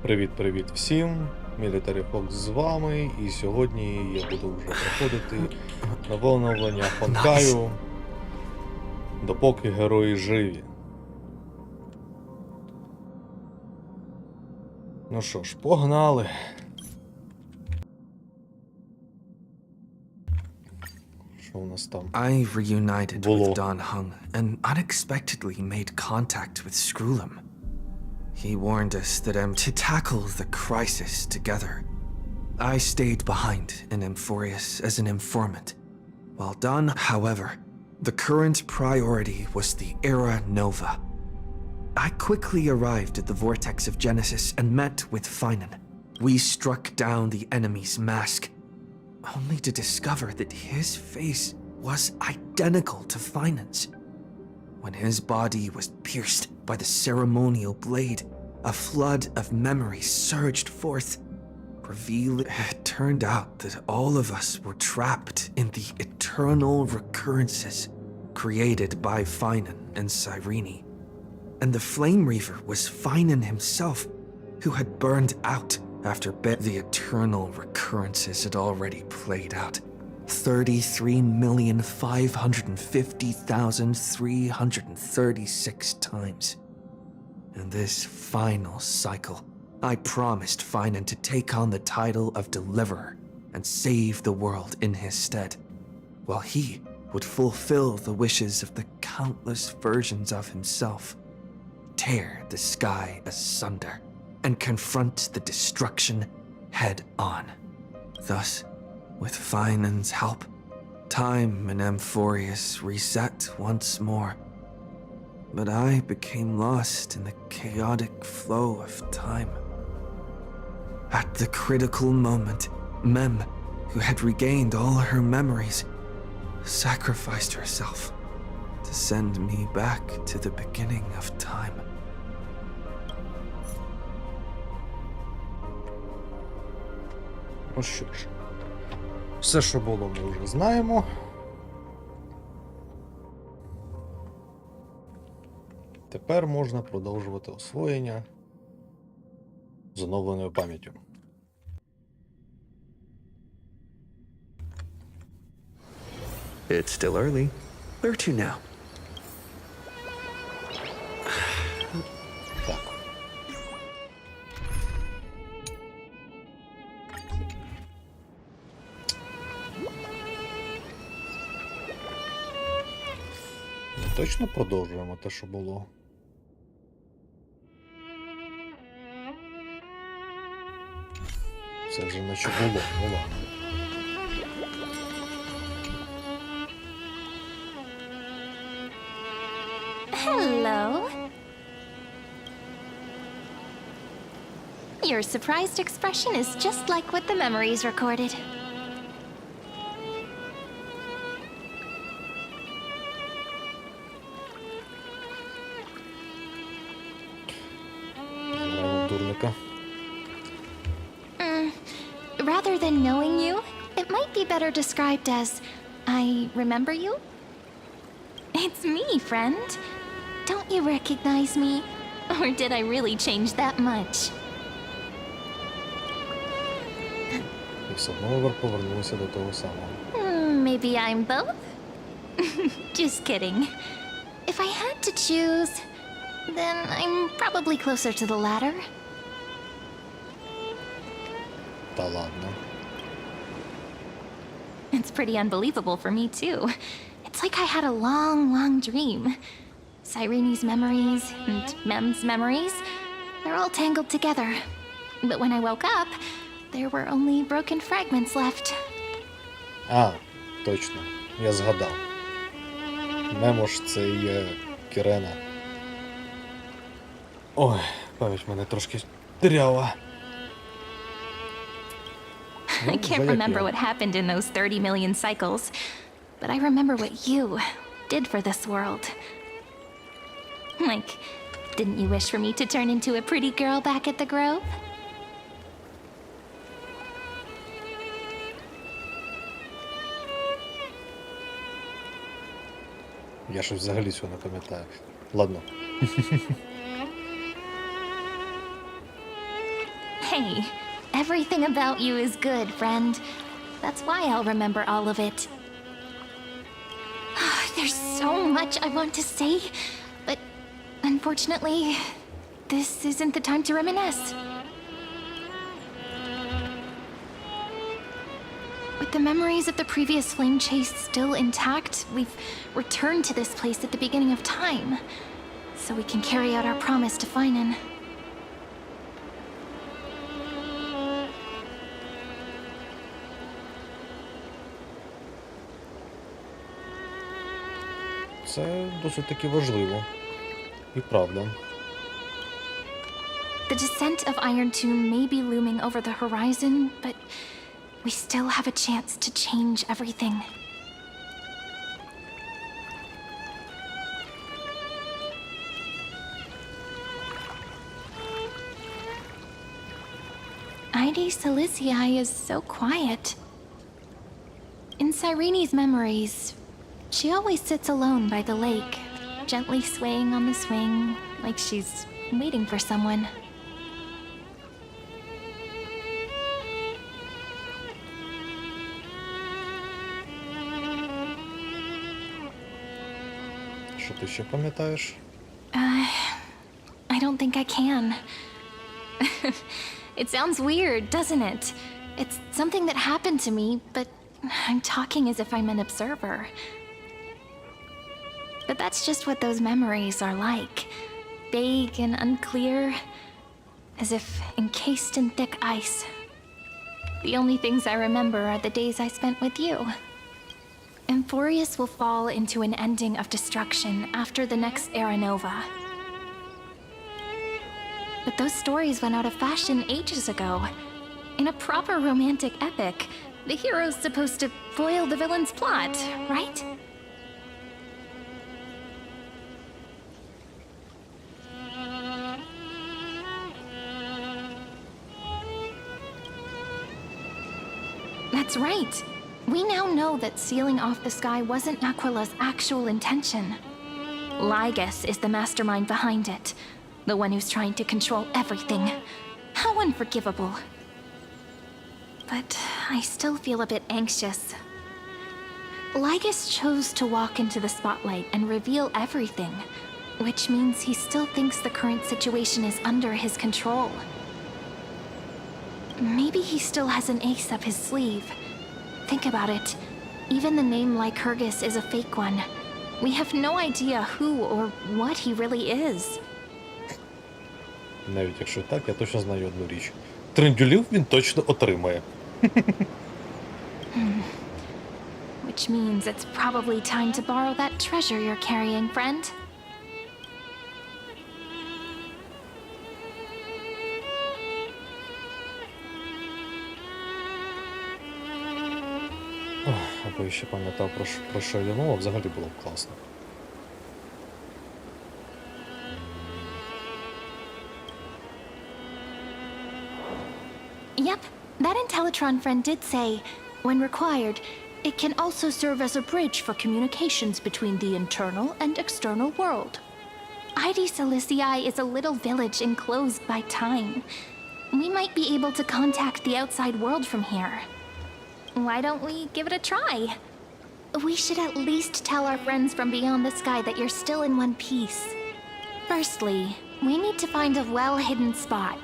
Привіт всім, Military Fox з вами, і сьогодні я буду вже проходити нове оновлення Хонкаю, допоки герої живі. Ну що ж, погнали. Що у нас там? I reunited with Don Hung and unexpectedly made contact with Skrullum. He warned us that to tackle the crisis together. I stayed behind in Amorfeus as an informant, while Don, however, the current priority was the Era Nova. I quickly arrived at the Vortex of Genesis and met with Finan. We struck down the enemy's mask, only to discover that his face was identical to Finan's. When his body was pierced by the ceremonial blade, a flood of memories surged forth. It turned out that all of us were trapped in the eternal recurrences created by Finan and Cyrene. And the Flame Reaver was Finan himself, who had burned out after the eternal recurrences had already played out. 33,550,336 times. In this final cycle, I promised Finan to take on the title of Deliverer and save the world in his stead, while he would fulfill the wishes of the countless versions of himself, tear the sky asunder, and confront the destruction head on. Thus, with Finan's help, time in Amorfeus reset once more. But I became lost in the chaotic flow of time. At the critical moment, Mem, who had regained all her memories, sacrificed herself to send me back to the beginning of time. Ну що ж, все, що було, ми вже знаємо. Тепер можна продовжувати освоєння з оновленою пам'яттю. It's still early. Where to now? Так. Ми точно продовжуємо те, що було? Це вже наче було, ну ладно. Hello. Your surprised expression is just like what the memories recorded. Дурника. Rather than knowing you, it might be better described as I remember you. It's me, friend. Don't you recognize me? Or did I really change that much? І все одно повернулися до того самого. Maybe I'm both? Just kidding. If I had to choose, then I'm probably closer to the latter. Та ладно. It's pretty unbelievable for me, too. It's like I had a long dream. Cyrene's memories and Mem's memories, they're all tangled together. But when I woke up, there were only broken fragments left. А, точно. Я згадав. Мемо ж це є Кірена. Ой, пам'ять в мене трошки дырява. I can't remember what happened in those 30 million cycles, but I remember what you did for this world. Like, didn't you wish for me to turn into a pretty girl back at the Grove? Я ж взагалі цього не пам'ятаю. Ладно. Hey, everything about you is good, friend. That's why I'll remember all of it. There's so much I want to say, but unfortunately, this isn't the time to reminisce. With the memories of the previous flame chase still intact, we've returned to this place at the beginning of time, so we can carry out our promise to Finan. Це досить таки важливо. І правда. The descent of Iron Tomb may be looming over the horizon, but we still have a chance to change everything. Ide Silicii is so quiet. In Cyrene's memories, she always sits alone by the lake, gently swaying on the swing, like she's waiting for someone. Що ти ще пам'ятаєш? I don't think I can. It sounds weird, doesn't it? It's something that happened to me, but I'm talking as if I'm an observer. But that's just what those memories are like. Vague and unclear, as if encased in thick ice. The only things I remember are the days I spent with you. Amphorius will fall into an ending of destruction after the next Era Nova. But those stories went out of fashion ages ago. In a proper romantic epic, the hero's supposed to foil the villain's plot, right? That's right. We now know that sealing off the sky wasn't Aquila's actual intention. Lygus is the mastermind behind it, the one who's trying to control everything. How unforgivable. But I still feel a bit anxious. Lygus chose to walk into the spotlight and reveal everything, which means he still thinks the current situation is under his control. Maybe he still has an ace up his sleeve. Think about it. Even the name Lycurgus is a fake one. We have no idea who or what he really is. Навіть якщо так, я точно знаю одну річ. Трендюлів він точно отримає. Which means it's probably time to borrow that treasure you're carrying, friend. Аби ще пам'ятав, про що йде мова, взагалі було б класно. Yep, that Intellitron friend did say, when required, it can also serve as a bridge for communications between the internal and external world. Ide Silicii is a little village enclosed by time. We might be able to contact the outside world from here. Why don't we give it a try? We should at least tell our friends from beyond the sky that you're still in one piece. Firstly, we need to find a well-hidden spot.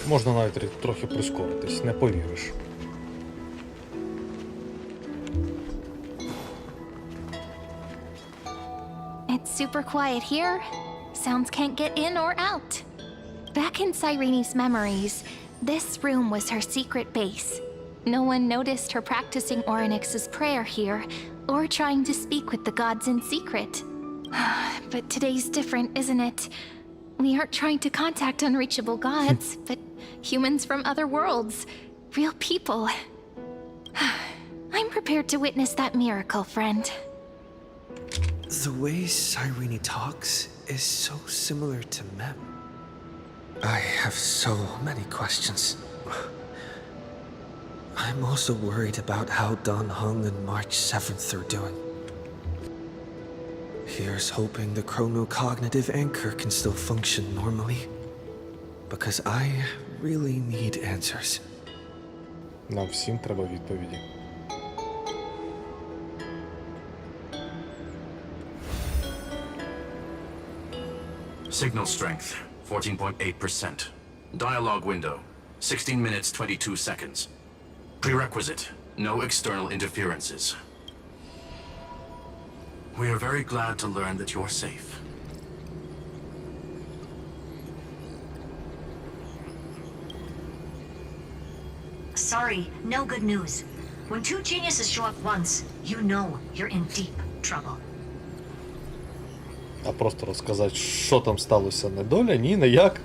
Можна навіть трохи прискоритись, не повіриш. It's super quiet here. Sounds can't get in or out. Back in Cyrene's memories, this room was her secret base. No one noticed her practicing Orynyx's prayer here, or trying to speak with the gods in secret. But today's different, isn't it? We aren't trying to contact unreachable gods, but humans from other worlds. Real people. I'm prepared to witness that miracle, friend. The way Cyrene talks is so similar to Mem. I have so many questions. I'm also worried about how Dan Heng and March 7th are doing. Here's hoping the chronocognitive anchor can still function normally. Because I really need answers. Нам всім треба відповіді. Signal strength, 14.8%. Dialogue window, 16 minutes 22 seconds. Prerequisite, no external interferences. We are very glad to learn that you're safe. Sorry, no good news. When two geniuses show up once, you know you're in deep trouble. А просто розказати, що там сталося, не доля, ні, не як.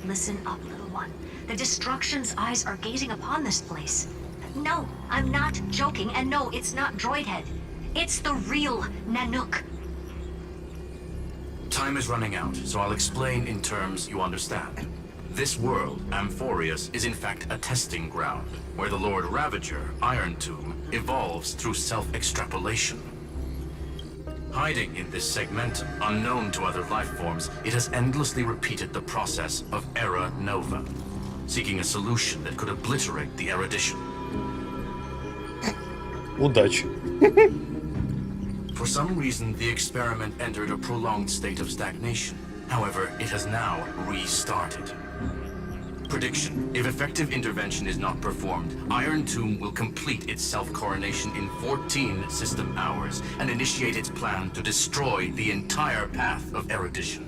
Listen up, little one. The Destruction's eyes are gazing upon this place. No, I'm not joking, and no, it's not Droidhead. It's the real Nanook. Time is running out, so I'll explain in terms you understand. This world, Amorfeus, is in fact a testing ground, where the Lord Ravager, Iron Tomb, evolves through self-extrapolation. Hiding in this segmentum, unknown to other life forms, it has endlessly repeated the process of Era Nova, seeking a solution that could obliterate the erudition. Удачі. For some reason, the experiment entered a prolonged state of stagnation. However, it has now restarted. Prediction: if effective intervention is not performed, Iron Tomb will complete its self-coronation in 14 system hours and initiate its plan to destroy the entire path of erudition.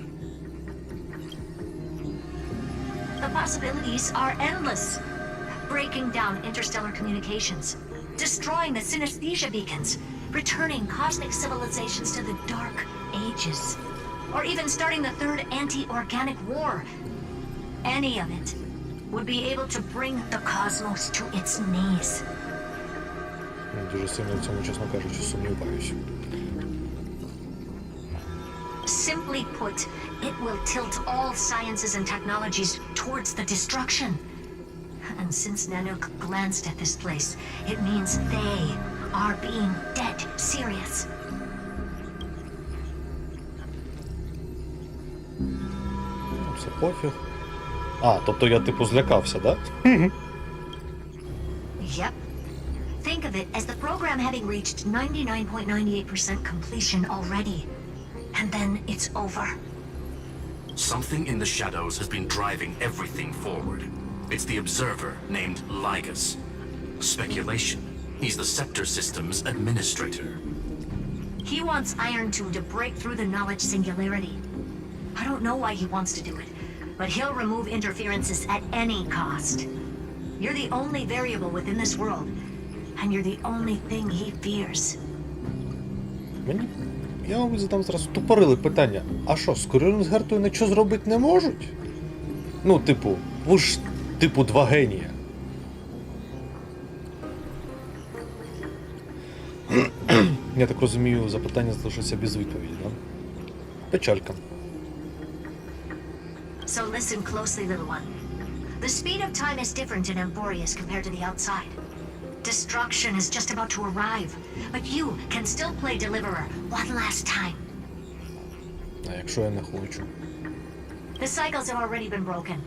The possibilities are endless. Breaking down interstellar communications, destroying the synesthesia beacons, returning cosmic civilizations to the Dark Ages, or even starting the third anti-organic war. Any of it would be able to bring the cosmos to its knees. Дуже сильно в цьому, чесно кажучи, сумніваюся. Simply put, it will tilt all sciences and technologies towards the destruction. And since Nanook glanced at this place, it means they are being dead serious. Все пофіг. А, тобто я типу злякався, да? Yep. Think of it as the program having reached 99.98% completion already. And then it's over. Something in the shadows has been driving everything forward. It's the observer named Ligus. Speculation: he's the Scepter System's administrator. He wants Iron Tomb to break through the knowledge singularity. I don't know why he wants to do it, but he'll remove interferences at any cost. You're the only variable within this world, and you're the only thing he fears. Я вам задам зразу тупорили питання. А що, з Коріоном з Гертою нічого зробити не можуть? Ну, типу, ви ж, типу, два генія. Я так розумію, запитання залишиться без відповіді, да? Печалька. So listen closely, little one. The speed of time is different in Amorfeus compared to the outside. Destruction is just about to arrive, but you can still play Deliverer one last time. А якщо я не хочу? The cycles have already been broken.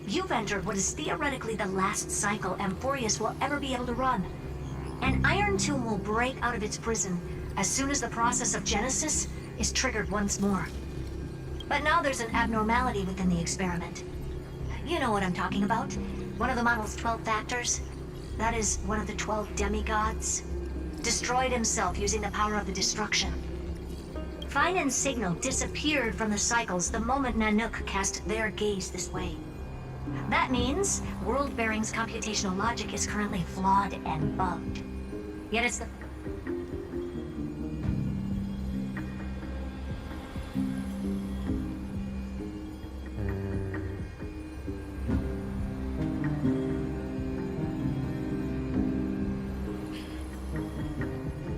You've entered what is theoretically the last cycle Amorfeus will ever be able to run. And Iron Tomb will break out of its prison as soon as the process of Genesis is triggered once more. But now there's an abnormality within the experiment. You know what I'm talking about. One of the model's 12 factors. That is one of the 12 demigods. Destroyed himself using the power of the destruction. Fine and Signal disappeared from the cycles the moment Nanook cast their gaze this way. That means World Bearing's computational logic is currently flawed and bugged. Yet it's the...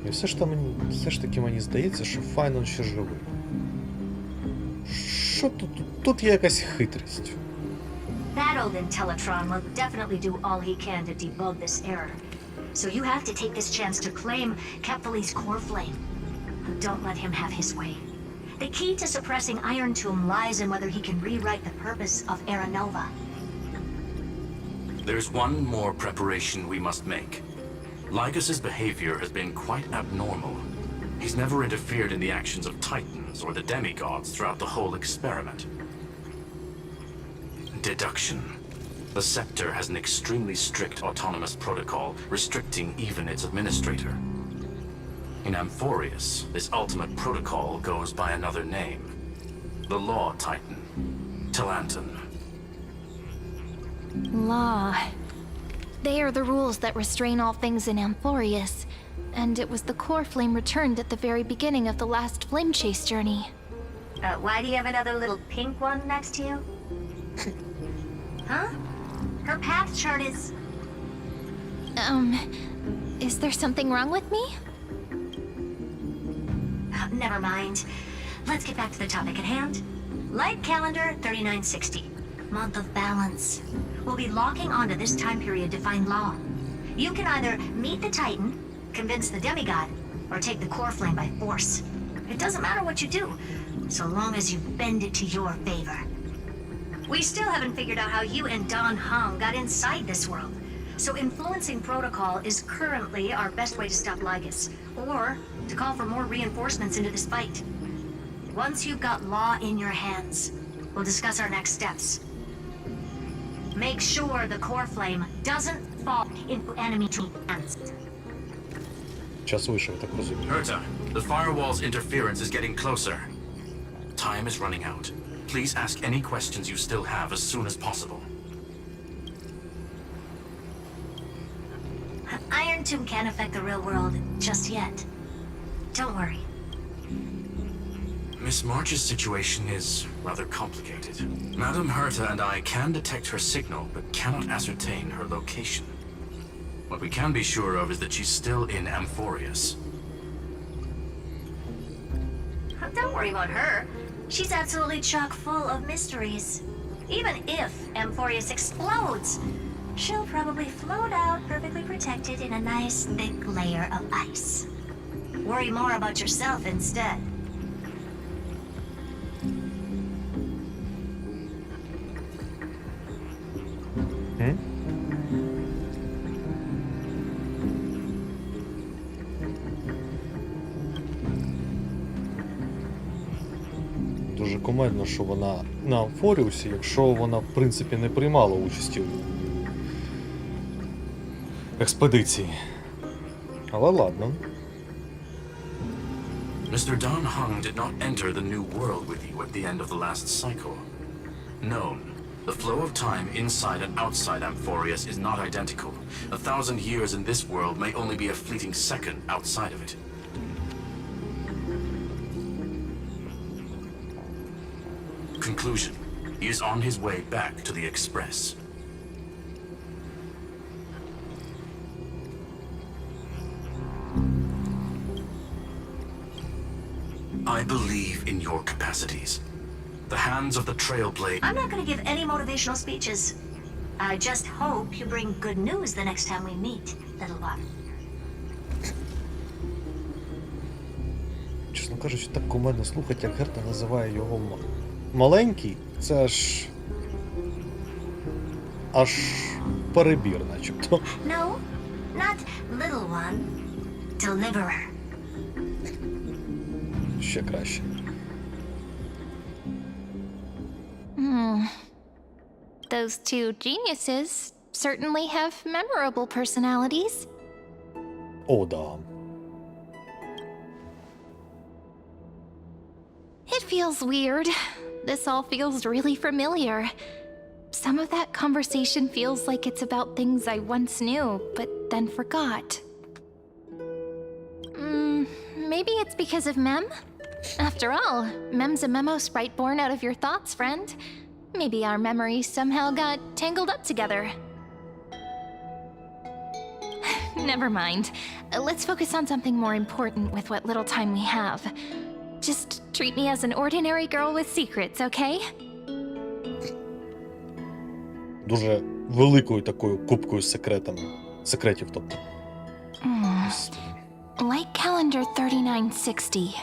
І все ж таки мені здається, що Файнон ще живий. Що тут? Тут є якась хитрість. That old Intellatron will definitely do all he can to debug this error. So you have to take this chance to claim Kepfali's core flame. Don't let him have his way. The key to suppressing Iron Tomb lies in whether he can rewrite the purpose of Aranova. There's one more preparation we must make. Lycus's behavior has been quite abnormal. He's never interfered in the actions of Titans or the demigods throughout the whole experiment. Deduction. The Scepter has an extremely strict autonomous protocol, restricting even its administrator. In Amorfeus, this ultimate protocol goes by another name. The Law Titan, Talanton. Law. They are the rules that restrain all things in Amorfeus, and it was the core flame returned at the very beginning of the last flame chase journey. Why do you have another little pink one next to you? Huh? Her path chart is... Is there something wrong with me? Never mind. Let's get back to the topic at hand. Light calendar 3960. Month of balance. We'll be locking onto this time period to find Law. You can either meet the Titan, convince the demigod, or take the core flame by force. It doesn't matter what you do, so long as you bend it to your favor. We still haven't figured out how you and Don Hung got inside this world, so influencing protocol is currently our best way to stop Lycus, or to call for more reinforcements into this fight. Once you've got Law in your hands, we'll discuss our next steps. Make sure the core flame doesn't fall into enemy hands. Час вийшов, я так розумію. Herta, the firewall's interference is getting closer. Time is running out. Please ask any questions you still have as soon as possible. Iron Tomb can't affect the real world just yet. Don't worry. Miss March's situation is rather complicated. Madame Herta and I can detect her signal, but cannot ascertain her location. What we can be sure of is that she's still in Amorfeus. Don't worry about her. She's absolutely chock full of mysteries. Even if Amorfeus explodes, she'll probably float out perfectly protected in a nice thick layer of ice. Worry more about yourself instead. Дуже кумедно, що вона на Аморфеусі, якщо вона, в принципі, не приймала участі у експедиції. Але ладно. Mr. Don Hung did not enter the new world with you at the end of the last cycle. Known. The flow of time inside and outside Amorfeus is not identical. 1,000 years in this world may only be a fleeting second outside of it. Conclusion. He is on his way back to the Express. I believe in your capacities. The hands of the Trailblade... I'm not going to give any motivational speeches. I just hope you bring good news the next time we meet, little one. Чесно кажучи, так кумедно слухати, як Герта називає його маленький. Це аж перебір, начебто. No, not little one. Deliverer. Ще краще. Those two geniuses certainly have memorable personalities. О, да. It feels weird. This all feels really familiar. Some of that conversation feels like it's about things I once knew, but then forgot. Maybe it's because of Mem? After all, Mem's a memo sprite born out of your thoughts, friend. Maybe our memories somehow got tangled up together. Never mind. Let's focus on something more important with what little time we have. Just treat me as an ordinary girl with secrets, okay? Дуже великою такою купкою з секретами. Секретів, тобто. Like calendar 3960.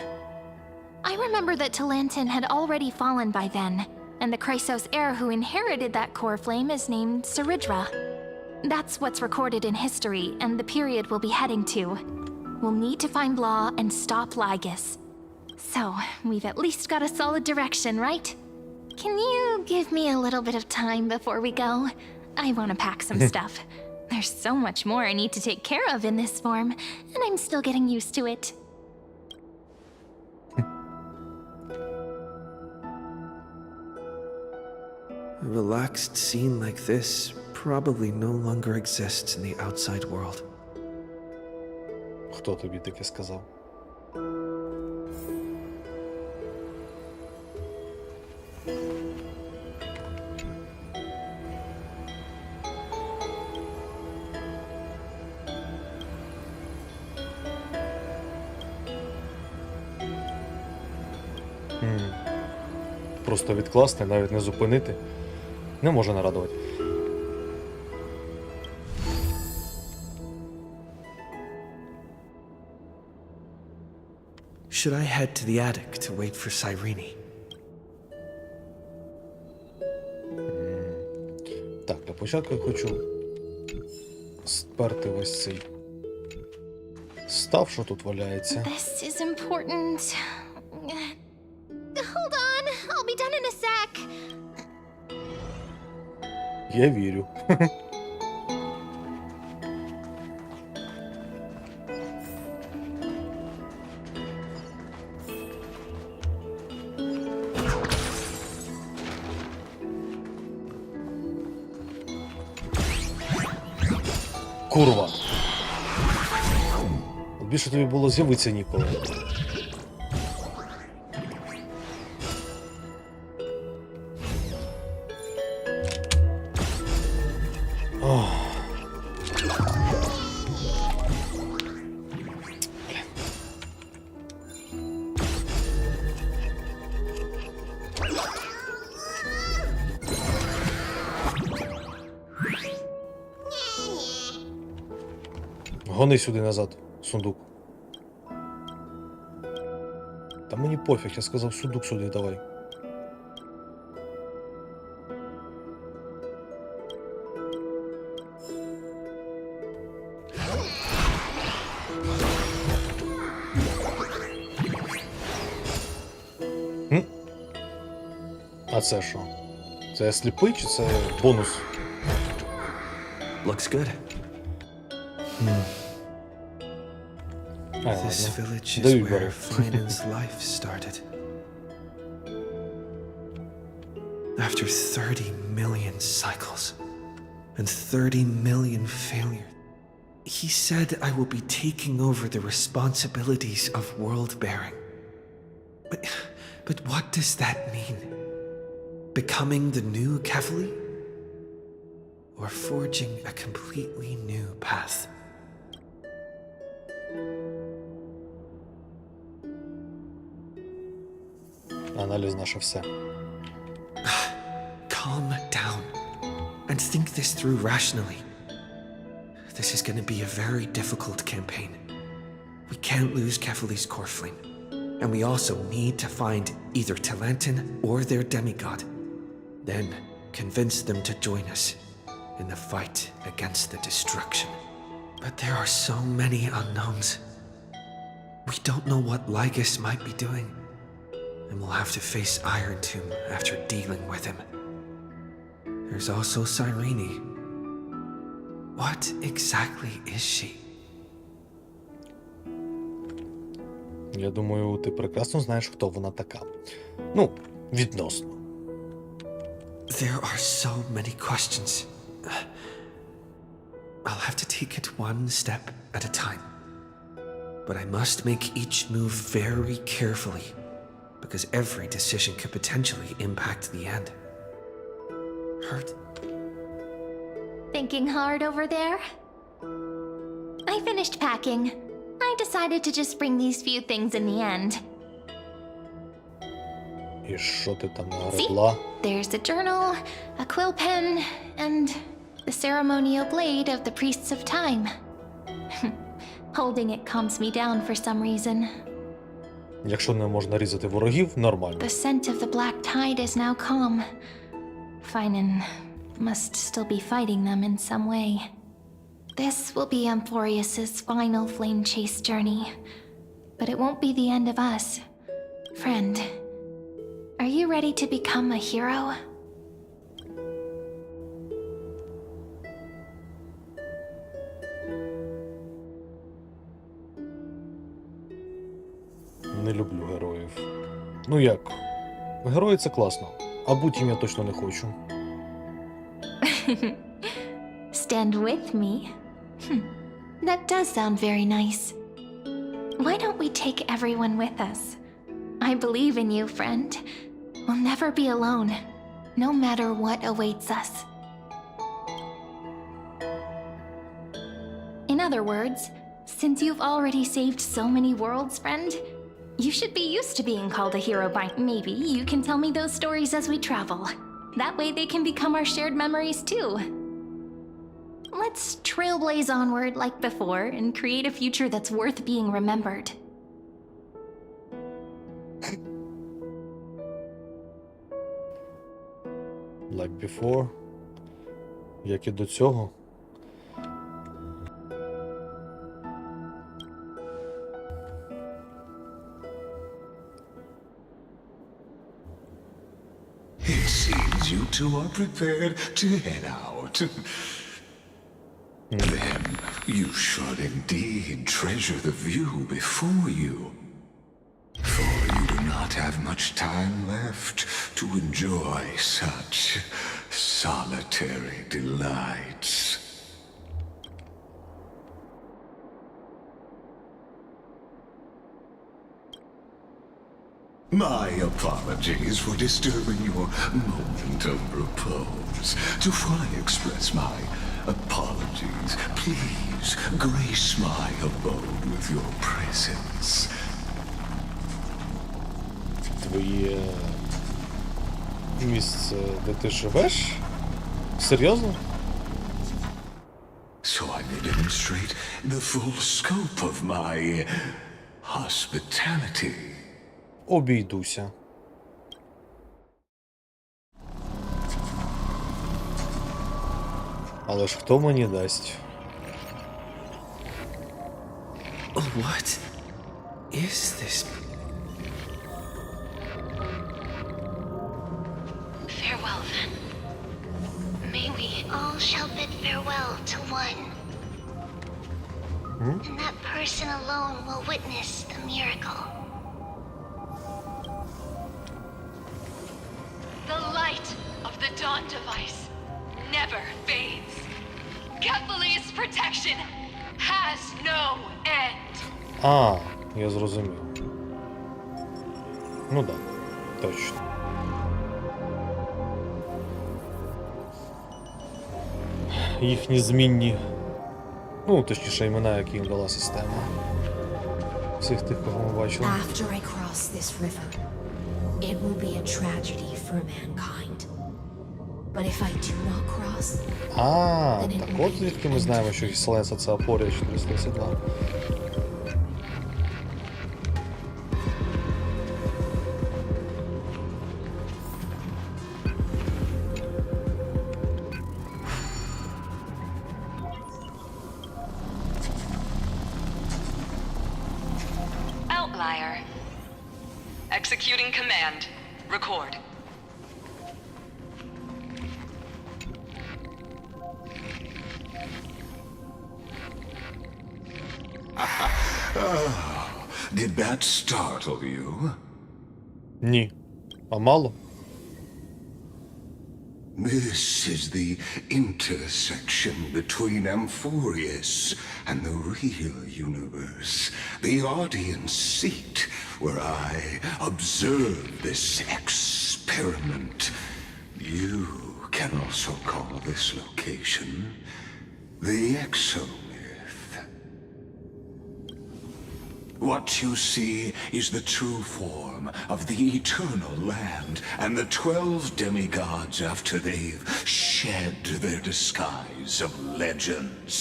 I remember that Talantin had already fallen by then, and the Chrysos heir who inherited that core flame is named Saridra. That's what's recorded in history, and the period we'll be heading to. We'll need to find Law and stop Lygus. So, we've at least got a solid direction, right? Can you give me a little bit of time before we go? I want to pack some stuff. There's so much more I need to take care of in this form, and I'm still getting used to it. A relaxed scene like this probably no longer exists in the outside world. Хто тобі таке сказав? Просто відкласти, навіть не зупинити. Не може нарадувати. Should I head to the attic to wait for Cyrene? Так, для початку я хочу сперти ось цей став, що тут валяється. This is important. Hold on, I'll be done in a sec. Я вірю. Курва. От більше тобі було з'явитися ніколи. Ох. Гони сюди назад, сундук. Та мені пофіг, я сказав сундук сюди давай. А це що? Це я сліпий чи це бонус? Looks good. This ладно. village is Даю where беру. Finan's life started. After 30 million cycles and 30 million failures, he said I will be taking over the responsibilities of world-bearing. But what does that mean? Becoming the new Kefali? Or forging a completely new path? Аналіз наше все. Calm down and think this through rationally. This is going to be a very difficult campaign. We can't lose Kefali's core flame, and we also need to find either Talantin or their demigod. Then convince them to join us in the fight against the destruction. But there are so many unknowns. We don't know what Lygus might be doing, and we'll have to face Iron Tomb after dealing with him. There's also Cyrene. What exactly is she? Я думаю, ти прекрасно знаєш, хто вона така. Ну, відносно. There are so many questions. I'll have to take it one step at a time. But I must make each move very carefully, because every decision could potentially impact the end. Hurt? Thinking hard over there? I finished packing. I decided to just bring these few things in the end. І що ти там See? нагребла? There's a journal, a quill pen, and the ceremonial blade of the Priests of Time. Holding it calms me down for some reason. Якщо не можна різати ворогів, нормально. The scent of the black tide is now calm. Finan must still be fighting them in some way. This will be Amorfeus's final flame chase journey. But it won't be the end of us. Friend, are you ready to become a hero? Не люблю героїв. Ну як? Герої це класно. А бутім я точно не хочу. Stand with me? That does sound very nice. Why don't we take everyone with us? I believe in you, friend. We'll never be alone, no matter what awaits us. In other words, since you've already saved so many worlds, friend, you should be used to being called a hero by maybe you can tell me those stories as we travel. That way they can become our shared memories too. Let's trailblaze onward like before and create a future that's worth being remembered. Like before. Як і до цього. It seems you two are prepared to head out. Then you should indeed treasure the view before you. For you do not have much time left to enjoy such solitary delights. My apologies for disturbing your moment of repose. To fully express my apologies, please grace my abode with your presence. Твоє місце, де ти живеш? Серйозно? So I may demonstrate the full scope of my hospitality. Обійдуся. Але ж хто мені дасть? What is this? Farewell, then. May we all shall bid farewell to one. And that person alone will witness the miracle. The light of the dawn device never fades. Kephal's protection has no end. А, я зрозумів. Ну да, точно. Їхні змінні. Ну, точніше, імена, які їм дала система. Всіх тих, кого ми бачили. After I cross this river, it will be a tragedy for mankind. But if I do not cross, А, так от звідки ми знаємо, що Вселенця це Апорія 432. Outlier. Executing command. Record. Did that startle you? Ні. А мало? This is the intersection between Amorfeus and the real universe. The audience seat where I observe this experiment. You can also call this location the exomyth. What you see is the true form of the eternal land and the 12 demigods after they've shed their disguise of legends.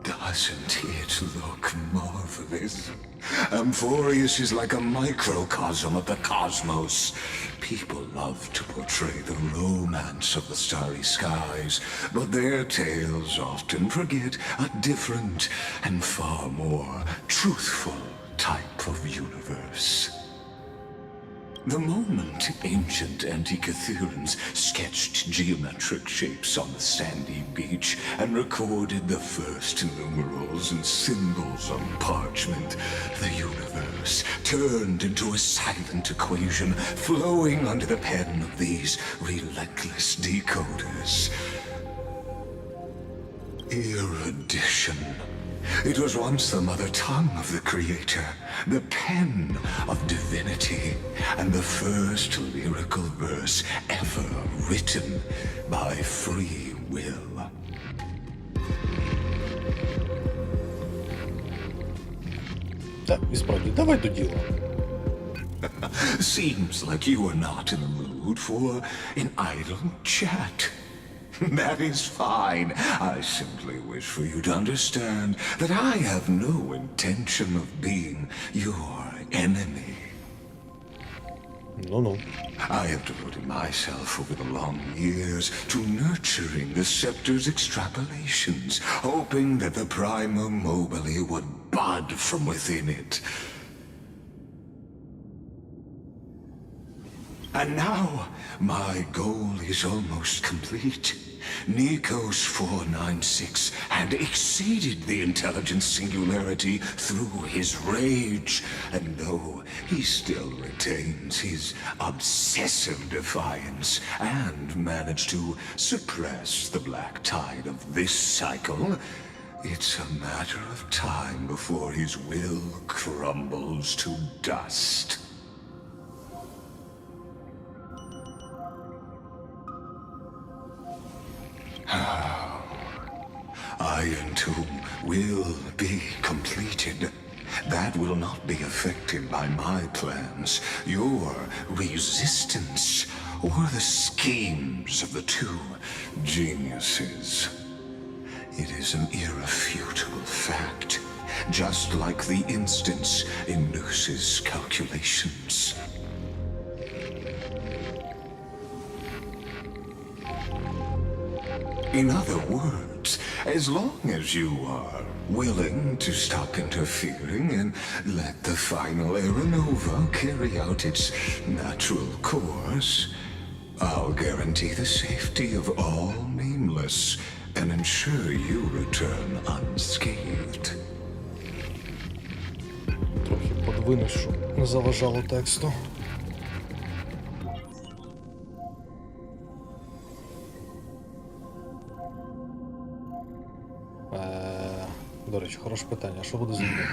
doesn't it look marvelous? Amorfeus is like a microcosm of the cosmos. People love to portray the romance of the starry skies, but their tales often forget a different and far more truthful type of universe. The moment ancient Antikytherians sketched geometric shapes on the sandy beach and recorded the first numerals and symbols on parchment, the universe turned into a silent equation flowing under the pen of these relentless decoders. Erudition. It was once the mother tongue of the Creator, the pen of divinity, and the first lyrical verse ever written by free will. Так, і справді, давай до діла. Seems like you are not in the mood for an idle chat. That is fine. I simply wish for you to understand that I have no intention of being your enemy. Ну-ну. I have devoted myself over the long years to nurturing the scepter's extrapolations, hoping that the Prima Mobile would bud from within it. And now, my goal is almost complete. Nikos 496 had exceeded the intelligence singularity through his rage, and though he still retains his obsessive defiance and managed to suppress the black tide of this cycle, it's a matter of time before his will crumbles to dust. Iron Tomb will be completed. That will not be affected by my plans, your resistance, or the schemes of the two geniuses. It is an irrefutable fact, just like the instance in Noos's calculations. In other words, as long as you are willing to stop interfering and let the final aeronova carry out its natural course, I'll guarantee the safety of all nameless and ensure you return unscathed. Трохи подвину, щоб не заважало тексту. До речі, хороше питання. Що буде з ними?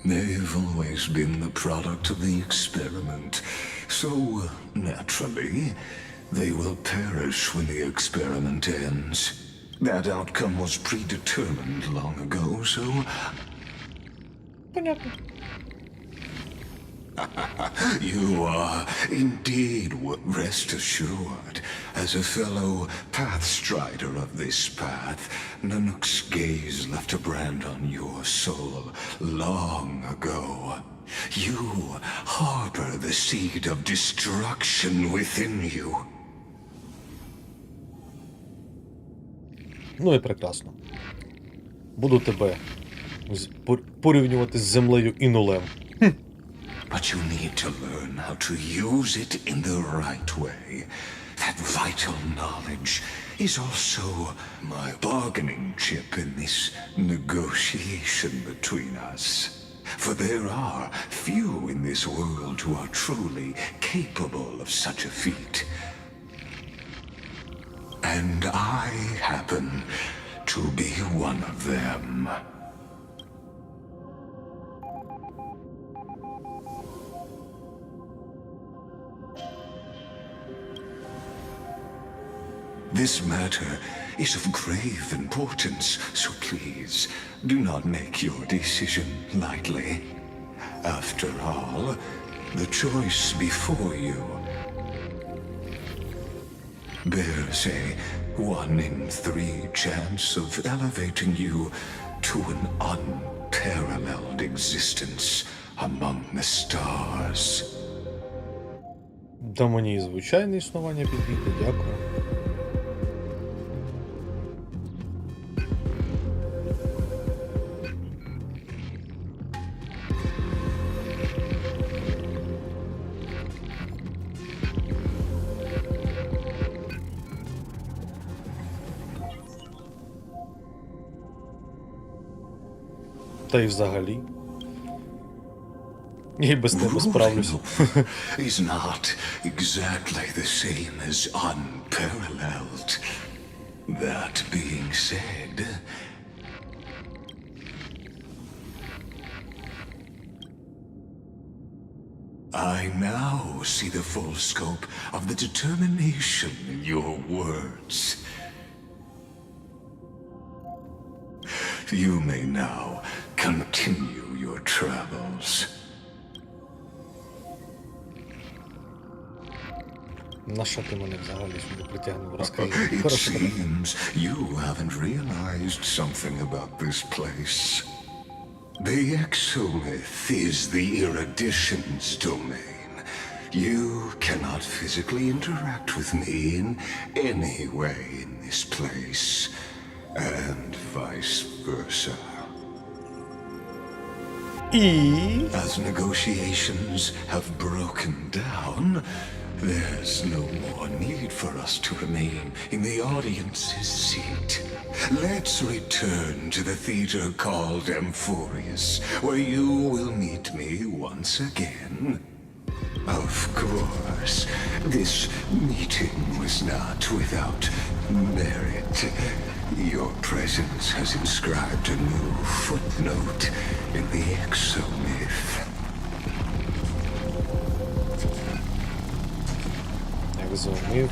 They've always been the product of the experiment, so naturally, they will perish when the experiment ends. That outcome was predetermined long ago, so... Понятно. You are indeed rest assured. As a fellow pathstrider of this path, Nanook's gaze left a brand on your soul long ago. You harbor the seed of destruction within you. Ну і прекрасно. Буду тебе порівнювати з землею і нулем. But you need to learn how to use it in the right way. That vital knowledge is also my bargaining chip in this negotiation between us. For there are few in this world who are truly capable of such a feat. And I happen to be one of them. This matter is of grave importance, so please do not make your decision lightly. After all, the choice before you bears a 1 in 3 chance of elevating you to an unparalleled existence among the stars. Да мені і звичайне існування підійде, дякую. Та й взагалі. Я й без тебе справлюсь. Is not exactly the same as unparalleled. That being said, I now see the full scope of the determination in your words. You may now continue your travels. На що ти мене взагалі сюди притягнув? Розкажи. It Хорошо. seems you haven't realized something about this place. The exomyth is the erudition's domain. You cannot physically interact with me in any way in this place, and vice versa. І... As negotiations have broken down, there's no more need for us to remain in the audience's seat. Let's return to the theater called Amorfeus, where you will meet me once again. Of course, this meeting was not without merit. Your presence has inscribed a new footnote in the exomyth. Екзоміф.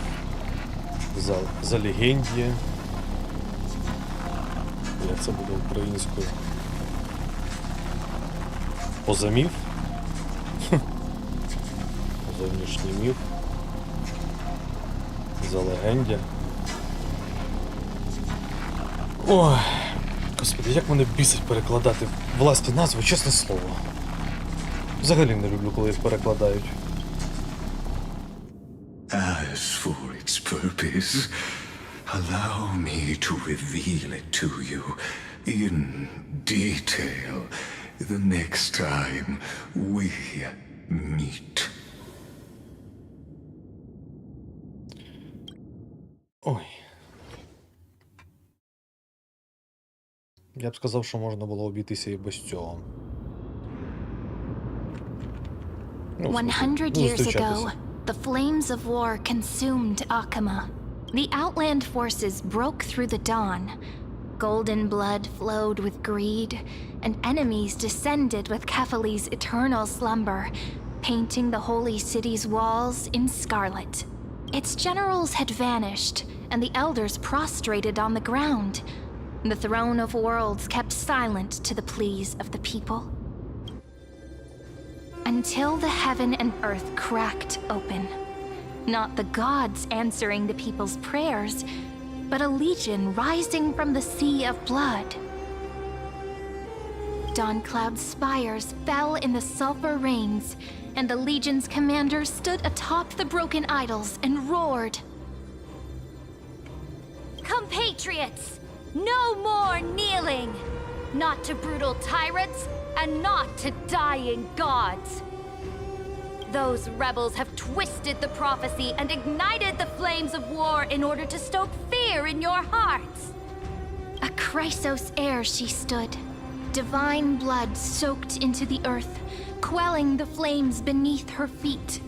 За легендія. Як це буде українською? Позаміф? Зовнішній міф. За легендя. Ой, господи, як мене бісить перекладати власні назви, чесне слово. Взагалі не люблю, коли їх перекладають. As for its purpose, allow me to reveal it to you in detail the next time we meet. Ой. Я б сказав, що можна було обійтися і без цього. 100 years ago, the flames of war consumed Akama. The Outland forces broke through the dawn. Golden blood flowed with greed, and enemies descended with Kefali's eternal slumber, painting the holy city's walls in scarlet. Its generals had vanished, and the elders prostrated on the ground. The throne of worlds kept silent to the pleas of the people. Until the heaven and earth cracked open. Not the gods answering the people's prayers, but a legion rising from the sea of blood. Dawncloud's spires fell in the sulfur rains, and the legion's commander stood atop the broken idols and roared. Compatriots! No more kneeling! Not to brutal tyrants, and not to dying gods! Those rebels have twisted the prophecy and ignited the flames of war in order to stoke fear in your hearts! A Chrysos heir she stood, divine blood soaked into the earth, quelling the flames beneath her feet.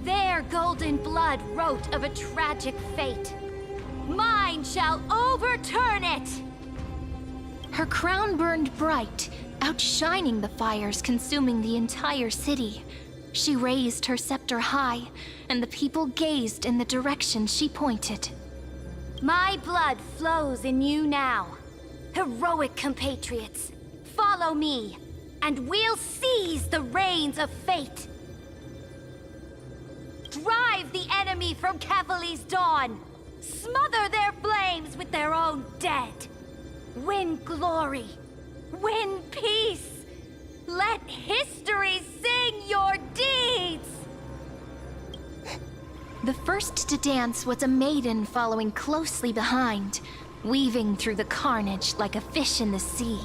Their golden blood wrote of a tragic fate. Mine shall overturn it! Her crown burned bright, outshining the fires consuming the entire city. She raised her scepter high, and the people gazed in the direction she pointed. My blood flows in you now. Heroic compatriots, follow me, and we'll seize the reins of fate. Drive the enemy from Kefali's dawn. Smother their flames with their own dead. Win glory. Win peace. Let history sing your deeds. The first to dance was a maiden following closely behind, weaving through the carnage like a fish in the sea.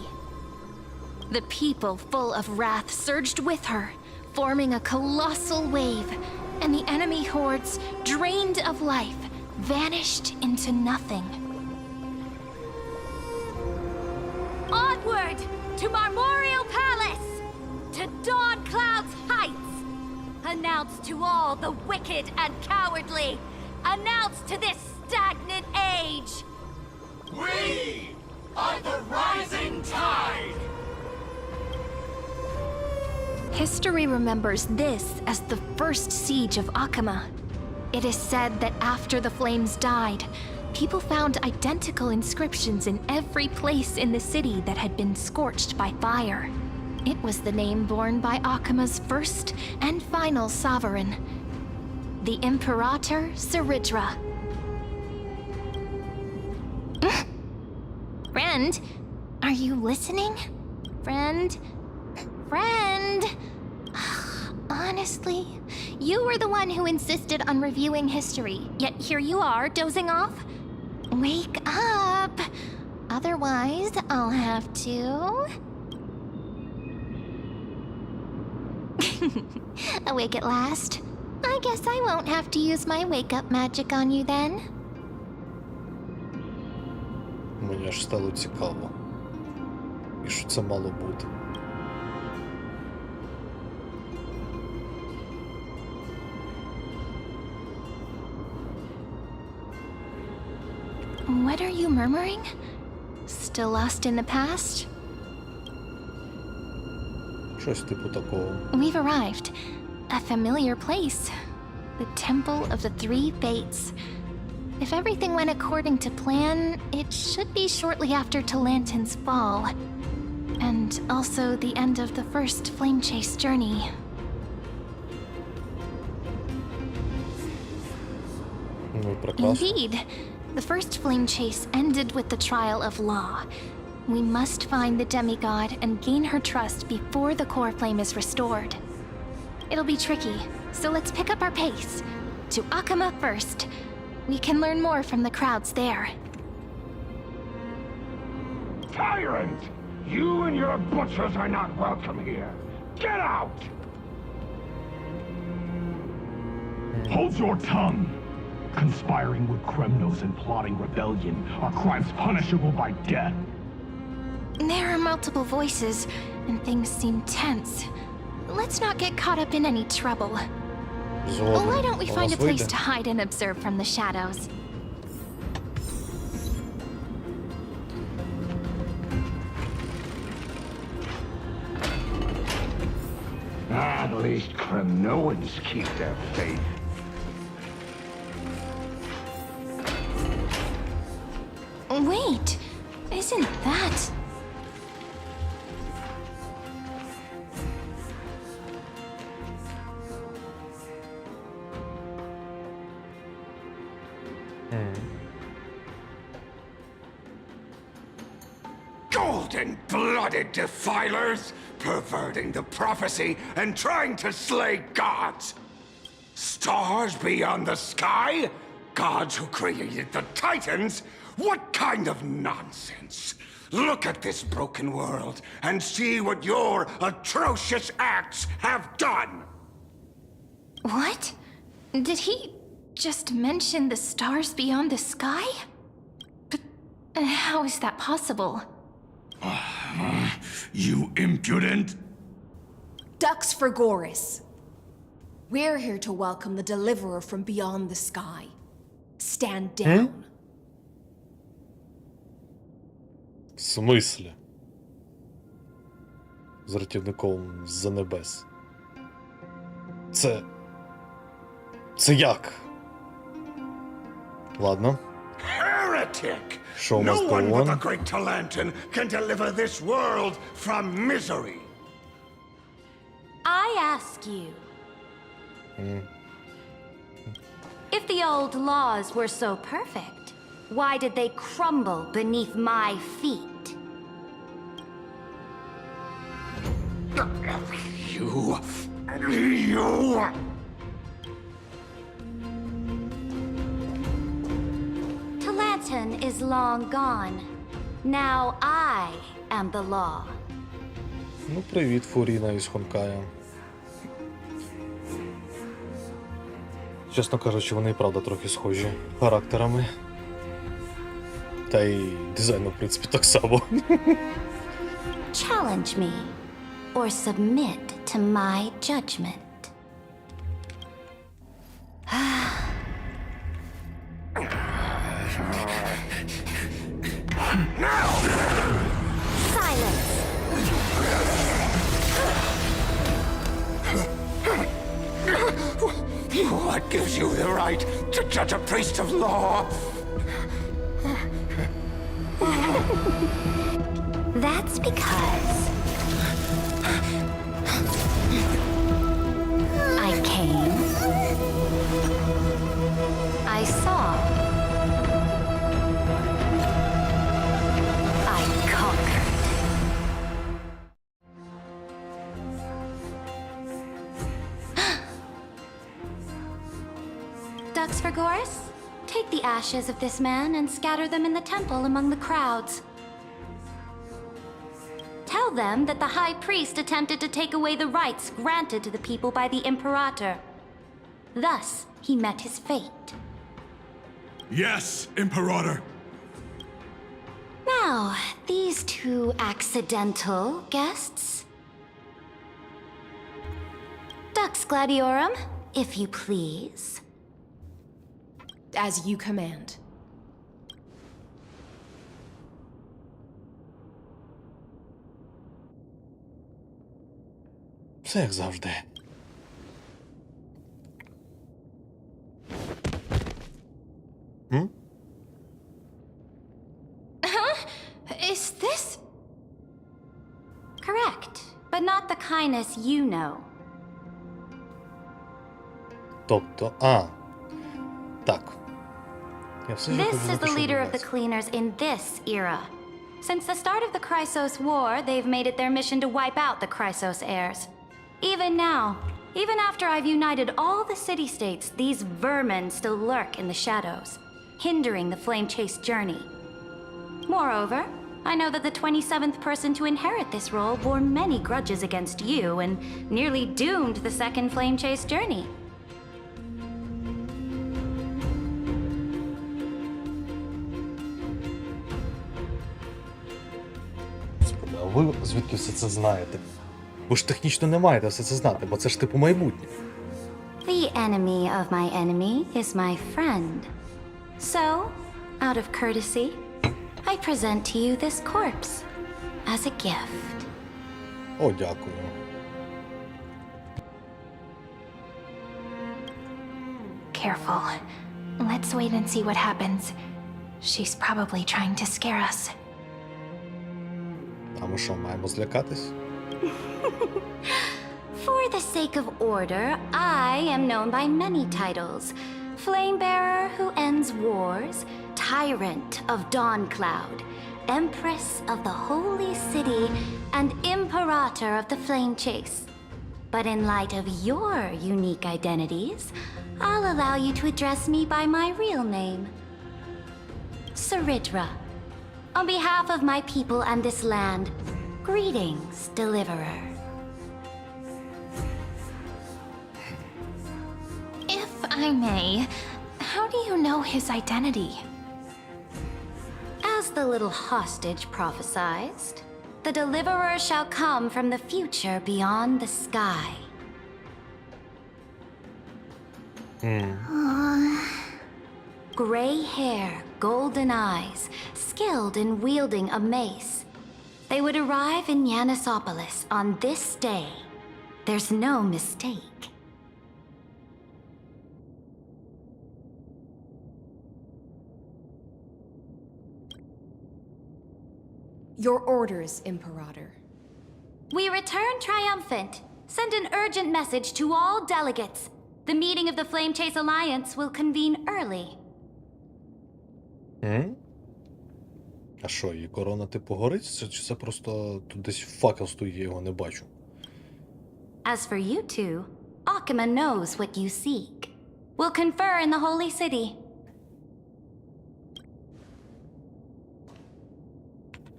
The people, full of wrath, surged with her, forming a colossal wave, and the enemy hordes, drained of life, vanished into nothing. Onward to Marmoreal Palace, to Dawn Cloud's heights. Announce to all the wicked and cowardly. Announce to this stagnant age. We are the rising tide! History remembers this as the first siege of Akama. It is said that after the flames died, people found identical inscriptions in every place in the city that had been scorched by fire. It was the name borne by Akama's first and final sovereign, the Imperator Saridra. Friend, are you listening? Friend? Honestly, you were the one who insisted on reviewing history, yet here you are, dozing off? Wake up! Otherwise, I'll have to... Awake at last? I guess I won't have to use my wake-up magic on you then. Мені аж стало цікаво. І що це мало бути? What are you murmuring? Still lost in the past? Щось типу такого. We've arrived. A familiar place. The Temple of the Three Fates. If everything went according to plan, it should be shortly after Talantin's fall. And also the end of the first Flame Chase journey. Ну, прекрасно. Indeed. The first Flame Chase ended with the trial of Law. We must find the demigod and gain her trust before the core flame is restored. It'll be tricky, so let's pick up our pace. To Akama first. We can learn more from the crowds there. Tyrant! You and your butchers are not welcome here. Get out! Hold your tongue! Conspiring with Kremnos and plotting rebellion are crimes punishable by death. There are multiple voices, and things seem tense. Let's not get caught up in any trouble. Згодом. Why don't we У find a нас place вийде? to hide and observe from the shadows? At least Kremnoans keep their faith. Wait, isn't that... Golden-blooded defilers, perverting the prophecy and trying to slay gods. Stars beyond the sky? Gods who created the Titans? What kind of nonsense? Look at this broken world and see what your atrocious acts have done. What? Did he just mention the stars beyond the sky? But how is that possible? You impudent! Ducks for Goris. We're here to welcome the deliverer from beyond the sky. Stand down. В смислі? З рятівником з-за небес. Це як? Ладно. Heretic! Show must No go one but on. the great Talantin can deliver this world from misery. I ask you. If the old laws were so perfect, why did they crumble beneath my feet? You... Talanton is long gone. Now I am the law. Ну, привіт, Фуріна із Хонкая. Чесно кажучи, вони і правда трохи схожі характерами. Та й дизайном, в принципі, так само. Challenge me, or submit to my judgment. Silence! What gives you the right to judge a priest of law? That's because I came, I saw, I conquered. Ducks for Goris, take the ashes of this man and scatter them in the temple among the crowds. Tell them that the High Priest attempted to take away the rights granted to the people by the Imperator. Thus, he met his fate. Yes, Imperator. Now, these two accidental guests. Dux Gladiorum, if you please. As you command. Все як завжди. Is this... Correct, but not the kindness you know. Тобто, так. Я все ж This хочу is the знати, що leader of the відбувається. cleaners in this era. Since the start of the Chrysos War, they've made it their mission to wipe out the Chrysos heirs. Even now, even after I've united all the city-states, these vermin still lurk in the shadows, hindering the flame-chase journey. Moreover, I know that the 27th person to inherit this role bore many grudges against you and nearly doomed the second flame-chase journey. Господи, а ви звідки все це знаєте? Ви ж технічно не маєте все це знати, бо це ж типу майбутнє. The enemy of my enemy is my friend. So, out of courtesy, I present to you this corpse as a gift. О, дякую. Careful. Let's wait and see what happens. She's probably trying to scare us. А ми що, маємо злякатись? For the sake of order, I am known by many titles. Flamebearer who ends wars, Tyrant of Dawncloud, Empress of the Holy City, and Imperator of the Flame Chase. But in light of your unique identities, I'll allow you to address me by my real name. Saridra. On behalf of my people and this land, greetings, Deliverer. If I may, how do you know his identity? As the little hostage prophesied, the Deliverer shall come from the future beyond the sky. Gray hair, golden eyes, skilled in wielding a mace. They would arrive in Yanisopolis on this day. There's no mistake. Your orders, Imperator. We return triumphant. Send an urgent message to all delegates. The meeting of the Flame Chase Alliance will convene early. А що, її корона типу горить? Чи це просто тут десь факел стоїть, я його не бачу? As for you two, Akima knows what you seek. We'll confer in the Holy City.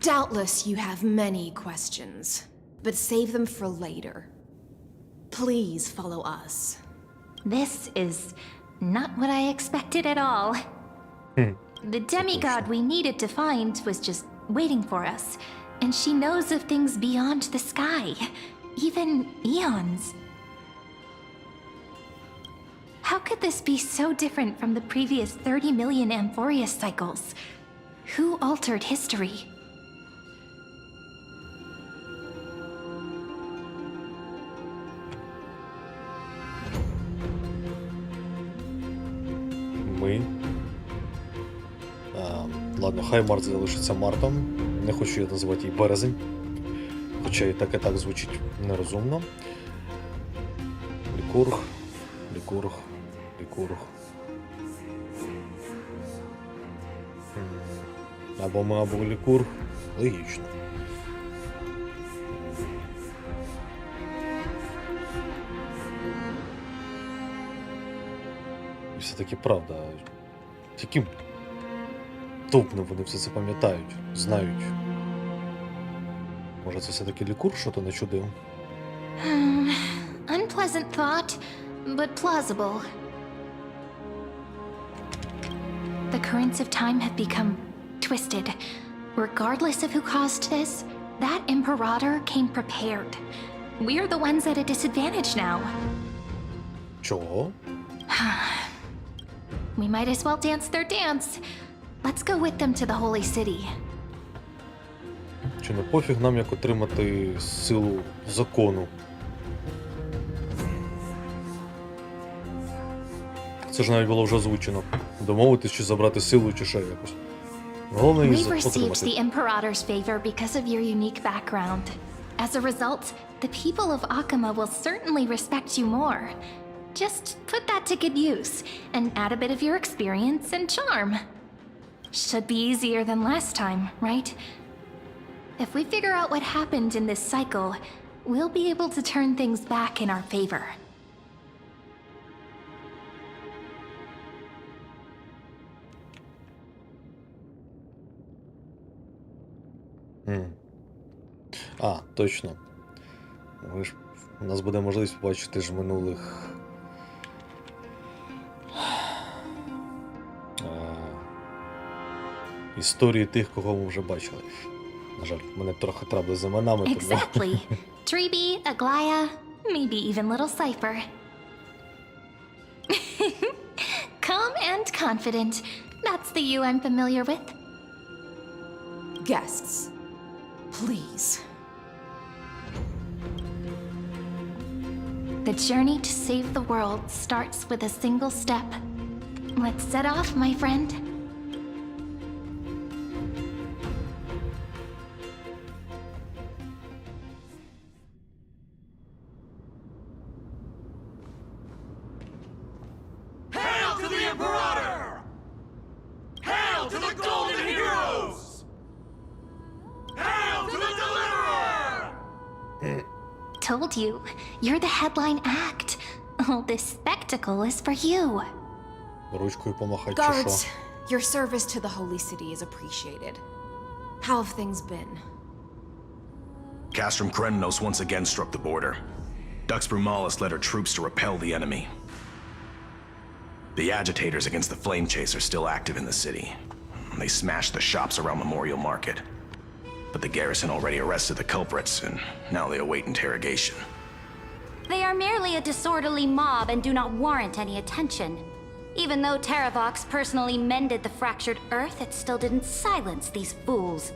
Doubtless you have many questions, but save them for later. Please follow us. This is not what I expected at all. The demigod we needed to find was just waiting for us, and she knows of things beyond the sky, even eons. How could this be so different from the previous 30 million Amphorius cycles? Who altered history? Ми. Ладно, хай Март залишиться Мартом. Не хочу я називати її Березень. Хоча і так звучить нерозумно. Лікург. Або ми, або Лікург. Логічно. І все-таки правда. Яким тупним вони все це пам'ятають, знають. Може це все-таки Лікург що-то начудив? Unpleasant thought, but plausible. The currents of time have become twisted. Regardless of who caused this, that Imperator came prepared. We're the ones at a disadvantage now. Чого? We might as well dance their dance. Let's go with them to the Holy City. Чи не пофіг нам, як отримати силу закону? Це ж навіть було вже озвучено. Домовитись, чи забрати силу, чи ще якось. Головне її We've received отримати. the Imperator's favor because of your unique background. As a result, the people of Akima will certainly respect you more. Just put that to good use, and add a bit of your experience and charm. Should be easier than last time, right? If we figure out what happened in this cycle, we'll be able to turn things back in our favor. А, точно. У нас буде можливість побачити ж минулих історії тих, кого ми вже бачили. На жаль, мене трохи трабли з іменами, тому... Exactly. Treeby, Aglaya, maybe even little Cypher. Calm and confident. That's the you I'm familiar with. Guests, please. The journey to save the world starts with a single step. Let's set off, my friend. Hail to the Imperator! Hail to the Golden Heroes! Hail to the Deliverer! Told you, you're the headline act. All this spectacle is for you. Ручкою помахати, чи що? Guards, your service to the Holy City is appreciated. How have things been? Castrum Krennos once again struck the border. Dux Brumalis led her troops to repel the enemy. The agitators against the Flame Chase are still active in the city. They smashed the shops around Memorial Market. But the garrison already arrested the culprits, and now they await interrogation. They are merely a disorderly mob and do not warrant any attention. Even though Terravox personally mended the fractured earth, it still didn't silence these fools.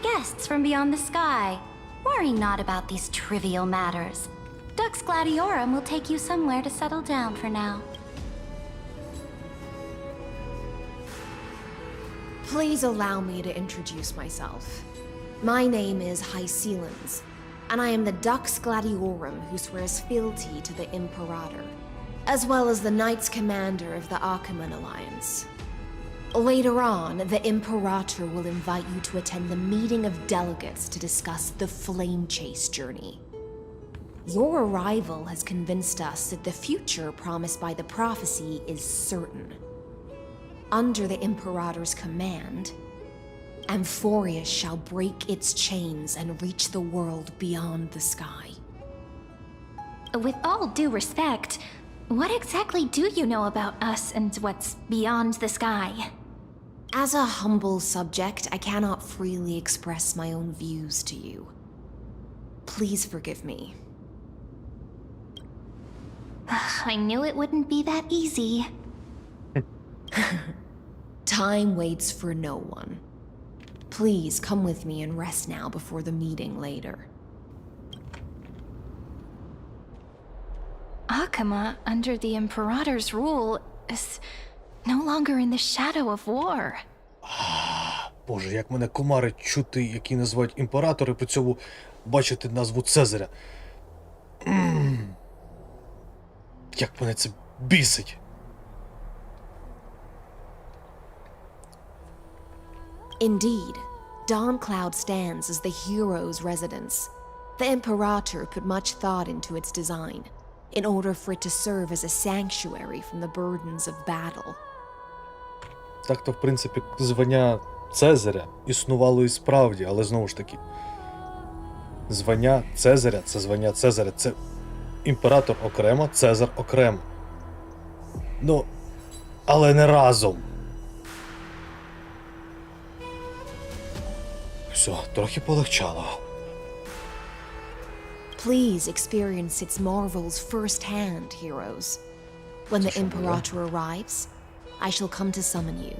Guests from beyond the sky, worry not about these trivial matters. Dux Gladiorum will take you somewhere to settle down for now. Please allow me to introduce myself. My name is Hycelans. and I am the Dux Gladiorum who swears fealty to the Imperator, as well as the Knights Commander of the Achaemen Alliance. Later on, the Imperator will invite you to attend the meeting of delegates to discuss the Flame Chase journey. Your arrival has convinced us that the future promised by the prophecy is certain. Under the Imperator's command, Amorfeus shall break its chains and reach the world beyond the sky. With all due respect, what exactly do you know about us and what's beyond the sky? As a humble subject, I cannot freely express my own views to you. Please forgive me. I knew it wouldn't be that easy. Time waits for no one. Please come with me and rest now before the meeting later. Achaemen, under the Imperator's rule, is no longer in the shadow of war. Боже, як мене комарить чути, які називають імператори, при цьому бачити назву Цезаря. Як мене це бісить. Indeed, Dawncloud stands as the hero's residence. The Imperator put much thought into its design, in order for it to serve as a sanctuary from the burdens of battle. Так-то, в принципі, звання Цезаря існувало і справді, але знову ж таки, звання Цезаря, це імператор окремо, Цезар окремо. Ну, але не разом. Все, трохи полегчало. Please experience its marvels firsthand, heroes. When the Imperator arrives, I shall come to summon you.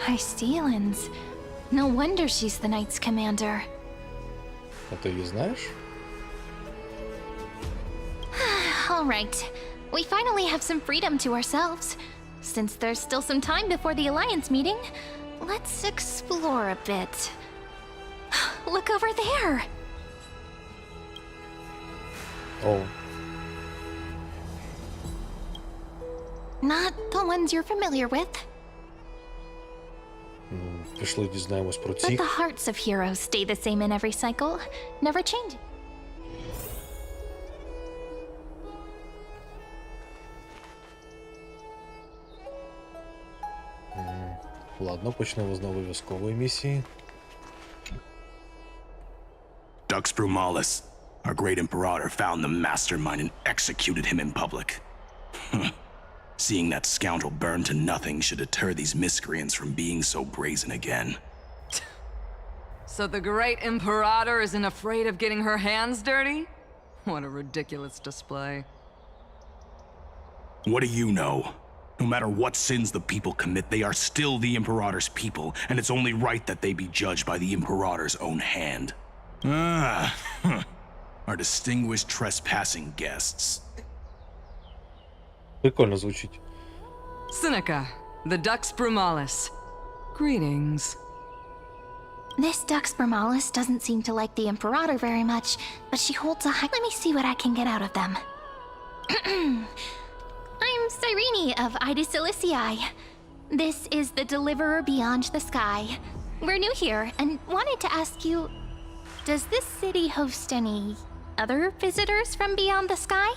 High Steelens. No wonder she's the Knights Commander. А ти її знаєш? All right. We finally have some freedom to ourselves. Since there's still some time before the Alliance meeting, let's explore a bit. Look over there! О, Not the ones you're familiar with, пішли дізнаємось про but ці. the hearts of heroes stay the same in every cycle, never changing. Ладно, почнемо з нової військової місії. Dux Brumalis, our great Imperator, found the mastermind and executed him in public. Seeing that scoundrel burn to nothing should deter these miscreants from being so brazen again. So the great Imperator isn't afraid of getting her hands dirty? What a ridiculous display. What do you know? No matter what sins the people commit, they are still the Imperator's people, and it's only right that they be judged by the Imperator's own hand. Our distinguished trespassing guests. Прикольно звучить. Seneca, the Dux Brumalis. Greetings. This Dux Brumalis doesn't seem to like the Imperator very much, but she holds a high. Let me see what I can get out of them. I'm Cyrene of Ida Cilicii. This is the Deliverer Beyond the Sky. We're new here and wanted to ask you, does this city host any other visitors from beyond the sky?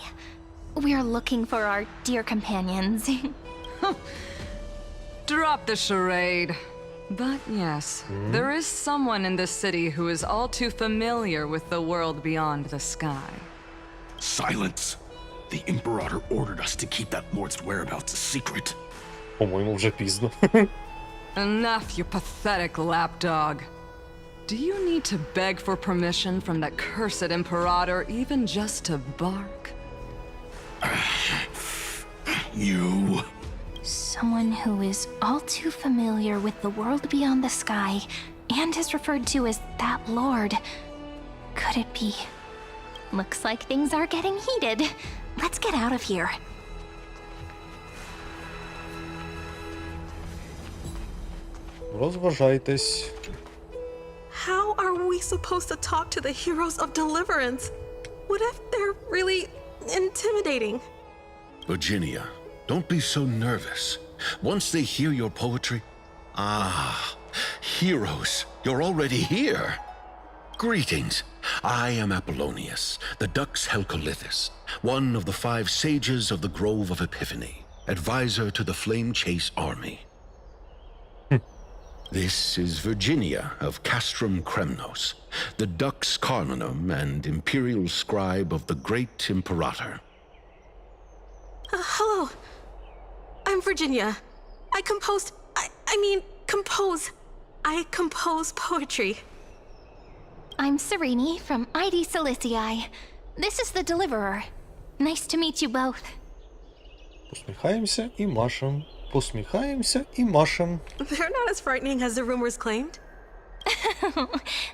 We're looking for our dear companions. Drop the charade. But yes, there is someone in this city who is all too familiar with the world beyond the sky. Silence! The Imperator ordered us to keep that lord's whereabouts a secret. По-моєму, вже пізно. Enough, you pathetic lapdog. Do you need to beg for permission from that cursed Imperator even just to bark? You... Someone who is all too familiar with the world beyond the sky and is referred to as that lord. Could it be? Looks like things are getting heated. Let's get out of here. Розважайтесь. How are we supposed to talk to the heroes of deliverance? What if they're really intimidating? Virginia, don't be so nervous. Once they hear your poetry... Ah, heroes, you're already here. Greetings. I am Apollonius, the Dux Helcolithus, one of the 5 sages of the Grove of Epiphany, advisor to the Flame Chase army. This is Virginia of Castrum Kremnos, the Dux Carminum and imperial scribe of the great Imperator. Hello. I'm Virginia. I compose poetry. I'm Serene from ID Silicii. This is the Deliverer. Nice to meet you both. Посміхаємося і машем. Посміхаємося і машем. They're not as frightening as the rumors claimed.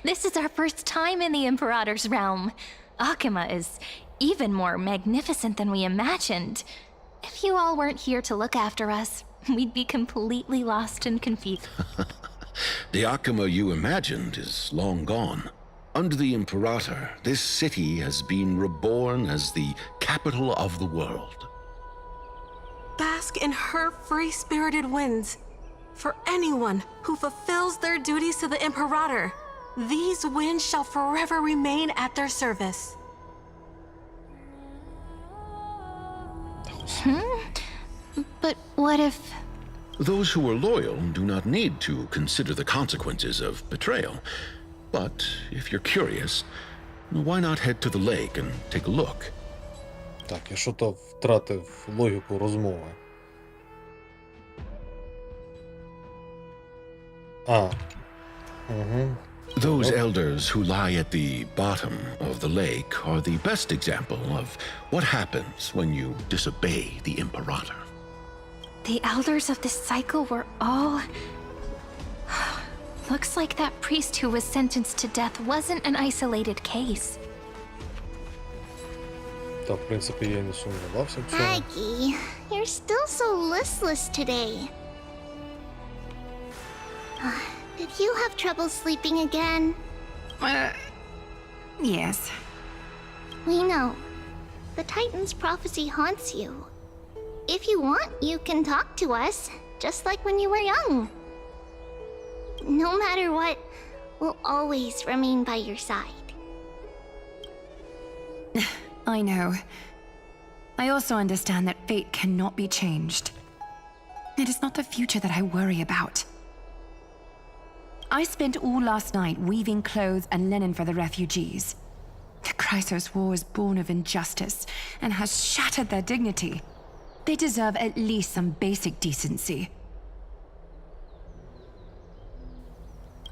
This is our first time in the Imperator's realm. Akima is even more magnificent than we imagined. If you all weren't here to look after us, we'd be completely lost and confused. The Akima you imagined is long gone. Under the Imperator, this city has been reborn as the capital of the world. Bask in her free-spirited winds. For anyone who fulfills their duties to the Imperator, these winds shall forever remain at their service. But what if... Those who are loyal do not need to consider the consequences of betrayal. But if you're curious, why not head to the lake and take a look? Так, я що-то втратив логіку розмови. Those elders who lie at the bottom of the lake are the best example of what happens when you disobey the Imperator. The elders of this cycle were all... Looks like that priest who was sentenced to death wasn't an isolated case. Та, в принципі, я не сумнівався в цьому. Maggie, you're still so listless today. Did you have trouble sleeping again? Yes. We know. The Titan's prophecy haunts you. If you want, you can talk to us, just like when you were young. No matter what, we'll always remain by your side. I know. I also understand that fate cannot be changed. It is not the future that I worry about. I spent all last night weaving clothes and linen for the refugees. The Chrysos War is born of injustice and has shattered their dignity. They deserve at least some basic decency.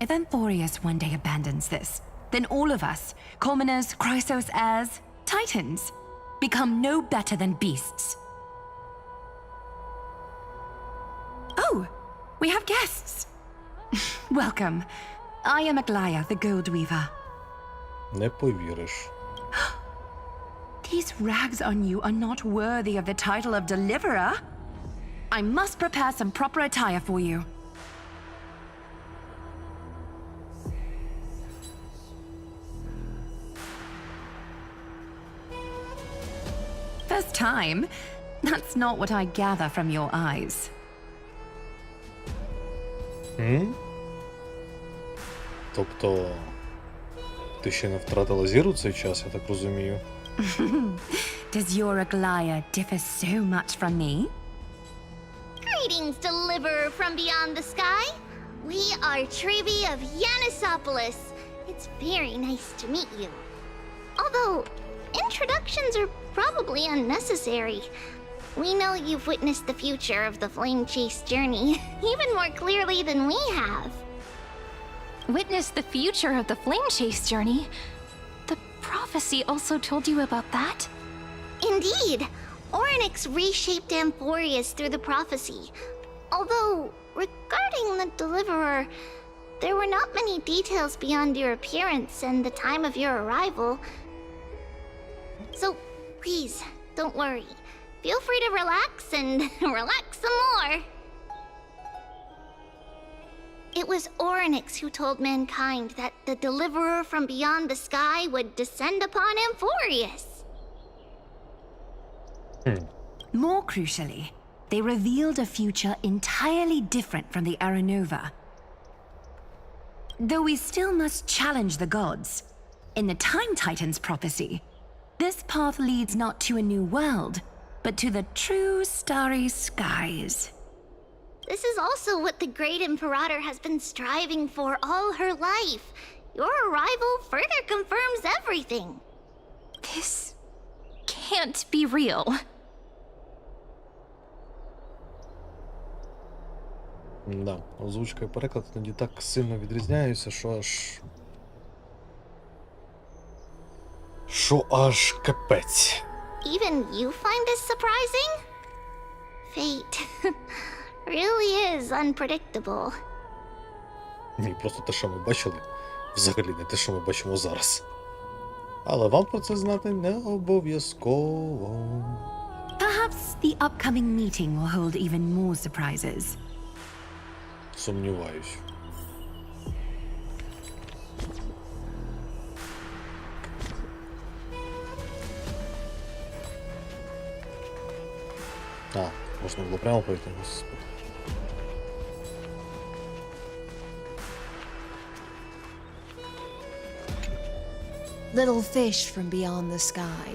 If Amorfeus one day abandons this, then all of us, commoners, Chrysos heirs, Titans, become no better than beasts. Oh, we have guests. Welcome. I am Aglaya, the Gold Weaver. Не повіриш. These rags on you are not worthy of the title of Deliverer. I must prepare some proper attire for you. First time? That's not what I gather from your eyes. Тобто, ти ще не втратила зіру цей час, я так розумію? Does your Aglaya differ so much from me? Greetings, Deliverer from beyond the sky. We are Trevi of Yanisopolis. It's very nice to meet you. Although, introductions are probably unnecessary. We know you've witnessed the future of the Flame Chase journey even more clearly than we have. Witness the future of the Flame Chase journey? The prophecy also told you about that? Indeed. Orynyx reshaped Amorfeus through the prophecy. Although, regarding the Deliverer, there were not many details beyond your appearance and the time of your arrival. So, please, don't worry. Feel free to relax and relax some more. was Orynyx who told mankind that the deliverer from beyond the sky would descend upon Amphorius. More crucially, they revealed a future entirely different from the Aranova. Though we still must challenge the gods, in the Time Titan's prophecy, this path leads not to a new world, but to the true starry skies. This is also what the Great Imperator has been striving for all her life. Your arrival further confirms everything. This can't be real. Да, озвучка і переклад тоді так сильно відрізняються, що аж капець. Even you find this surprising? Fate really is unpredictable. Ні, просто те, що ми бачили, взагалі не те, що ми бачимо зараз. Але вам про це знати не обов'язково. Perhaps the upcoming meeting will hold even more surprises. Сумніваюсь. А, можна було прямо пройти, господи. Little fish from beyond the sky,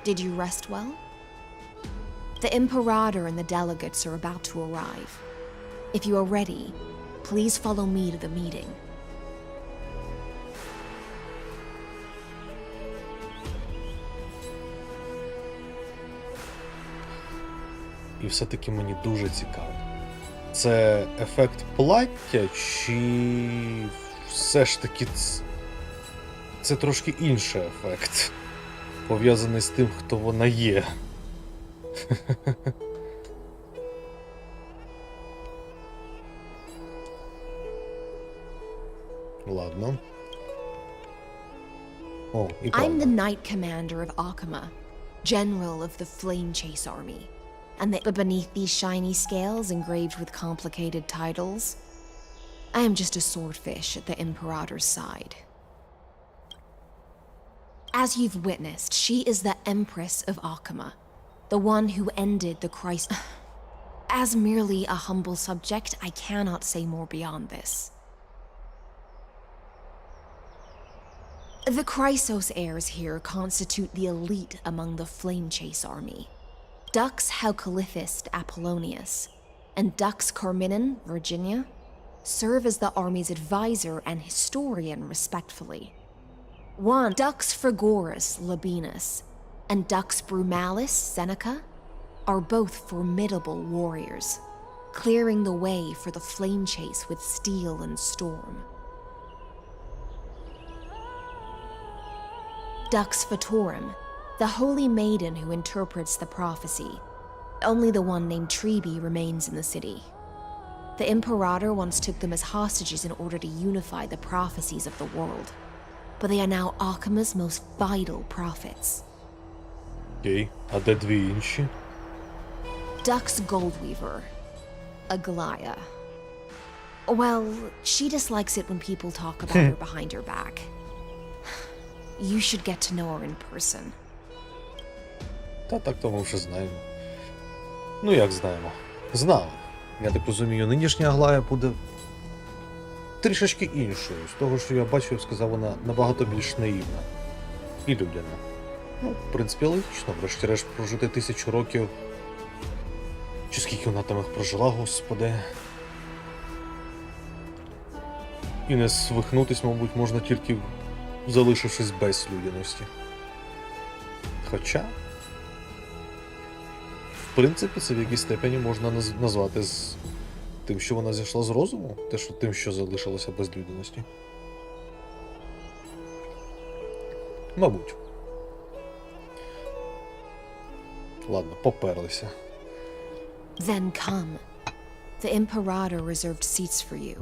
did you rest well? The Imperator and the delegates are about to arrive. If you are ready, please follow me to the meeting. І все-таки мені дуже цікаво. Це ефект плаття, чи все ж таки це трошки інший ефект, пов'язаний з тим, хто вона є. Ладно. О, і I'm the правда. Knight Commander of Akama, General of the Flame Chase Army. And beneath these shiny scales engraved with complicated titles, I am just a swordfish at the Imperator's side. As you've witnessed, she is the Empress of Akama, the one who ended the crisis. As merely a humble subject, I cannot say more beyond this. The Chrysos heirs here constitute the elite among the Flame Chase Army. Dux Halcalithist Apollonius and Dux Carminin, Virginia, serve as the army's advisor and historian respectfully. One, Dux Frigoris Labienus and Dux Brumalis Seneca are both formidable warriors, clearing the way for the flame chase with steel and storm. Dux Fatorum, the holy maiden who interprets the prophecy. Only the one named Trebi remains in the city. The Imperator once took them as hostages in order to unify the prophecies of the world. But they are now Akama's most vital prophets. Окей, а де дві інші? Dux Goldweaver, Aglaya. Well, she dislikes it when people talk about her behind her back. You should get to know her in person. Та так то ми вже знаємо. Ну як знаємо? Знали. Я так розумію, нинішня Аглая буде трішечки іншою. З того, що я бачив, сказав, вона набагато більш наївна. І людяна. Ну, в принципі, логічно. Врешті-решт прожити 1000 років. Чи скільки вона там їх прожила, господи. І не свихнутись, мабуть, можна тільки залишившись без людяності. Хоча, в принципі, це в якійсь степені можна назвати з тим, що вона зійшла з розуму, тим, що залишилося без людяності. Мабуть. Ладно, поперлися. Then come. The Imperator reserved seats for you.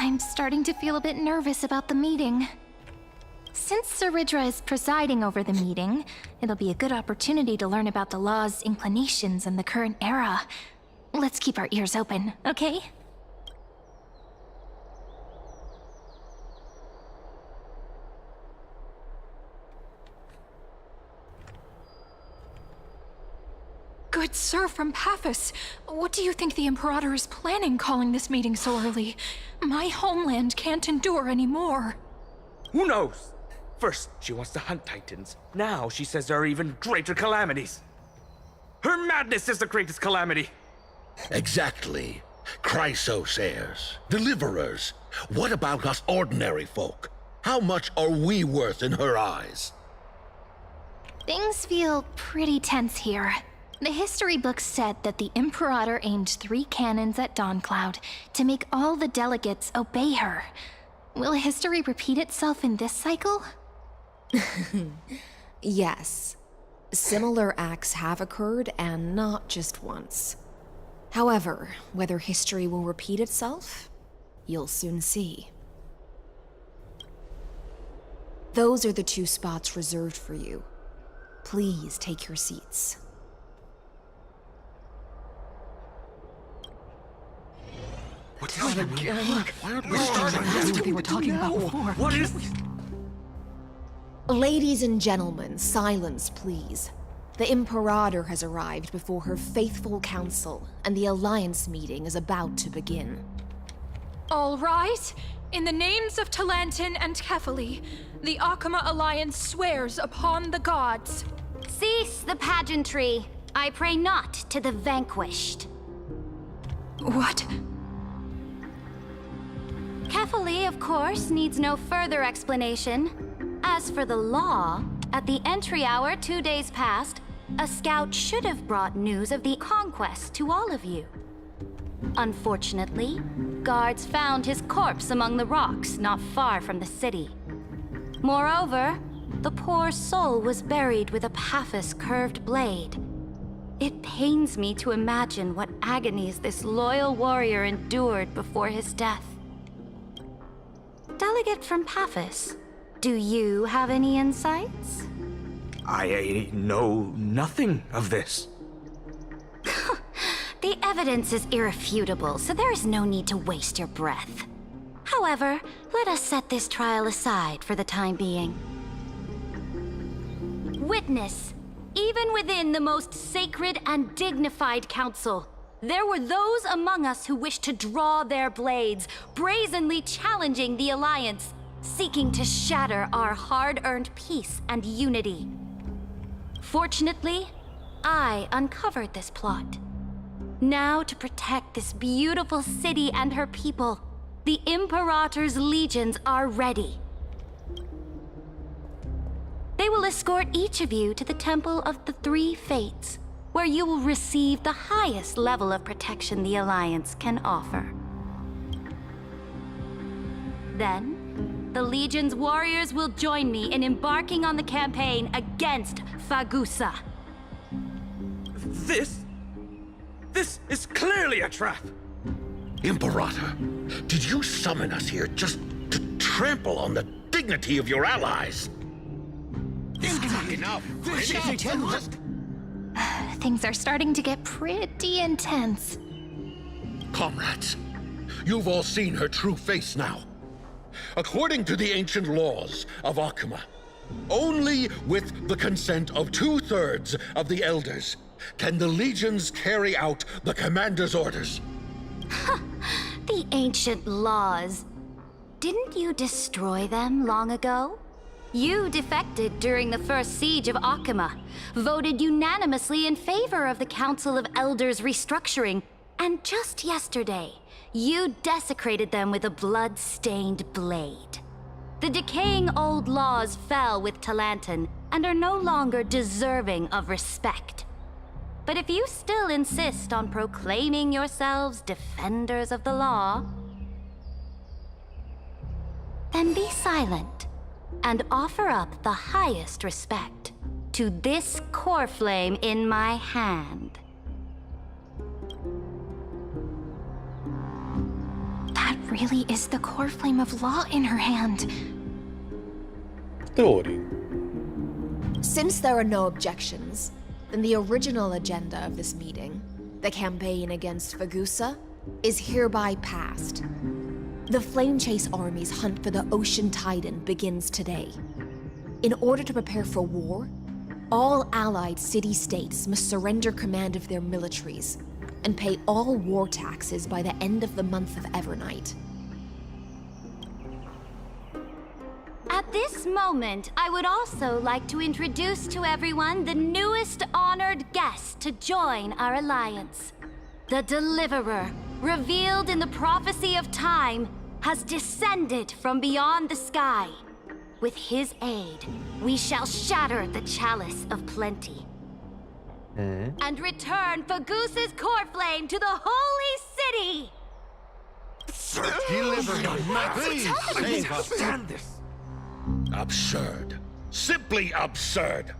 I'm starting to feel a bit nervous about the meeting. Since Saridra is presiding over the meeting, it'll be a good opportunity to learn about the law's inclinations in the current era. Let's keep our ears open, okay? Good sir from Paphos, what do you think the Imperator is planning calling this meeting so early? My homeland can't endure anymore. Who knows? First, she wants to hunt Titans. Now she says there are even greater calamities. Her madness is the greatest calamity. Exactly. Chrysos heirs, deliverers. What about us ordinary folk? How much are we worth in her eyes? Things feel pretty tense here. The history books said that the Imperator aimed 3 cannons at Dawncloud to make all the delegates obey her. Will history repeat itself in this cycle? Yes. Similar acts have occurred, and not just once. However, whether history will repeat itself, you'll soon see. Those are the 2 spots reserved for you. Please take your seats. What is it again? What we were talking about before. What is... Ladies and gentlemen, silence, please. The Imperator has arrived before her faithful council, and the Alliance meeting is about to begin. All rise. In the names of Talantin and Kefali, the Akama Alliance swears upon the gods. Cease the pageantry. I pray not to the vanquished. What? Kefali, of course, needs no further explanation. As for the law, at the entry hour 2 days past, a scout should have brought news of the conquest to all of you. Unfortunately, guards found his corpse among the rocks not far from the city. Moreover, the poor soul was buried with a Paphos curved blade. It pains me to imagine what agonies this loyal warrior endured before his death. Delegate from Paphos, do you have any insights? I know nothing of this. The evidence is irrefutable, so there is no need to waste your breath. However, let us set this trial aside for the time being. Witness, even within the most sacred and dignified council, there were those among us who wished to draw their blades, brazenly challenging the Alliance, seeking to shatter our hard-earned peace and unity. Fortunately, I uncovered this plot. Now, to protect this beautiful city and her people, the Imperator's legions are ready. They will escort each of you to the Temple of the Three Fates, where you will receive the highest level of protection the Alliance can offer. Then, the Legion's warriors will join me in embarking on the campaign against Fagusa. This is clearly a trap! Imperator, did you summon us here just to trample on the dignity of your allies? Enough! Things are starting to get pretty intense. Comrades, you've all seen her true face now. According to the ancient laws of Akama, only with the consent of 2/3 of the elders can the legions carry out the commander's orders. The ancient laws. Didn't you destroy them long ago? You defected during the first siege of Akama, voted unanimously in favor of the Council of Elders restructuring, and just yesterday, you desecrated them with a blood-stained blade. The decaying old laws fell with Talantin and are no longer deserving of respect. But if you still insist on proclaiming yourselves defenders of the law, then be silent and offer up the highest respect to this core flame in my hand. That really is the core flame of law in her hand. Теорії. Since there are no objections, then the original agenda of this meeting, the campaign against Fagusa, is hereby passed. The Flame Chase Army's hunt for the Ocean Titan begins today. In order to prepare for war, All allied city-states must surrender command of their militaries and pay all war taxes by the end of the month of Evernight. At this moment, I would also like to introduce to everyone the newest honored guest to join our alliance. The Deliverer, revealed in the prophecy of time, has descended from beyond the sky. With his aid, we shall shatter the chalice of plenty. And return Fagoos's core flame to the holy city! Deliver us, please. Save us. Stand this. Absurd. Simply absurd.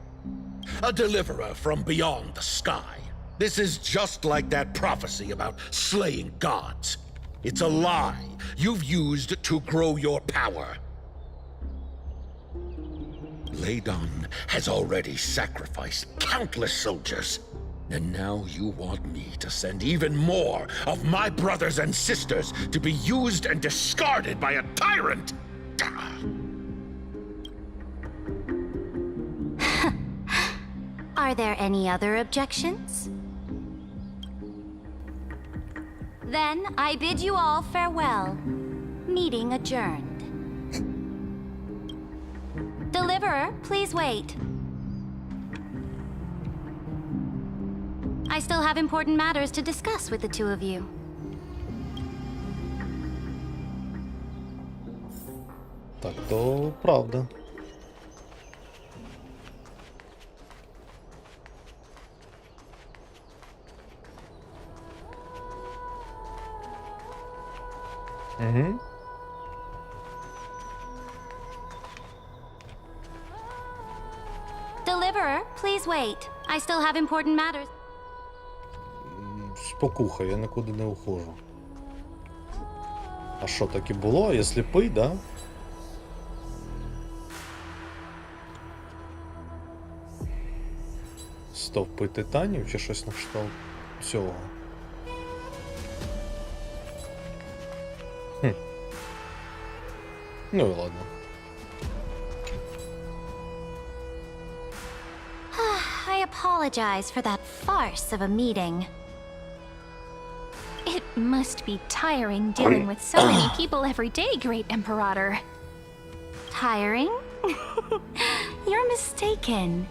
A deliverer from beyond the sky. This is just like that prophecy about slaying gods. It's a lie you've used to grow your power. Ladon has already sacrificed countless soldiers. And now you want me to send even more of my brothers and sisters to be used and discarded by a tyrant? Are there any other objections? Then I bid you all farewell. Meeting adjourned. Deliverer, please wait. I still have important matters to discuss with the two of you. Так, то правда. Угу. Deliverer, please wait. I still have important matters. Спокуха, я нікуди не ухожу. А що, так і було? Я сліпий, да? Стовпи титанів чи щось на кшталт цього? Ну і ладно. I apologize for that farce of a meeting. It must be tiring dealing with so many people every day, Great Imperator. Tiring? You're mistaken.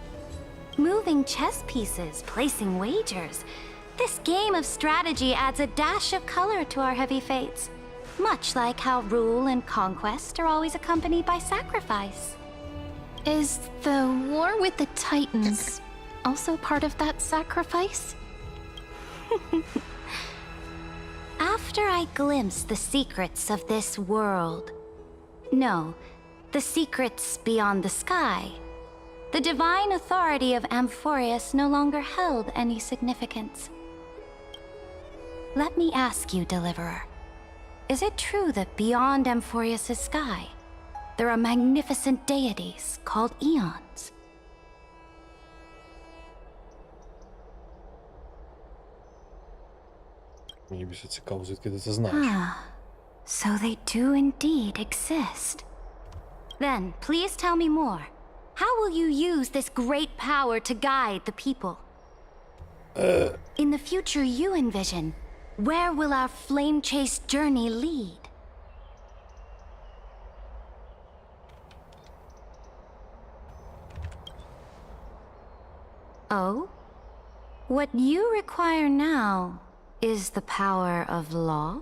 Moving chess pieces, placing wagers. This game of strategy adds a dash of color to our heavy fates. Much like how rule and conquest are always accompanied by sacrifice. Is the war with the Titans also part of that sacrifice? After I glimpse the secrets of this world... No, the secrets beyond the sky. The divine authority of Amorfeus no longer held any significance. Let me ask you, Deliverer. Is it true that beyond Amorfeus' sky, there are magnificent deities called eons? Мені більше цікаво, звідки ти це знаєш. So they do indeed exist. Then, please tell me more. How will you use this great power to guide the people? In the future you envision, where will our flame-chased journey lead? Oh? What you require now is the power of law?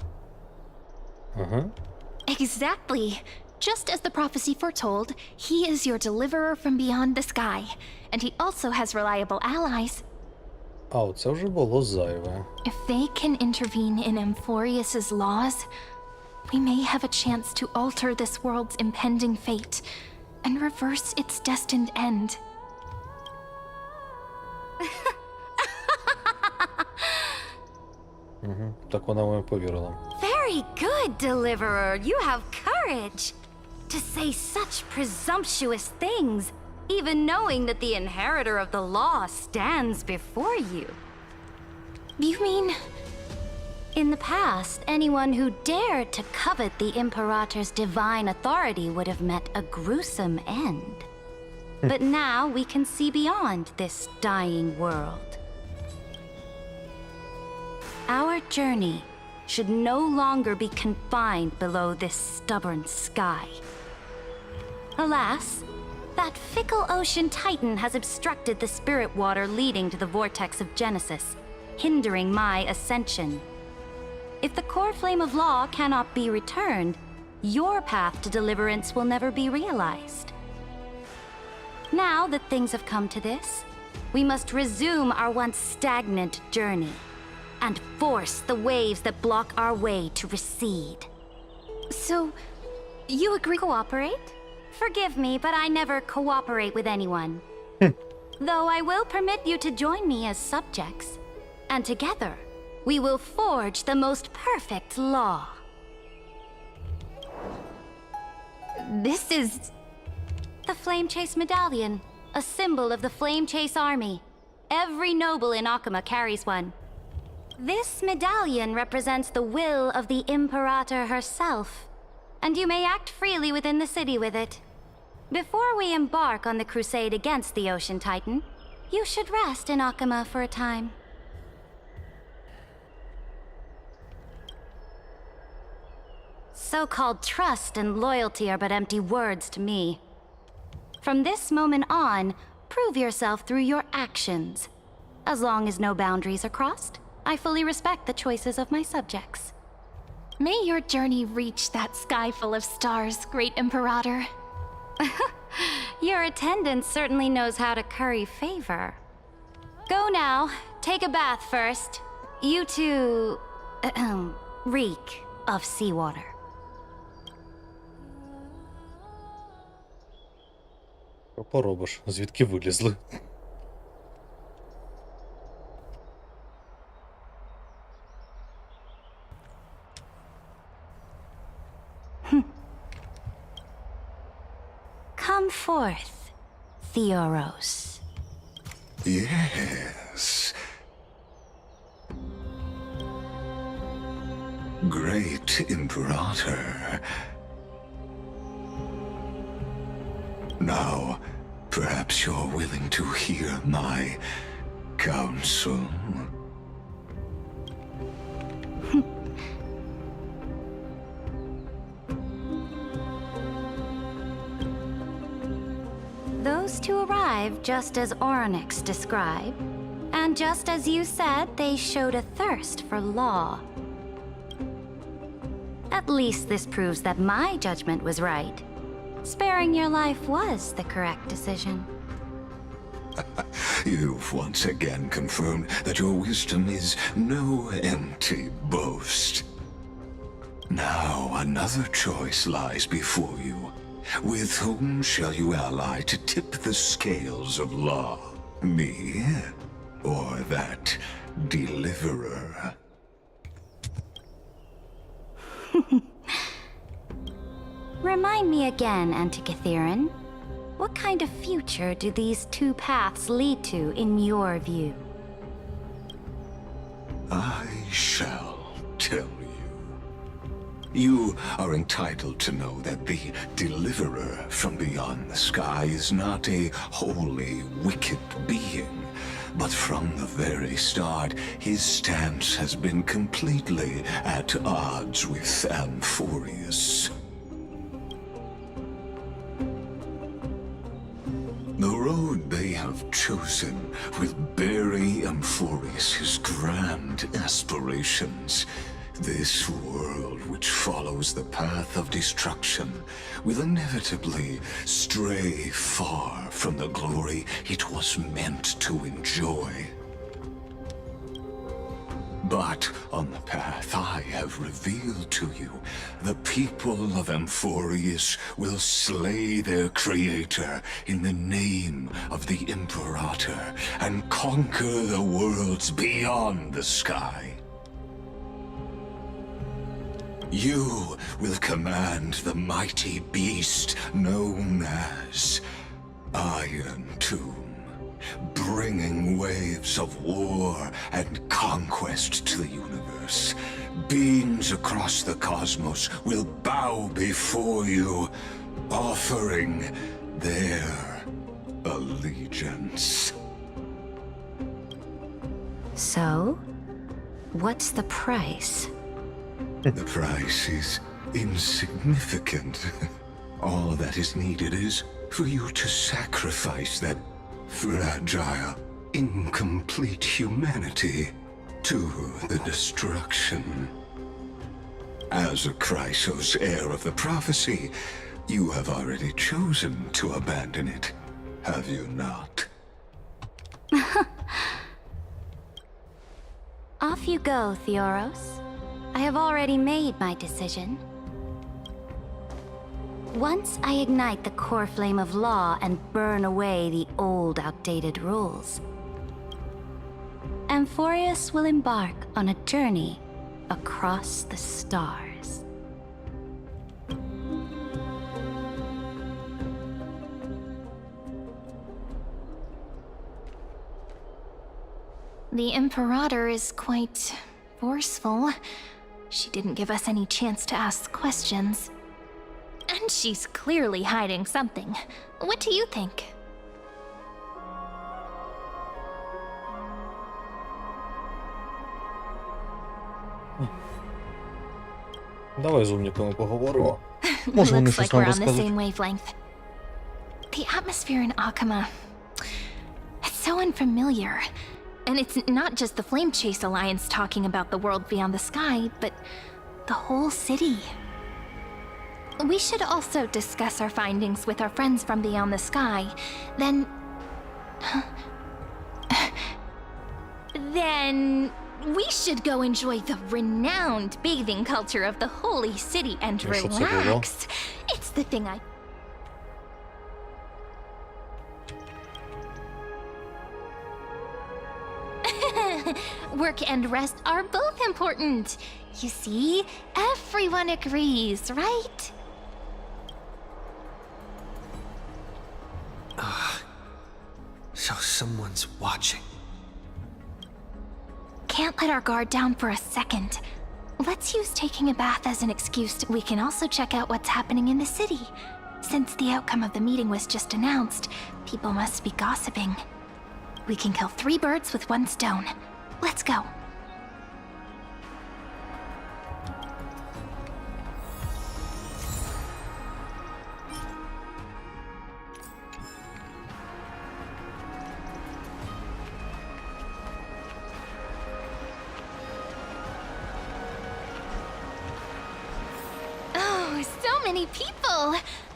Exactly. Just as the prophecy foretold, he is your deliverer from beyond the sky, and he also has reliable allies. А, оце вже було зайве. If they can intervene in Amorfeus's laws, we may have a chance to alter this world's impending fate and reverse its destined end. Так вона мені повірила. Very good, Deliverer. You have courage. To say such presumptuous things, even knowing that the inheritor of the law stands before you. You mean... In the past, anyone who dared to covet the Imperator's divine authority would have met a gruesome end. But now we can see beyond this dying world. Our journey should no longer be confined below this stubborn sky. Alas, that fickle ocean titan has obstructed the spirit water leading to the vortex of Genesis, hindering my ascension. If the core flame of law cannot be returned, your path to deliverance will never be realized. Now that things have come to this, we must resume our once stagnant journey and force the waves that block our way to recede. So, you agree to cooperate? Forgive me, but I never cooperate with anyone. Though I will permit you to join me as subjects, and together we will forge the most perfect law. This is... The Flame Chase Medallion, a symbol of the Flame Chase Army. Every noble in Akuma carries one. This medallion represents the will of the Imperator herself, and you may act freely within the city with it. Before we embark on the crusade against the Ocean Titan, you should rest in Akuma for a time. So-called trust and loyalty are but empty words to me. From this moment on, prove yourself through your actions. As long as no boundaries are crossed, I fully respect the choices of my subjects. May your journey reach that sky full of stars, Great Imperator. Your attendant certainly knows how to curry favor. Go now. Take a bath first. You two... reek of seawater. Що поробиш? Звідки вилізли? Come forth, Theoros. Yes. Great Imperator. Now, perhaps you're willing to hear my counsel. Those two arrived just as Oryx described, and just as you said, they showed a thirst for law. At least this proves that my judgment was right. Sparing your life was the correct decision. You've once again confirmed that your wisdom is no empty boast. Now another choice lies before you. With whom shall you ally to tip the scales of law? Me, or that deliverer? Remind me again, Antikytheron. What kind of future do these two paths lead to in your view? I shall tell you. You are entitled to know that the deliverer from beyond the sky is not a wholly wicked being, but from the very start, his stance has been completely at odds with Amorfeus's. The road they have chosen will bury Amorfeus's grand aspirations. This world which follows the path of destruction will inevitably stray far from the glory it was meant to enjoy. But on the path I have revealed to you, the people of Amorfeus will slay their creator in the name of the Imperator and conquer the worlds beyond the sky. You will command the mighty beast known as Iron Tomb, bringing waves of war and conquest to the universe. Beings across the cosmos will bow before you, offering their allegiance. So, what's the price? The price is insignificant. All that is needed is for you to sacrifice that fragile, incomplete humanity to the destruction. As a Chrysos, heir of the prophecy, you have already chosen to abandon it, have you not? Off you go, Theoros. I have already made my decision. Once I ignite the core flame of law and burn away the old, outdated rules, Amorfeus will embark on a journey across the stars. The Imperator is quite forceful. She didn't give us any chance to ask questions. And she's clearly hiding something. What do you think? Давай з умниками поговоримо. Може, вони Looks щось like нам we're on the розкажуть. same wavelength. The atmosphere in Akama, it's so unfamiliar. And it's not just the Flame Chase Alliance talking about the world beyond the sky, but the whole city. We should also discuss our findings with our friends from beyond the sky. Then we should go enjoy the renowned bathing culture of the holy city and Ну, що це було? relax. It's the thing I... Work and rest are both important. You see, everyone agrees, right? So someone's watching. Can't let our guard down for a second. Let's use taking a bath as an excuse. We can also check out what's happening in the city. Since the outcome of the meeting was just announced, people must be gossiping. We can kill 3 birds with 1 stone. Let's go. Oh, so many people!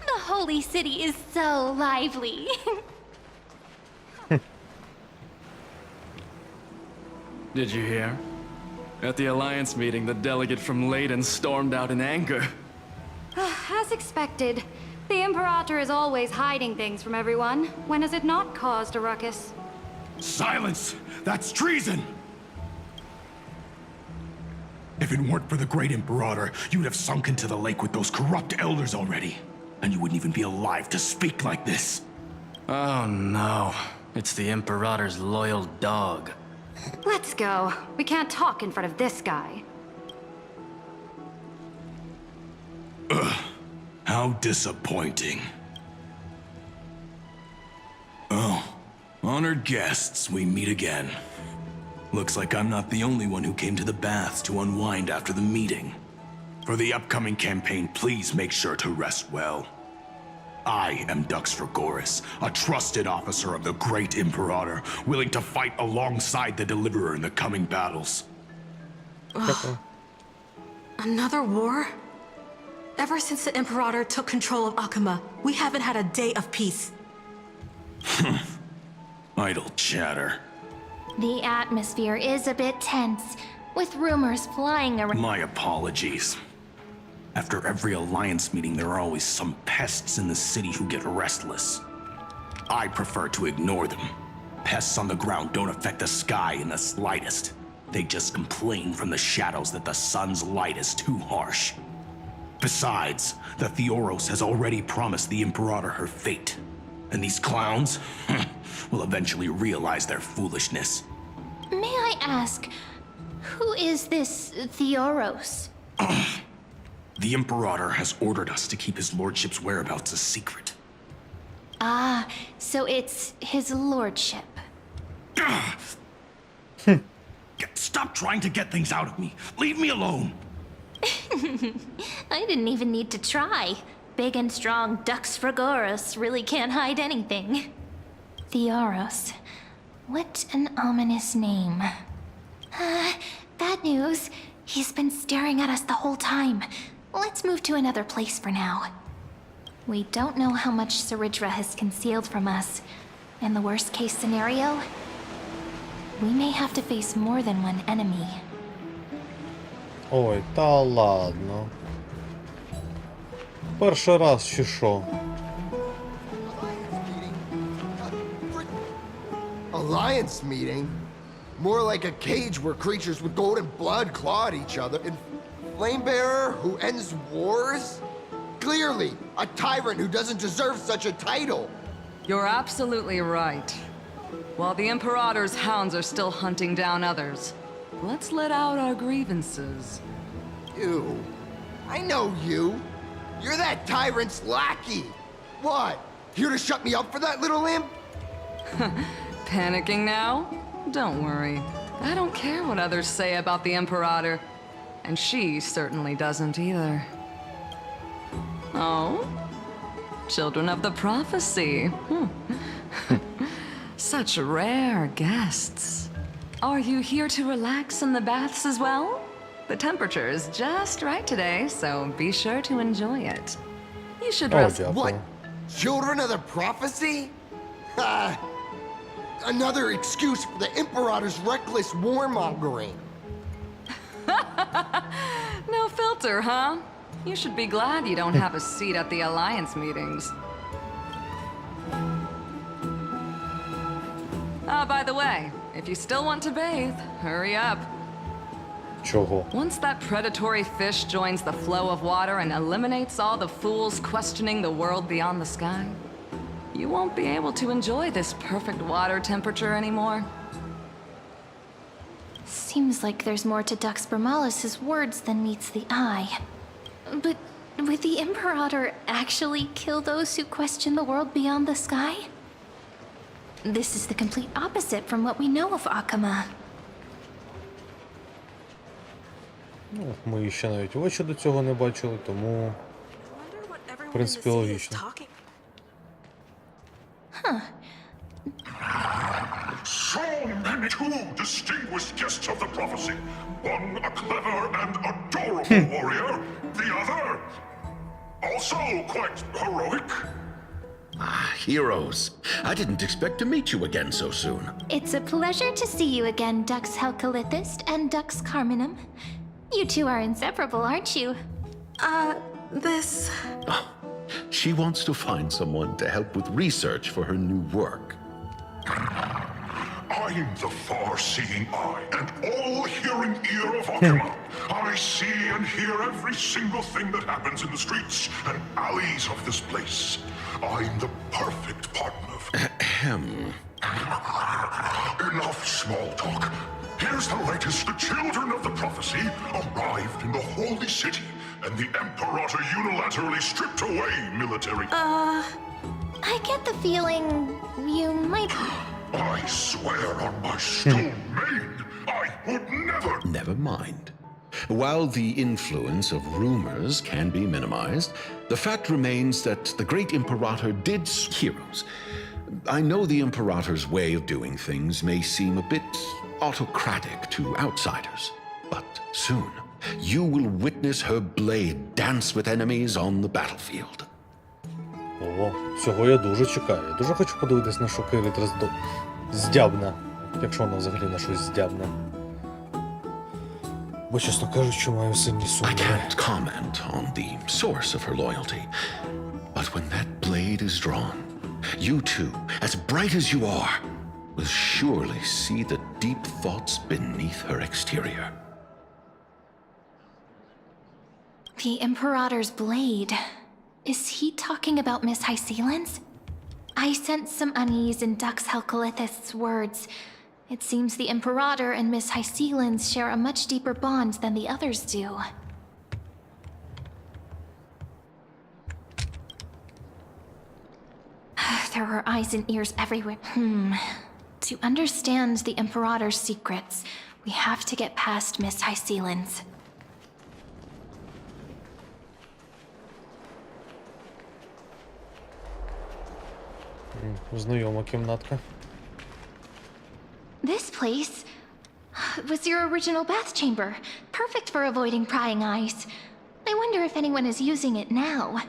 The holy city is so lively. Did you hear? At the Alliance meeting, the delegate from Leyden stormed out in anger. As expected, the Imperator is always hiding things from everyone. When has it not caused a ruckus? Silence! That's treason! If it weren't for the great Imperator, you'd have sunk into the lake with those corrupt elders already. And you wouldn't even be alive to speak like this. Oh no, it's the Imperator's loyal dog. Let's go. We can't talk in front of this guy. How disappointing. Oh, honored guests, we meet again. Looks like I'm not the only one who came to the baths to unwind after the meeting. For the upcoming campaign, please make sure to rest well. I am Duxtragoras, a trusted officer of the great Imperator, willing to fight alongside the Deliverer in the coming battles. Another war? Ever since the Imperator took control of Akama, we haven't had a day of peace. Idle chatter. The atmosphere is a bit tense, with rumors flying around. My apologies. After every Alliance meeting, there are always some pests in the city who get restless. I prefer to ignore them. Pests on the ground don't affect the sky in the slightest. They just complain from the shadows that the sun's light is too harsh. Besides, the Theoros has already promised the Imperator her fate. And these clowns will eventually realize their foolishness. May I ask, who is this Theoros? The Imperator has ordered us to keep his lordship's whereabouts a secret. Ah, so it's his lordship. Stop trying to get things out of me. Leave me alone. I didn't even need to try. Big and strong Dux Fragoros really can't hide anything. Theoros. What an ominous name. Bad news. He's been staring at us the whole time. Let's move to another place for now. We don't know how much Saridra has concealed from us. In the worst case scenario, we may have to face more than one enemy. Ой, та ладно. Перший раз чи що? Alliance meeting? More like a cage where creatures with golden blood claw at each other. And Flamebearer who ends wars? Clearly, a tyrant who doesn't deserve such a title. You're absolutely right. While the Imperator's hounds are still hunting down others, let's let out our grievances. You. I know you. You're that tyrant's lackey. What? Here to shut me up for that little imp? Panicking now? Don't worry. I don't care what others say about the Imperator. And she certainly doesn't either. Oh? Children of the Prophecy. Such rare guests. Are you here to relax in the baths as well? The temperature is just right today, so be sure to enjoy it. You should rest. What? Children of the Prophecy? Another excuse for the Imperator's reckless warmongering. No filter, huh? You should be glad you don't have a seat at the Alliance meetings. By the way, if you still want to bathe, hurry up. Чого? Once that predatory fish joins the flow of water and eliminates all the fools questioning the world beyond the sky, you won't be able to enjoy this perfect water temperature anymore. Seems like there's more to Dux Bramalis's words than meets the eye. But would the Imperator actually kill those who question the world beyond the sky? This is the complete opposite from what we know of Akama. Ну, ми ще навіть очі до цього не бачили, тому в принципі логічно. Huh. So many two distinguished guests of the prophecy. One a clever and adorable warrior, the other also quite heroic. Heroes. I didn't expect to meet you again so soon. It's a pleasure to see you again, Dux Helcalithist and Dux Carminum. You two are inseparable, aren't you? This... Oh, she wants to find someone to help with research for her new work. I'm the far-seeing eye and all-hearing ear of Akama. I see and hear every single thing that happens in the streets and alleys of this place. I'm the perfect partner for... Enough small talk. Here's the latest. The children of the prophecy arrived in the holy city, and the Imperator unilaterally stripped away military... I get the feeling you might... I swear on my stone maid, I would never... Never mind. While the influence of rumors can be minimized, the fact remains that the great Imperator did heroes. I know the Imperator's way of doing things may seem a bit autocratic to outsiders, but soon you will witness her blade dance with enemies on the battlefield. Ого, цього я дуже чекаю. Я дуже хочу подивитись на Шокирит здябна, якщо вона взагалі на щось здябна. Бо, чесно кажучи, маю сильні сумніви. I can't comment on the source of her loyalty, but when that blade is drawn, you two, as bright as you are, will surely see the deep thoughts beneath her exterior. The Imperator's blade. Is he talking about Miss Hysealan's? I sense some unease in Dux Helcalithist's words. It seems the Imperator and Miss Hysealan's share a much deeper bond than the others do. There are eyes and ears everywhere. To understand the Imperator's secrets, we have to get past Miss Hycelan's. Знайома кімнатка. This place was your original bath chamber, perfect for avoiding prying eyes. I wonder if anyone is using it now.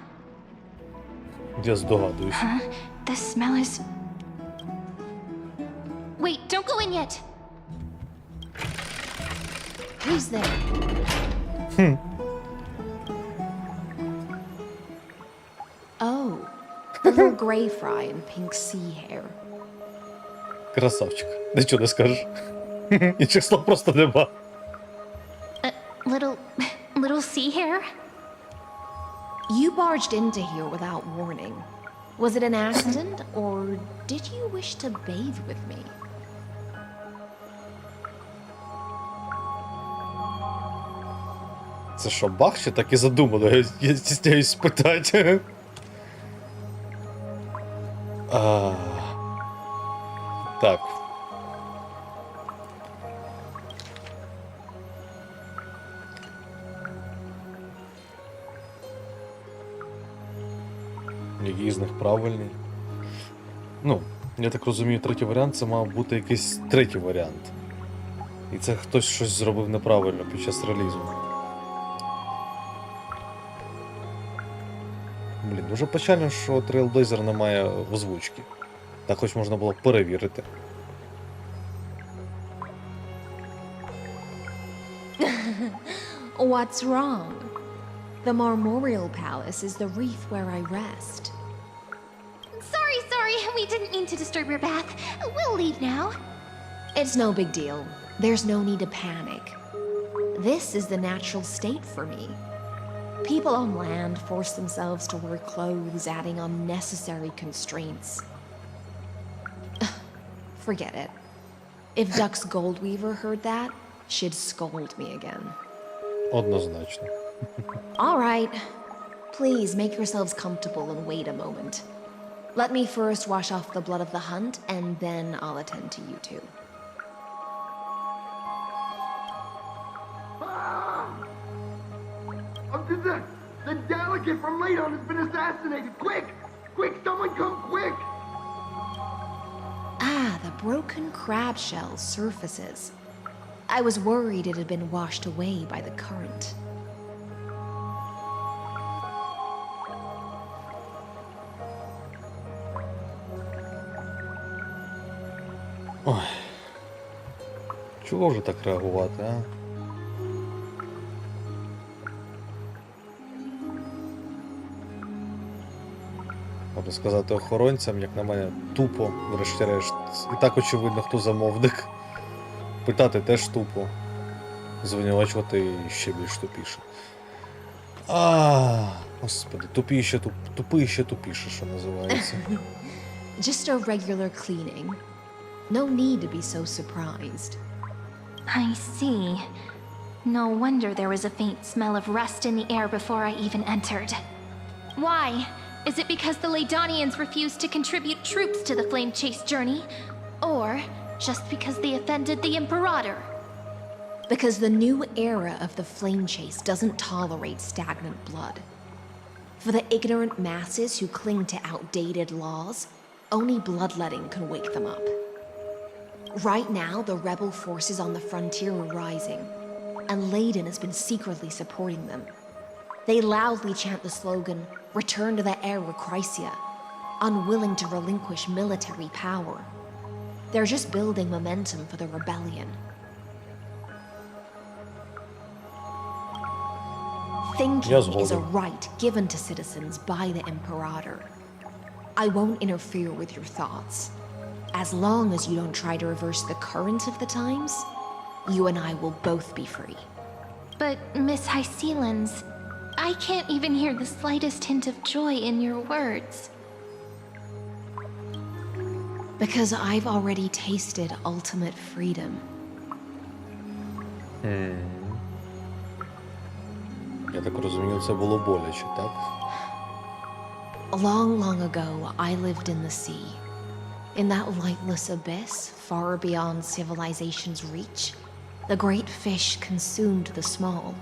Я здогадуюсь. The smell is... Wait, don't go in yet! Who's there? Oh, the little gray fry in pink sea hair. Красавчик. Нічого не скажеш. Інших слов просто нема. Little sea hair? You barged into here without warning. Was it an accident, or did you wish to bathe with me? Це що, баг чи так і задумано? Я стісняюсь спитати. Так. Який з них правильний? Ну, я так розумію, третій варіант це мав бути якийсь третій варіант. І це хтось щось зробив неправильно під час релізу. Блін, дуже печально, що Trailblazer не має озвучки. Так хоч можна було перевірити. What's wrong? The Marmoreal Palace is the reef where I rest. Sorry, we didn't mean to disturb your bath. We'll leave now. It's no big deal. There's no need to panic. This is the natural state for me. People on land force themselves to wear clothes, adding unnecessary constraints. Forget it. If Duck's Goldweaver heard that, she'd scold me again. Однозначно. All right. Please make yourselves comfortable and wait a moment. Let me first wash off the blood of the hunt, and then I'll attend to you two. The delegate from Ladon has been assassinated! Quick! Quick, someone come quick! Ah, the broken crab shell surfaces. I was worried it had been washed away by the current. Ой. Чого вже так реагувати, а? Можна сказати охоронцям, як на мене, тупо, врешті-решт. І так очевидно, хто замовник. Питати теж тупо. Звинувачувати ще більш тупіше. Господи, тупіше, що називається. Just a regular cleaning. No need to be so surprised. I see. No wonder there was a faint smell of rust in the air before I even entered. Why? Is it because the Ladonians refused to contribute troops to the Flame Chase journey? Or just because they offended the Imperator? Because the new era of the Flame Chase doesn't tolerate stagnant blood. For the ignorant masses who cling to outdated laws, only bloodletting can wake them up. Right now, the rebel forces on the frontier are rising, and Ladon has been secretly supporting them. They loudly chant the slogan, "Return to the era Chrysia," unwilling to relinquish military power. They're just building momentum for the rebellion. Thinking is a right given to citizens by the Imperator. I won't interfere with your thoughts. As long as you don't try to reverse the current of the times, you and I will both be free. But Miss Hycelan's, I can't even hear the slightest hint of joy in your words. Because I've already tasted ultimate freedom. Я так розумію, це було боляче, так? Long, long ago, I lived in the sea. In that lightless abyss, far beyond civilization's reach, the great fish consumed the small,